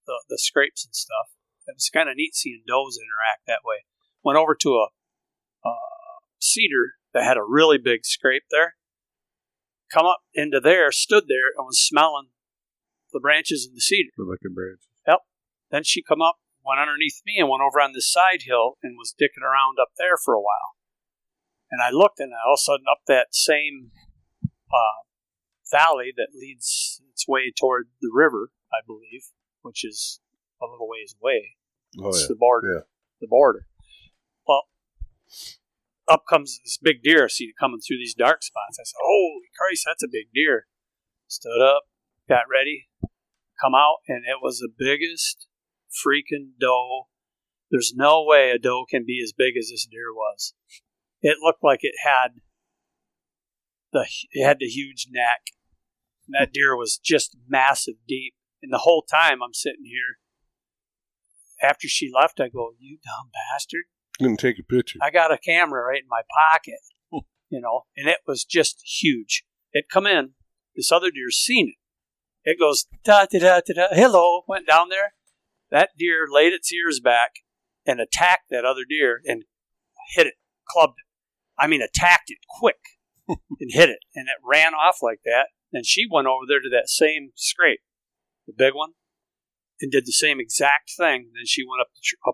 the scrapes and stuff. It was kind of neat seeing does interact that way. Went over to a cedar that had a really big scrape there. Come up into there, stood there, and was smelling the branches in the cedar.
The licking branches.
Yep. Then she come up, went underneath me, and went over on this side hill and was dicking around up there for a while. And I looked, and all of a sudden up that same valley that leads its way toward the river, I believe, which is a little ways away. It's the border. Yeah. The border. Well, up comes this big deer. I see it coming through these dark spots. I said, holy Christ, that's a big deer. Stood up, got ready, come out, and it was the biggest freaking doe. There's no way a doe can be as big as this deer was. It looked like it had the huge neck. And that deer was just massive deep. And the whole time I'm sitting here, after she left, I go, you dumb bastard.
Didn't take a picture.
I got a camera right in my pocket, and it was just huge. It come in, this other deer's seen it. It goes, da-da-da-da-da, hello, went down there. That deer laid its ears back and attacked that other deer and hit it, clubbed it. I mean, attacked it quick and hit it. And it ran off like that. Then she went over there to that same scrape, the big one, and did the same exact thing. Then she went up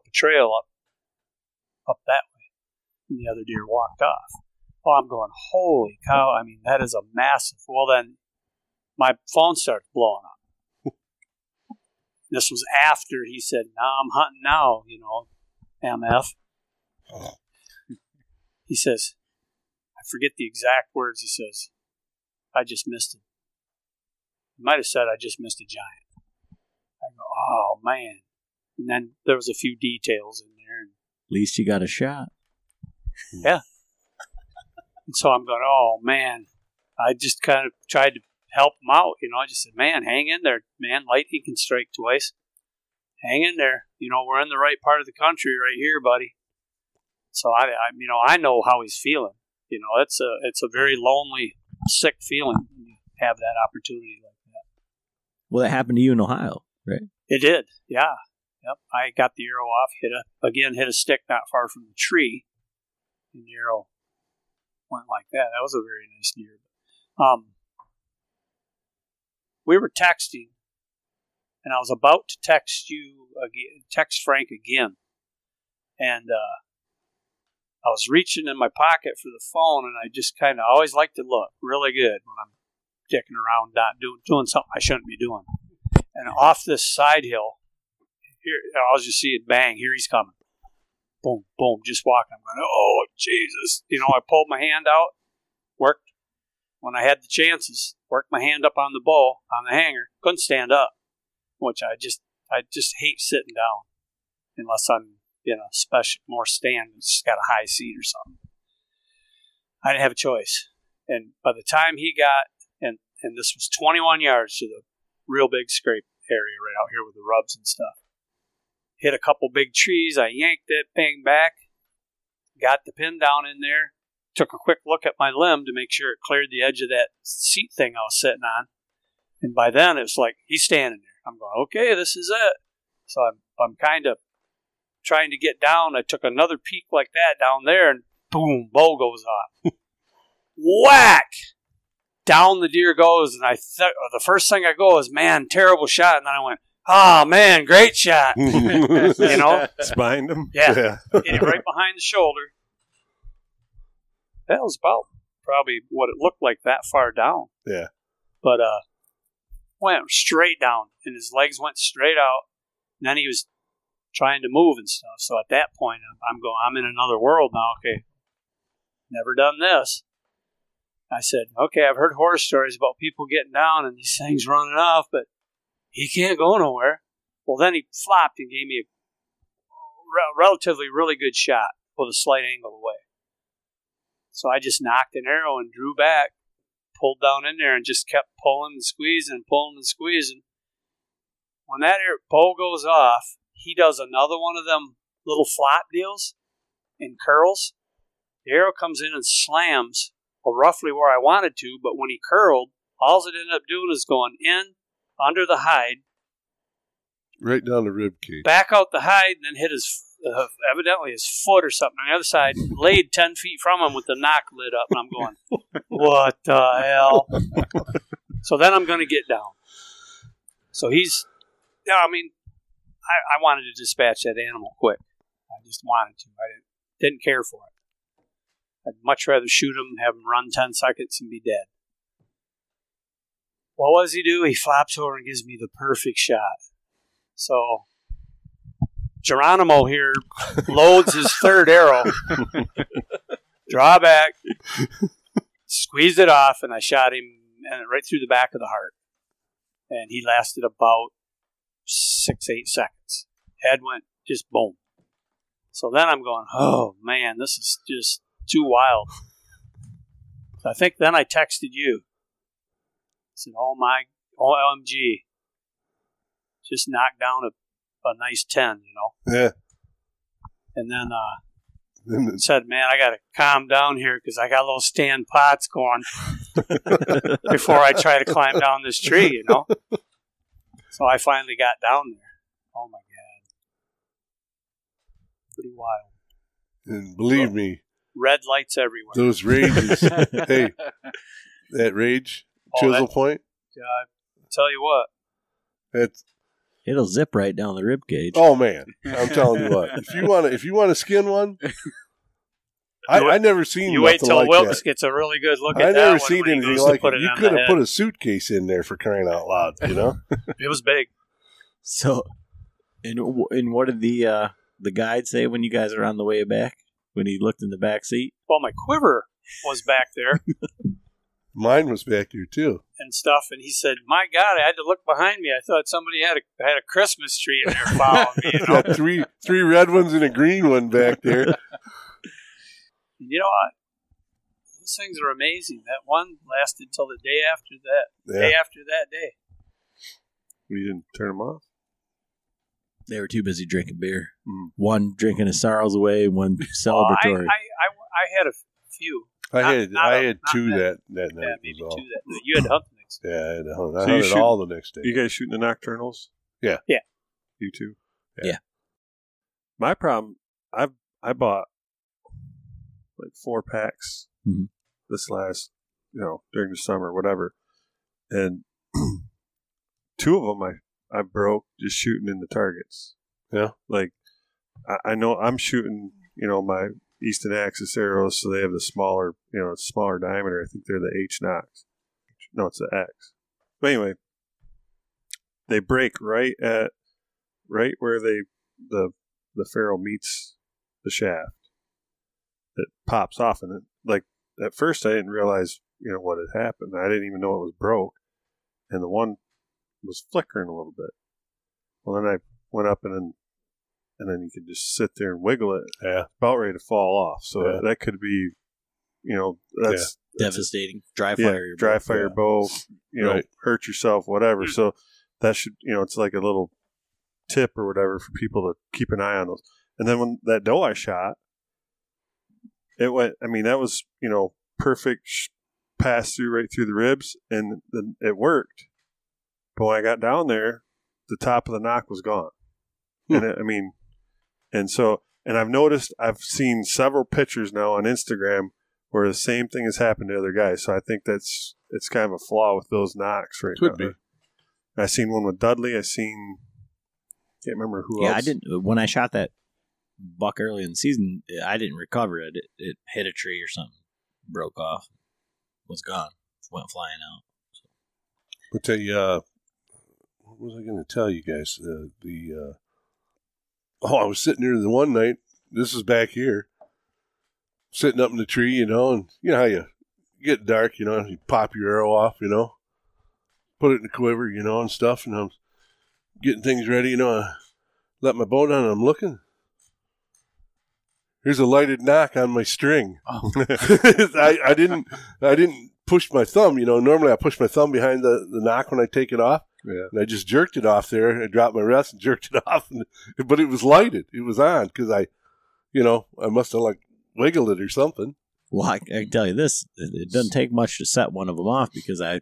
a trail up that way, and the other deer walked off. Oh, I'm going, holy cow. I mean, that is a massive. Well, then my phone started blowing up. This was after he said, no, I'm hunting now, MF. He says, I forget the exact words. He says, I just missed him. He might have said, I just missed a giant. I go, oh, man. And then there was a few details in there.
At least you got a shot.
Yeah. And so I'm going, oh, man. I just kind of tried to help him out. I just said, man, hang in there, man. Lightning can strike twice. Hang in there. We're in the right part of the country right here, buddy. So I know how he's feeling. It's a very lonely, sick feeling when you have that opportunity like that.
Well, that happened to you in Ohio, right?
It did, yeah. Yep. I got the arrow off, hit a stick not far from the tree, and the arrow went like that. That was a very nice deer. We were texting, and I was about to text Frank again, and I was reaching in my pocket for the phone, and I just kind of always like to look really good when I'm dicking around, not doing something I shouldn't be doing. And off this side hill, here, I'll just see it bang. Here he's coming. Boom, boom, just walking. I'm going, oh, Jesus. I pulled my hand out, worked when I had the chances, worked my hand up on the bow, on the hanger, couldn't stand up, which I just hate sitting down unless I'm in a special, more stand that's got a high seat or something. I didn't have a choice. And by the time he got, and this was 21 yards to the real big scrape area right out here with the rubs and stuff. Hit a couple big trees. I yanked it, bang back, got the pin down in there, took a quick look at my limb to make sure it cleared the edge of that seat thing I was sitting on. And by then it was like, he's standing there. I'm going, okay, this is it. So I'm kind of trying to get down. I took another peek like that down there, and boom, bow goes off. Whack! Down the deer goes, and the first thing I go is, man, terrible shot. And then I went, oh, man, great shot.
Spined him?
Yeah. Hit him right behind the shoulder. That was about probably what it looked like that far down.
Yeah.
But went straight down, and his legs went straight out. And then he was trying to move and stuff. So at that point, I'm in another world now. Okay, never done this. I said, okay, I've heard horror stories about people getting down and these things running off, but he can't go nowhere. Well, then he flopped and gave me a relatively really good shot with a slight angle away. So I just knocked an arrow and drew back, pulled down in there, and just kept pulling and squeezing, pulling and squeezing. When that bow goes off, he does another one of them little flop deals and curls. The arrow comes in and slams roughly where I wanted to, but when he curled, all it ended up doing is going in, under the hide.
Right down the rib cage. Back
out the hide, and then hit evidently his foot or something on the other side, laid 10 feet from him with the knock lid up, and I'm going, what the hell? So then I'm going to get down. So I wanted to dispatch that animal quick. I just wanted to. I didn't care for it. I'd much rather shoot him, have him run 10 seconds, and be dead. Well, what does he do? He flops over and gives me the perfect shot. So Geronimo here loads his third arrow, draw back, squeezed it off, and I shot him right through the back of the heart. And he lasted about 6-8 seconds. Head went just boom. So then I'm going, oh man, this is just too wild. So I think then I texted you. I said, oh my, OMG. Just knocked down a nice 10,
Yeah.
And then said, man, I got to calm down here because I got little stand pots going before I try to climb down this tree, So I finally got down there. Oh my God. Pretty wild.
And believe me,
red lights everywhere.
Those rages. Hey, that rage, chisel point.
Yeah, I tell you what.
It'll zip right down the rib cage.
Oh man, I'm telling you what. If you want to skin one, I never seen.
You wait till Wilkes gets a really good look at that.
I never seen anything like it. You could have put a suitcase in there for crying out loud.
It was big.
So, and what did the guide say when you guys are on the way back? When he looked in the back seat?
Well, my quiver was back there.
Mine was back here too,
and stuff. And he said, "My God, I had to look behind me. I thought somebody had a Christmas tree in there following me."
Got three red ones and a green one back there.
Those things are amazing. That one lasted till the day after that. Yeah. Day after that day.
We didn't turn them off.
They were too busy drinking beer. One drinking his sorrows away, one celebratory.
I had a few.
I had two that night.
Yeah, maybe two that night. You had hunting things.
Yeah, I hunted all the next day.
You guys shooting the nocturnals?
Yeah.
Yeah.
You too?
Yeah.
My problem, I bought like 4 packs this last, during the summer, whatever. And 2 of them I broke just shooting in the targets.
Yeah.
Like, I know I'm shooting, my Easton Axis arrows, so they have the smaller, smaller diameter. I think they're the H Nox. No, it's the X. But anyway, they break right where the ferrule meets the shaft. It pops off, and at first I didn't realize what had happened. I didn't even know it was broke, and the one was flickering a little bit. Well, then I went up and then you could just sit there and wiggle it.
Yeah,
about ready to fall off. So that could be, that's
devastating. Dry fire
your bow. Hurt yourself, whatever. So that should, it's like a little tip or whatever for people to keep an eye on those. And then when that doe I shot, it went. I mean, that was perfect pass through right through the ribs, and then it worked. But when I got down there, the top of the knock was gone. And I've noticed, I've seen several pictures now on Instagram where the same thing has happened to other guys. So I think it's kind of a flaw with those knocks right now.
Could be.
I seen one with Dudley. Can't remember who else.
Yeah, I didn't. When I shot that buck early in the season, I didn't recover it. It hit a tree or something, broke off, was gone, went flying out. So.
I'll tell you, what was I going to tell you guys? I was sitting there the one night. This is back here, sitting up in the tree, and how you get dark, you pop your arrow off, put it in the quiver, and stuff, and I'm getting things ready, I let my bow down, and I'm looking. Here's a lighted knock on my string. Oh. I didn't push my thumb, Normally I push my thumb behind the knock when I take it off. Yeah. And I just jerked it off there. I dropped my rest and jerked it off, but it was lighted. It was on because I must have wiggled it or something.
Well, I can tell you this: it doesn't take much to set one of them off because I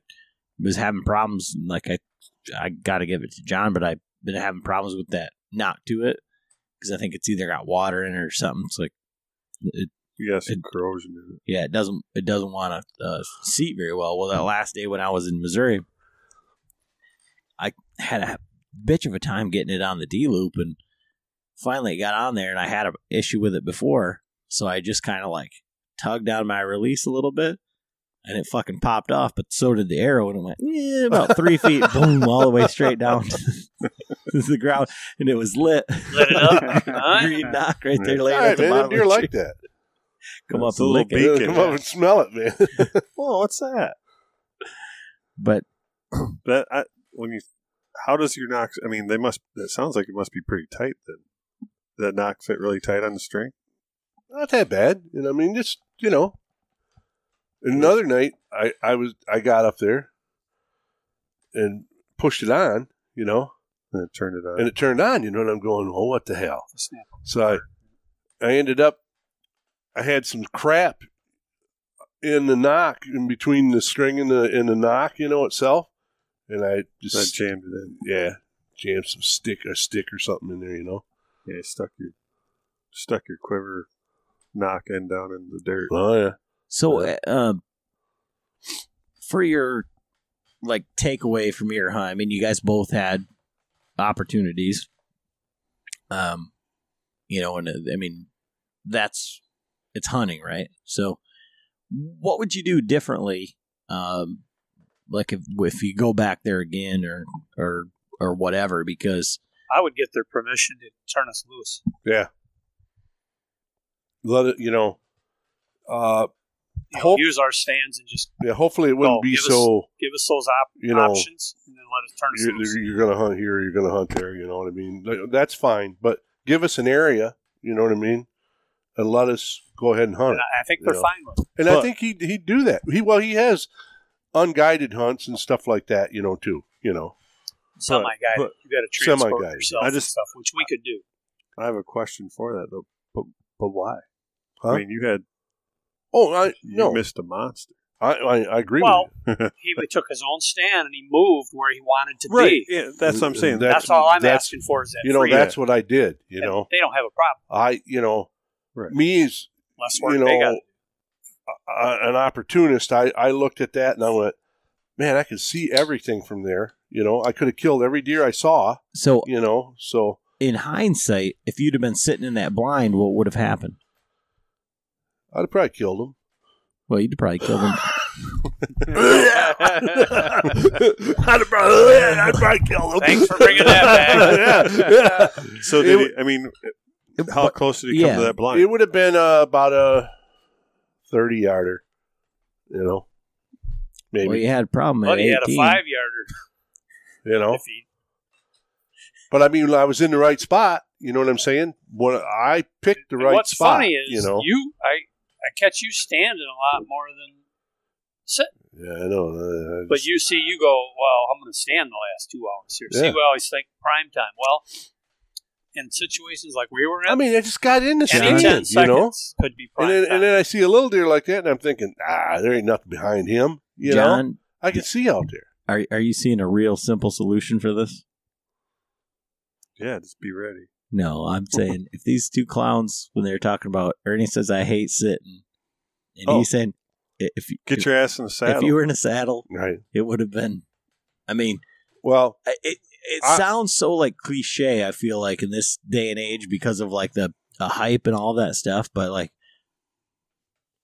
was having problems. I got to give it to John, but I've been having problems with that knock to it because I think it's either got water in it or something. It's like
some corrosion in it.
Yeah, it doesn't want to seat very well. Well, that last day when I was in Missouri, I had a bitch of a time getting it on the D-loop, and finally it got on there, and I had an issue with it before, so I just kind of tugged on my release a little bit, and it fucking popped off, but so did the arrow, and it went about 3 feet, boom, all the way straight down to the ground, and it was lit.
Lit it up.
Green knock right there laying
at
the bottom of the tree.
Like that.
Come up and lick it.
Come up and smell it, man.
Whoa, what's that?
But
how does your knock? I mean, it sounds like it must be pretty tight. Then that knock fit really tight on the string.
Not that bad. Just Another night, I got up there and pushed it on, and
it turned it on.
And it turned on, and I'm going, oh, what the hell? So I ended up, I had some crap in the knock, in between the string and the knock, itself. And I just
jammed it in.
Yeah, jammed a stick or something in there,
Yeah, stuck your quiver knock end down in the dirt.
Oh yeah.
So, for your takeaway from your hunt, I mean, you guys both had opportunities. And I mean, it's hunting, right? So, what would you do differently? If you go back there again or whatever, because
I would get their permission to turn us loose.
Yeah. Let it,
use our stands and just
hopefully it wouldn't be
give us those options and then let us turn us loose.
You're going to hunt here, you're going to hunt there, you know what I mean? That's fine, but give us an area, you know what I mean, and let us go ahead and hunt.
And I think they're fine with it.
And I think he'd do that. He has unguided hunts and stuff like that, too,
Semi-guided. You got to transport yourself and stuff, which we could do.
I have a question for that though, but why?
Huh?
I mean, you had.
You
missed a monster.
I agree
Well,
with you.
he took his own stand and he moved where he wanted to
Right.
be.
Yeah, that's what I'm saying.
That's all I'm asking for is that
You know,
freedom.
that's what I did, you
And
know.
they don't have a problem.
Right.
Me as,
Less work
you
they got.
know, an opportunist, I looked at that and I went, man, I could see everything from there. You know, I could have killed every deer I saw,
So,
you know, so.
in hindsight, if you'd have been sitting in that blind, what would have happened?
I'd have probably killed him.
Well, you'd have probably killed him.
I'd probably killed him.
Thanks for bringing that back.
yeah.
So how close did he come
yeah.
to that blind?
It would have been about a 30-yarder, you know, maybe,
Well, you had a problem
But
at
he had a
18.
5-yarder.
you know.
If he,
But I mean, I was in the right spot. You know what I'm saying? When I picked the right
what's
spot.
funny is
you know.
I catch you standing a lot more than sitting.
Yeah, I know.
But you go, well, I'm going to stand the last 2 hours here.
Yeah.
See, we always think prime time. Well, in situations like we were in,
I mean, I just got in the
any 10
stand,
seconds
you know.
could be prime
And
time.
then I see a little deer like that, and I'm thinking, there ain't nothing behind him. You know,
John,
I can see out there.
are you seeing a real simple solution for this?
Yeah, just be ready.
No, I'm saying if these two clowns, when they were talking about, Ernie says, I hate sitting. And he's saying,
Get your ass in the saddle.
if you were in a saddle,
Right.
it would have been, I mean,
Well,
it sounds so like cliche, I feel like, in this day and age because of like the hype and all that stuff, but like,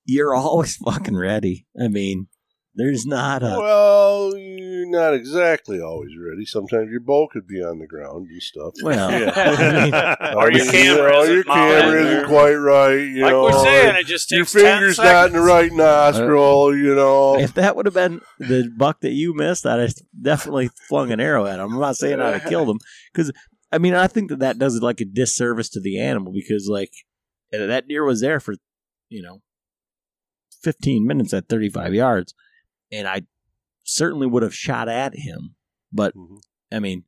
you're always fucking ready. I mean, there's not a.
well, you're not exactly always ready. Sometimes your bow could be on the ground and stuff.
Well,
Yeah.
I mean,
Or your camera isn't
your
mounted.
camera isn't quite right. You
like
know,
we're saying, it just
your
takes 10
finger's
seconds.
not in the right nostril. You know,
if that would have been the buck that you missed, I'd have definitely flung an arrow at him. I'm not saying I'd have killed him because, I mean, I think that does like a disservice to the animal because like that deer was there for, 15 minutes at 35 yards, and I certainly would have shot at him. But I mean,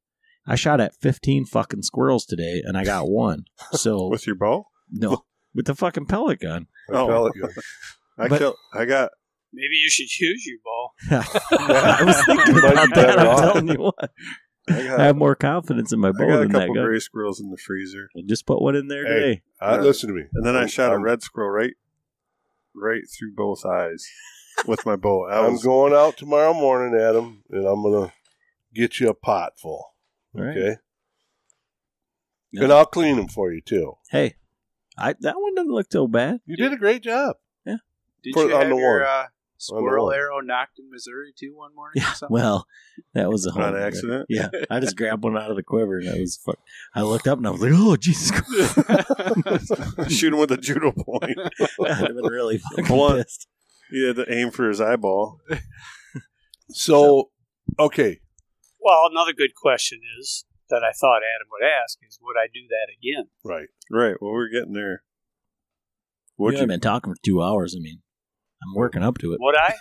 I shot at 15 fucking squirrels today, and I got one. So
With your bow?
no, with the fucking pellet gun.
Oh.
pellet gun.
I got.
Maybe you should use your bow.
I was thinking
Might be
about that.
better
I'm
off.
telling you what. I have more confidence in my
I
bow
got a
than that
couple
gun.
gray squirrels in the freezer,
I just put one in there
Hey.
today.
Listen to me.
and then I shot a red squirrel right through both eyes with my bow.
I'm going out tomorrow morning, Adam, and I'm gonna get you a pot full.
All right.
Okay,
Yeah.
and I'll clean them for you too.
Hey, that one doesn't look so bad.
You did a great job.
Did
Put it
you
on
have
the
your
one.
squirrel
one.
arrow knocked in Missouri too one morning?
Yeah.
Or something?
Well, that was a whole
on accident.
Yeah, I just grabbed one out of the quiver, and I looked up and I was like, "Oh Jesus Christ!"
Shoot him with a judo point.
I'd have been really fucking
Blunt.
pissed.
He had to aim for his eyeball.
So, okay,
Well, another good question is that I thought Adam would ask is, would I do that again?
right.
Right. Well, we're getting there.
You
Would
haven't been talking for 2 hours. I mean, I'm working up to it.
Would I?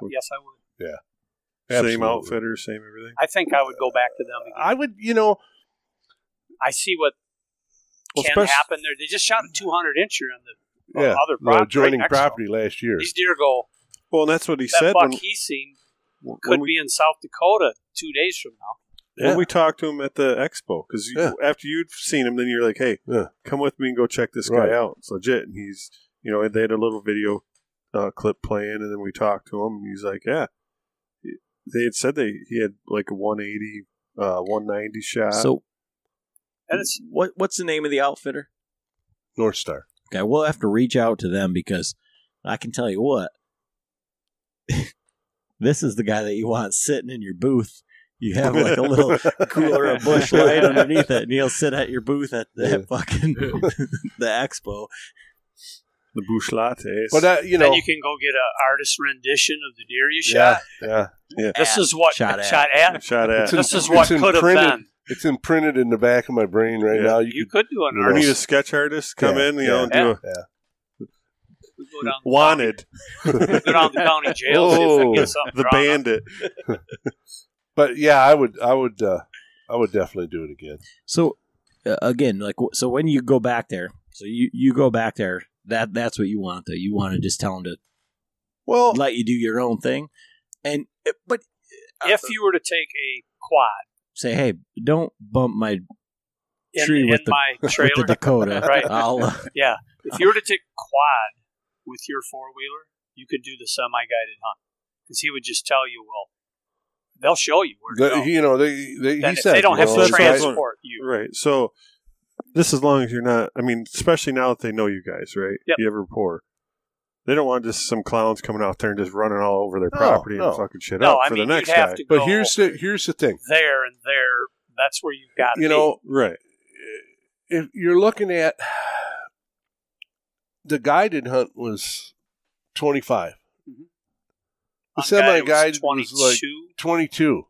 Yes, I would.
Same
Absolutely.
outfitter, same everything.
I think I would go back to them again.
I would,
I see what
Well,
can happen there. They just shot a 200 incher on the other
the
property.
adjoining
right next to
property last year.
them. These deer go,
Well, and that's what he
that
said
buck
when,
he's seen
when
could
we,
be in South Dakota 2 days from now.
when we talked to him at the expo. Because after you'd seen him, then you're like, hey, come with me and go check this
Right.
guy out. It's legit. And he's, they had a little video clip playing, and then we talked to him, and he's like, yeah. They had said he had like a 180, 190 shot.
So,
And it's
what's the name of the outfitter?
North Star.
Okay, we'll have to reach out to them because I can tell you what. This is the guy that you want sitting in your booth. You have like a little cooler of bush light underneath it, and he'll sit at your booth at the fucking the expo.
The bush lattes.
But,
then you can go get an artist rendition of the deer you shot.
yeah.
This is what
Shot at.
Shot at.
This is what
it's
could have
imprinted.
been.
It's imprinted in the back of my brain right now.
You could do an
Or need a
artist.
sketch artist come in, and do a
We go down
wanted.
go down to the county jail, see if we can get something
The
drawn up.
bandit.
But yeah, I would definitely do it again.
So again, so when you go back there, so you go back there, that's what you want though. You want to just tell them to let you do your own thing. But
if you were to take a quad,
say, hey, don't bump my tree
in
with
my trailer,
with the Dakota.
Right.
Yeah.
If you were to take a quad with your 4-wheeler, you could do the semi-guided hunt. Because he would just tell you, well, they'll show you where to go.
You know, he said
they don't have to transport you.
Right. So this, as long as you're not, I mean, especially now that they know you guys, right?
Yep.
You have rapport. They don't want just some clowns coming out there and just running all over their property and fucking shit up for the next guy.
But here's the thing.
There and there, that's where you've got to be.
You know,
right.
If you're looking at the guided hunt was 25.
Mm-hmm.
The semi-guided was like 22.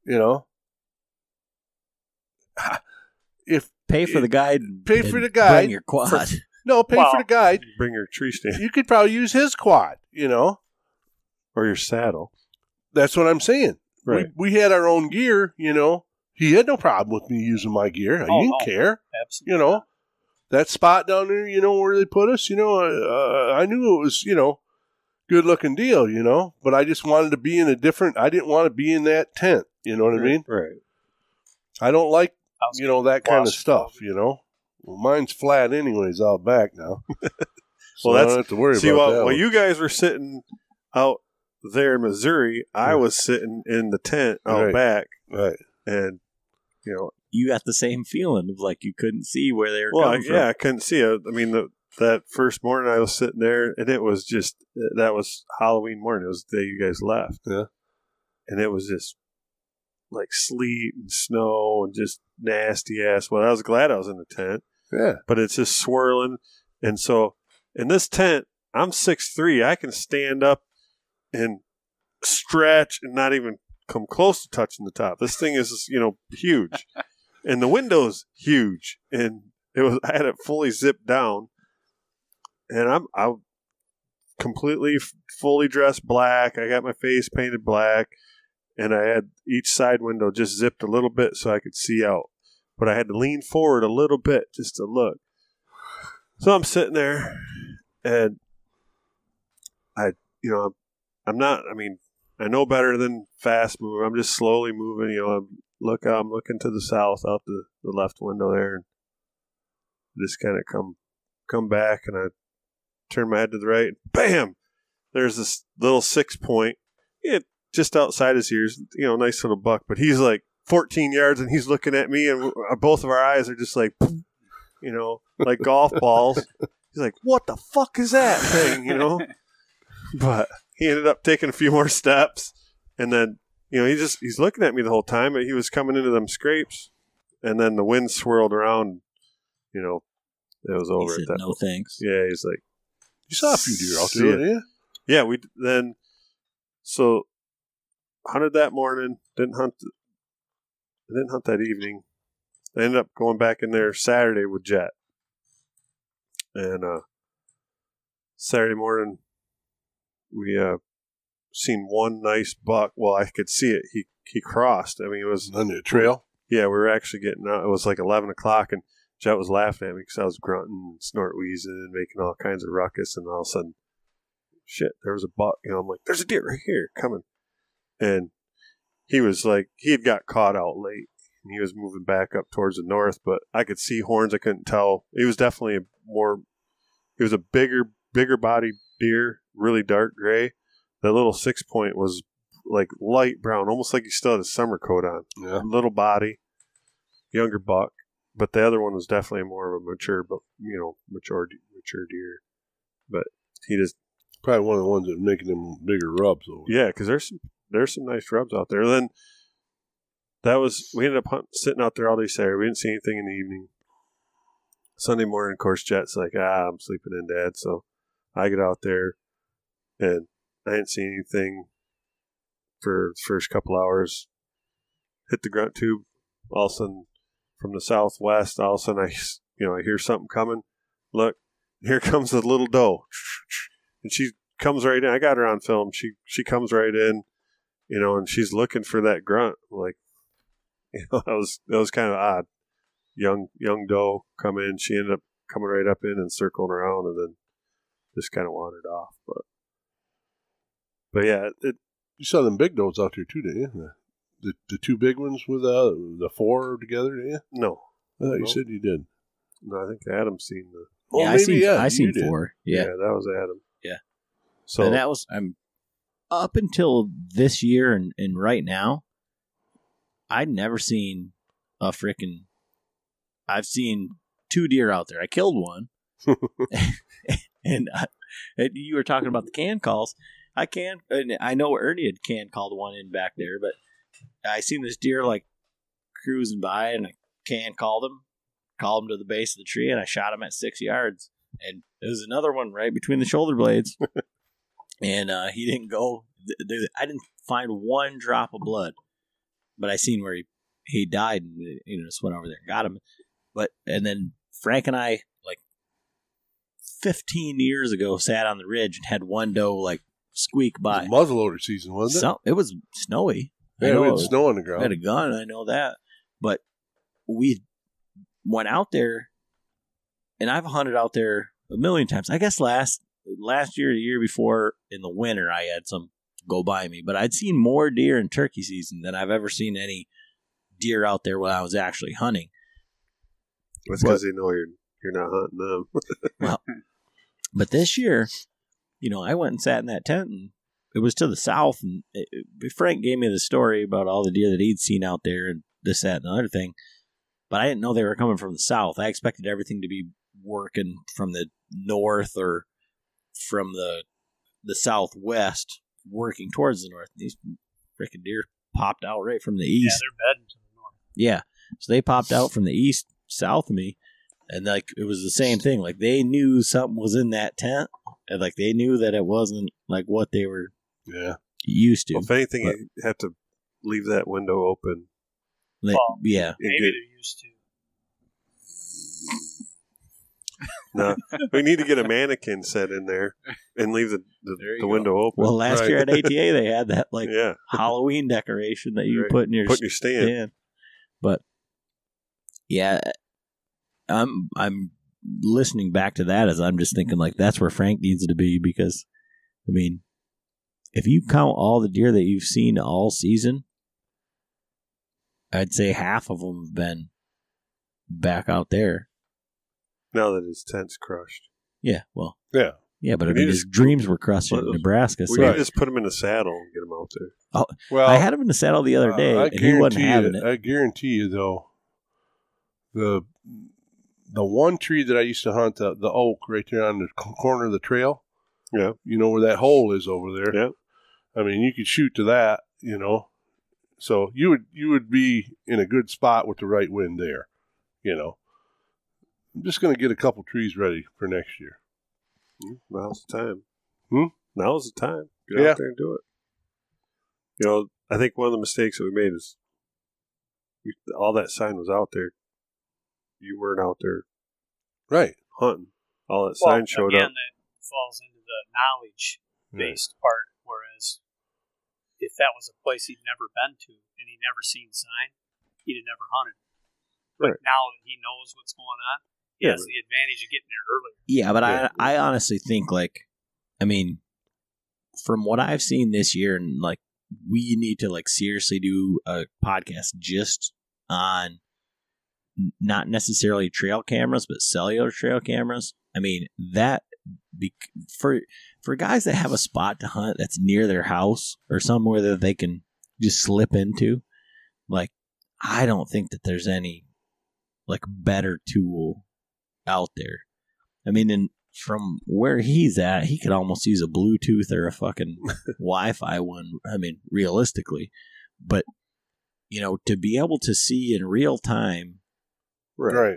You know? If
pay for the guide.
Pay for the guide.
Bring your quad.
Pay for the guide.
Bring your tree stand.
You could probably use his quad, you know?
Or your saddle.
That's what I'm saying.
Right.
We had our own gear, you know? He had no problem with me using my gear. He didn't care.
Absolutely.
You know? That spot down there, you know, where they put us, you know, I knew it was, you know, good-looking deal, you know? But I just wanted to be in I didn't want to be in that tent, you know what I mean?
Right.
I don't like, you know, that kind of stuff, you know? Well, mine's flat anyways out back now. So I don't have to worry about that.
While you guys were sitting out there in Missouri, I was sitting in the tent out back.
Right.
And, you know.
You got the same feeling of like you couldn't see where they were coming from.
Yeah, I couldn't see it. I mean, that first morning I was sitting there, and it was just, that was Halloween morning. It was the day you guys left.
Yeah.
And it was just like sleet and snow and just nasty ass. Well, I was glad I was in the tent.
Yeah.
But it's just swirling. And so in this tent, I'm 6'3". I can stand up and stretch and not even come close to touching the top. This thing is, you know, huge. And the window's huge. And I had it fully zipped down. And I'm completely fully dressed black. I got my face painted black. And I had each side window just zipped a little bit so I could see out. But I had to lean forward a little bit just to look. So I'm sitting there, and I'm not, I mean, I know better than fast moving. I'm just slowly moving. You know, I'm looking to the south out the left window there, and just kind of come back, and I turn my head to the right, and bam! There's this little 6-point, just outside his ears, you know, nice little buck, but he's like 14 yards, and he's looking at me, and both of our eyes are just like, you know, like golf balls. He's like, what the fuck is that thing, you know? But he ended up taking a few more steps, and then, you know, he's looking at me the whole time, but he was coming into them scrapes, and then the wind swirled around, you know, it was over
he said,
at that
no
point.
Thanks.
Yeah, he's like,
you saw a few deer out there, didn't you?
Yeah, so hunted that morning, didn't hunt that evening. I ended up going back in there Saturday with Jet. And Saturday morning, we seen one nice buck. Well, I could see it. He crossed. I mean, it was
on the trail.
Yeah, we were actually getting out. It was like 11 o'clock, and Jet was laughing at me because I was grunting and snort wheezing and making all kinds of ruckus. And all of a sudden, shit, there was a buck. You know, I'm like, there's a deer right here coming. And he was like, he had got caught out late, and he was moving back up towards the north, but I could see horns. I couldn't tell. He was definitely he was a bigger bodied deer, really dark gray. That little 6-point was like light brown, almost like he still had a summer coat on.
Yeah.
Little body, younger buck, but the other one was definitely more of a mature deer. But he just
probably one of the ones that making them bigger rubs. Though.
Yeah, because there's some nice rubs out there. Then we ended up sitting out there all day Saturday. We didn't see anything in the evening. Sunday morning, of course, Jet's like, I'm sleeping in, Dad. So I get out there, and I didn't see anything for the first couple hours. Hit the grunt tube. All of a sudden, from the southwest, all of a sudden I hear something coming. Look, here comes the little doe. And she comes right in. I got her on film. She comes right in, you know, and she's looking for that grunt. Like, you know, that was kind of odd. Young doe come in. She ended up coming right up in and circling around, and then just kind of wandered off. But But yeah,
you saw them big does out there too, didn't you? The two big ones with the four together, didn't you?
No.
I thought you said you did.
No, I think Adam's seen the.
Oh,
yeah,
maybe
I seen
did.
4. Yeah.
Yeah, that was Adam.
Yeah.
So
and that was up until this year and right now, I'd never seen a freaking. I've seen 2 deer out there. I killed one, and you were talking about the can calls. I know Ernie had can called one in back there, but I seen this deer like cruising by, and I can called him to the base of the tree, and I shot him at 6 yards. And there was another one right between the shoulder blades, and he didn't go. I didn't find one drop of blood, but I seen where he died, and just went over there and got him. And then Frank and I, like 15 years ago, sat on the ridge and had one doe like squeak by.
It was muzzleloader season, wasn't it?
It was snowy.
Yeah, we had snow on the ground.
I had a gun, I know that. But we went out there, and I've hunted out there a million times. I guess last year, the year before, in the winter, I had some go by me. But I'd seen more deer in turkey season than I've ever seen any deer out there when I was actually hunting.
That's because they know you're not hunting them.
Well, but this year, I went and sat in that tent, and it was to the south. And Frank gave me the story about all the deer that he'd seen out there, and this, that, and the other thing. But I didn't know they were coming from the south. I expected everything to be working from the north or from the southwest, working towards the north. These freaking deer popped out right from the east.
Yeah, they're bedding to the north.
Yeah, so they popped out from the east, south of me, and like it was the same thing. Like they knew something was in that tent, and like they knew that it wasn't like what they were used to.
Well, if anything, you have to leave that window open.
Yeah,
maybe they're used to.
No, we need to get a mannequin set in there and leave the window open.
Well, last year at ATA they had that Halloween decoration that you put in your stand. But yeah, I'm listening back to that as I'm just thinking like that's where Frank needs to be, because I mean, if you count all the deer that you've seen all season, I'd say half of them have been back out there.
Now that his tent's crushed.
Yeah, well.
Yeah.
Yeah, but I mean, his dreams were crushed in Nebraska.
We could just put him in a saddle and get him out there.
Oh, well, I had him in the saddle the other day, and he wasn't having it.
I guarantee you, though, the one tree that I used to hunt, the oak right there on the corner of the trail,
yeah,
you know where that hole is over there?
Yeah.
I mean, you could shoot to that, So you would be in a good spot with the right wind there, I'm just going to get a couple trees ready for next year.
Now's the time.
Now's
the time. Get out there and do it. I think one of the mistakes that we made is all that sign was out there. You weren't out there,
right?
Hunting. All that sign showed up.
Again, that falls into the knowledge-based part. Whereas, if that was a place he'd never been to and he'd never seen sign, he'd have never hunted. But now that he knows what's going on, he has the advantage of getting there earlier.
Yeah, but I honestly think, from what I've seen this year, and we need to seriously do a podcast just on not necessarily trail cameras, but cellular trail cameras. I mean, that for guys that have a spot to hunt that's near their house or somewhere that they can just slip into, I don't think that there's any better tool out there. I mean, and from where he's at, he could almost use a Bluetooth or a fucking Wi-Fi one. I mean, realistically, but to be able to see in real time,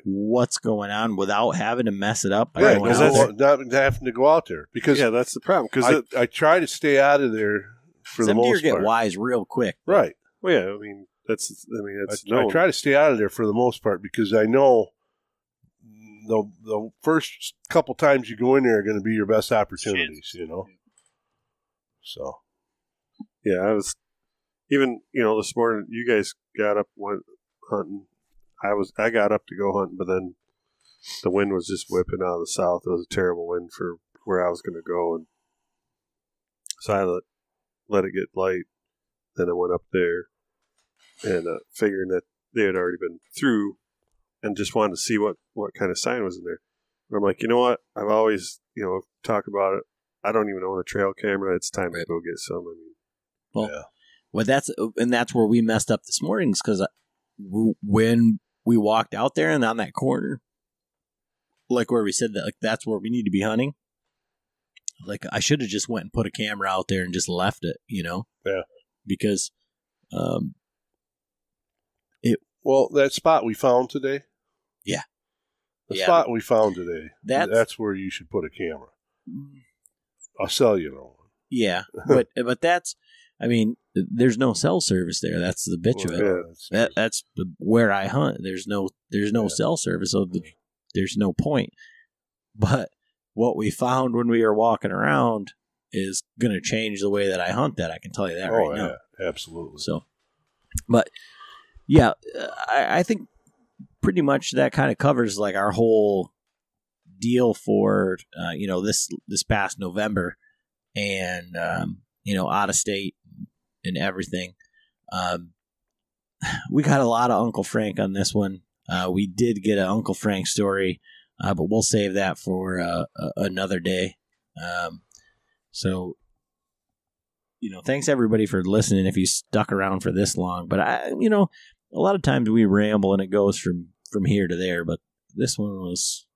what's going on without having to mess it up.
Right, because not having to go out there. Because
that's the problem. Because
I try to stay out of there for the most part.
Some deer get wise real quick.
Right.
Well, yeah. I mean, that's.
I try to stay out of there for the most part because I know the first couple times you go in there are going to be your best opportunities. So.
Yeah, I was even this morning. You guys got up, went hunting. I got up to go hunting, but then the wind was just whipping out of the south. It was a terrible wind for where I was going to go, and so let it get light. Then I went up there and figuring that they had already been through and just wanted to see what kind of sign was in there. And I'm like, you know what? I've always, talked about it. I don't even own a trail camera. It's time to go get some.
That's where we messed up this morning, because when we walked out there and on that corner, like where we said that, like that's where we need to be hunting. Like I should have just went and put a camera out there and just left it, Yeah. Because,
that spot we found today.
Yeah.
The spot we found today. That's where you should put a camera. I'll sell you one.
Yeah, but that's. I mean, there's no cell service there. That's the bitch of it. Yeah, that's where I hunt. There's no cell service, so there's no point. But what we found when we were walking around is going to change the way that I hunt. That I can tell you that right now.
Absolutely.
So, but yeah, I think pretty much that kind of covers like our whole deal for this past November, and out of state and everything. We got a lot of Uncle Frank on this one. We did get an Uncle Frank story, but we'll save that for another day. So, thanks everybody for listening if you stuck around for this long. But a lot of times we ramble and it goes from here to there, but this one was,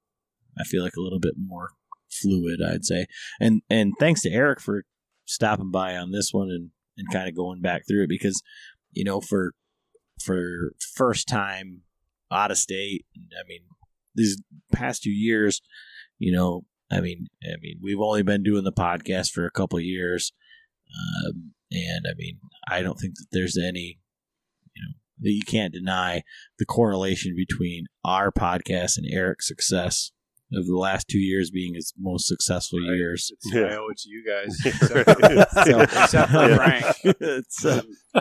I feel like, a little bit more fluid, I'd say. And thanks to Eric for stopping by on this one and kind of going back through it, because, for first time out of state, I mean, these past 2 years, I mean, we've only been doing the podcast for a couple of years. And I mean, I don't think that there's any, that you can't deny the correlation between our podcast and Eric's success of the last 2 years being his most successul years.
I owe it to you guys, except for Frank.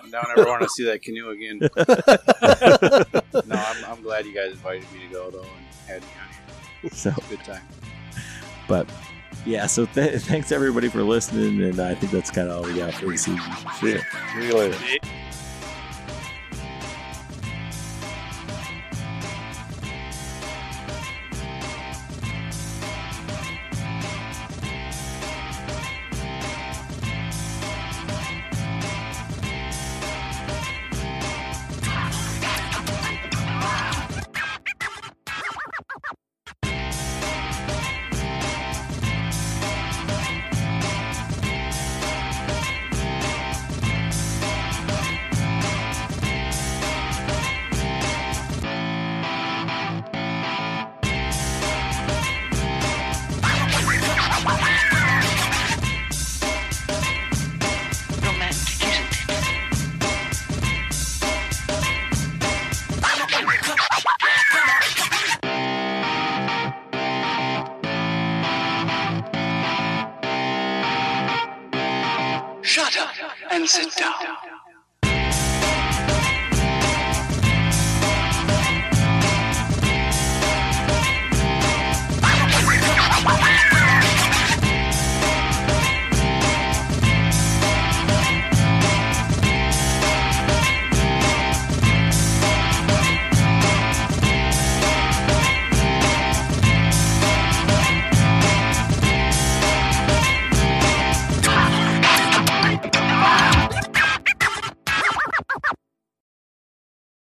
Don't ever want to see that canoe again. No, I'm glad you guys invited me to go though and had me on here. So good time.
But yeah, so thanks everybody for listening, and I think that's kind of all we got for this season.
See you later.
Shut up and sit down.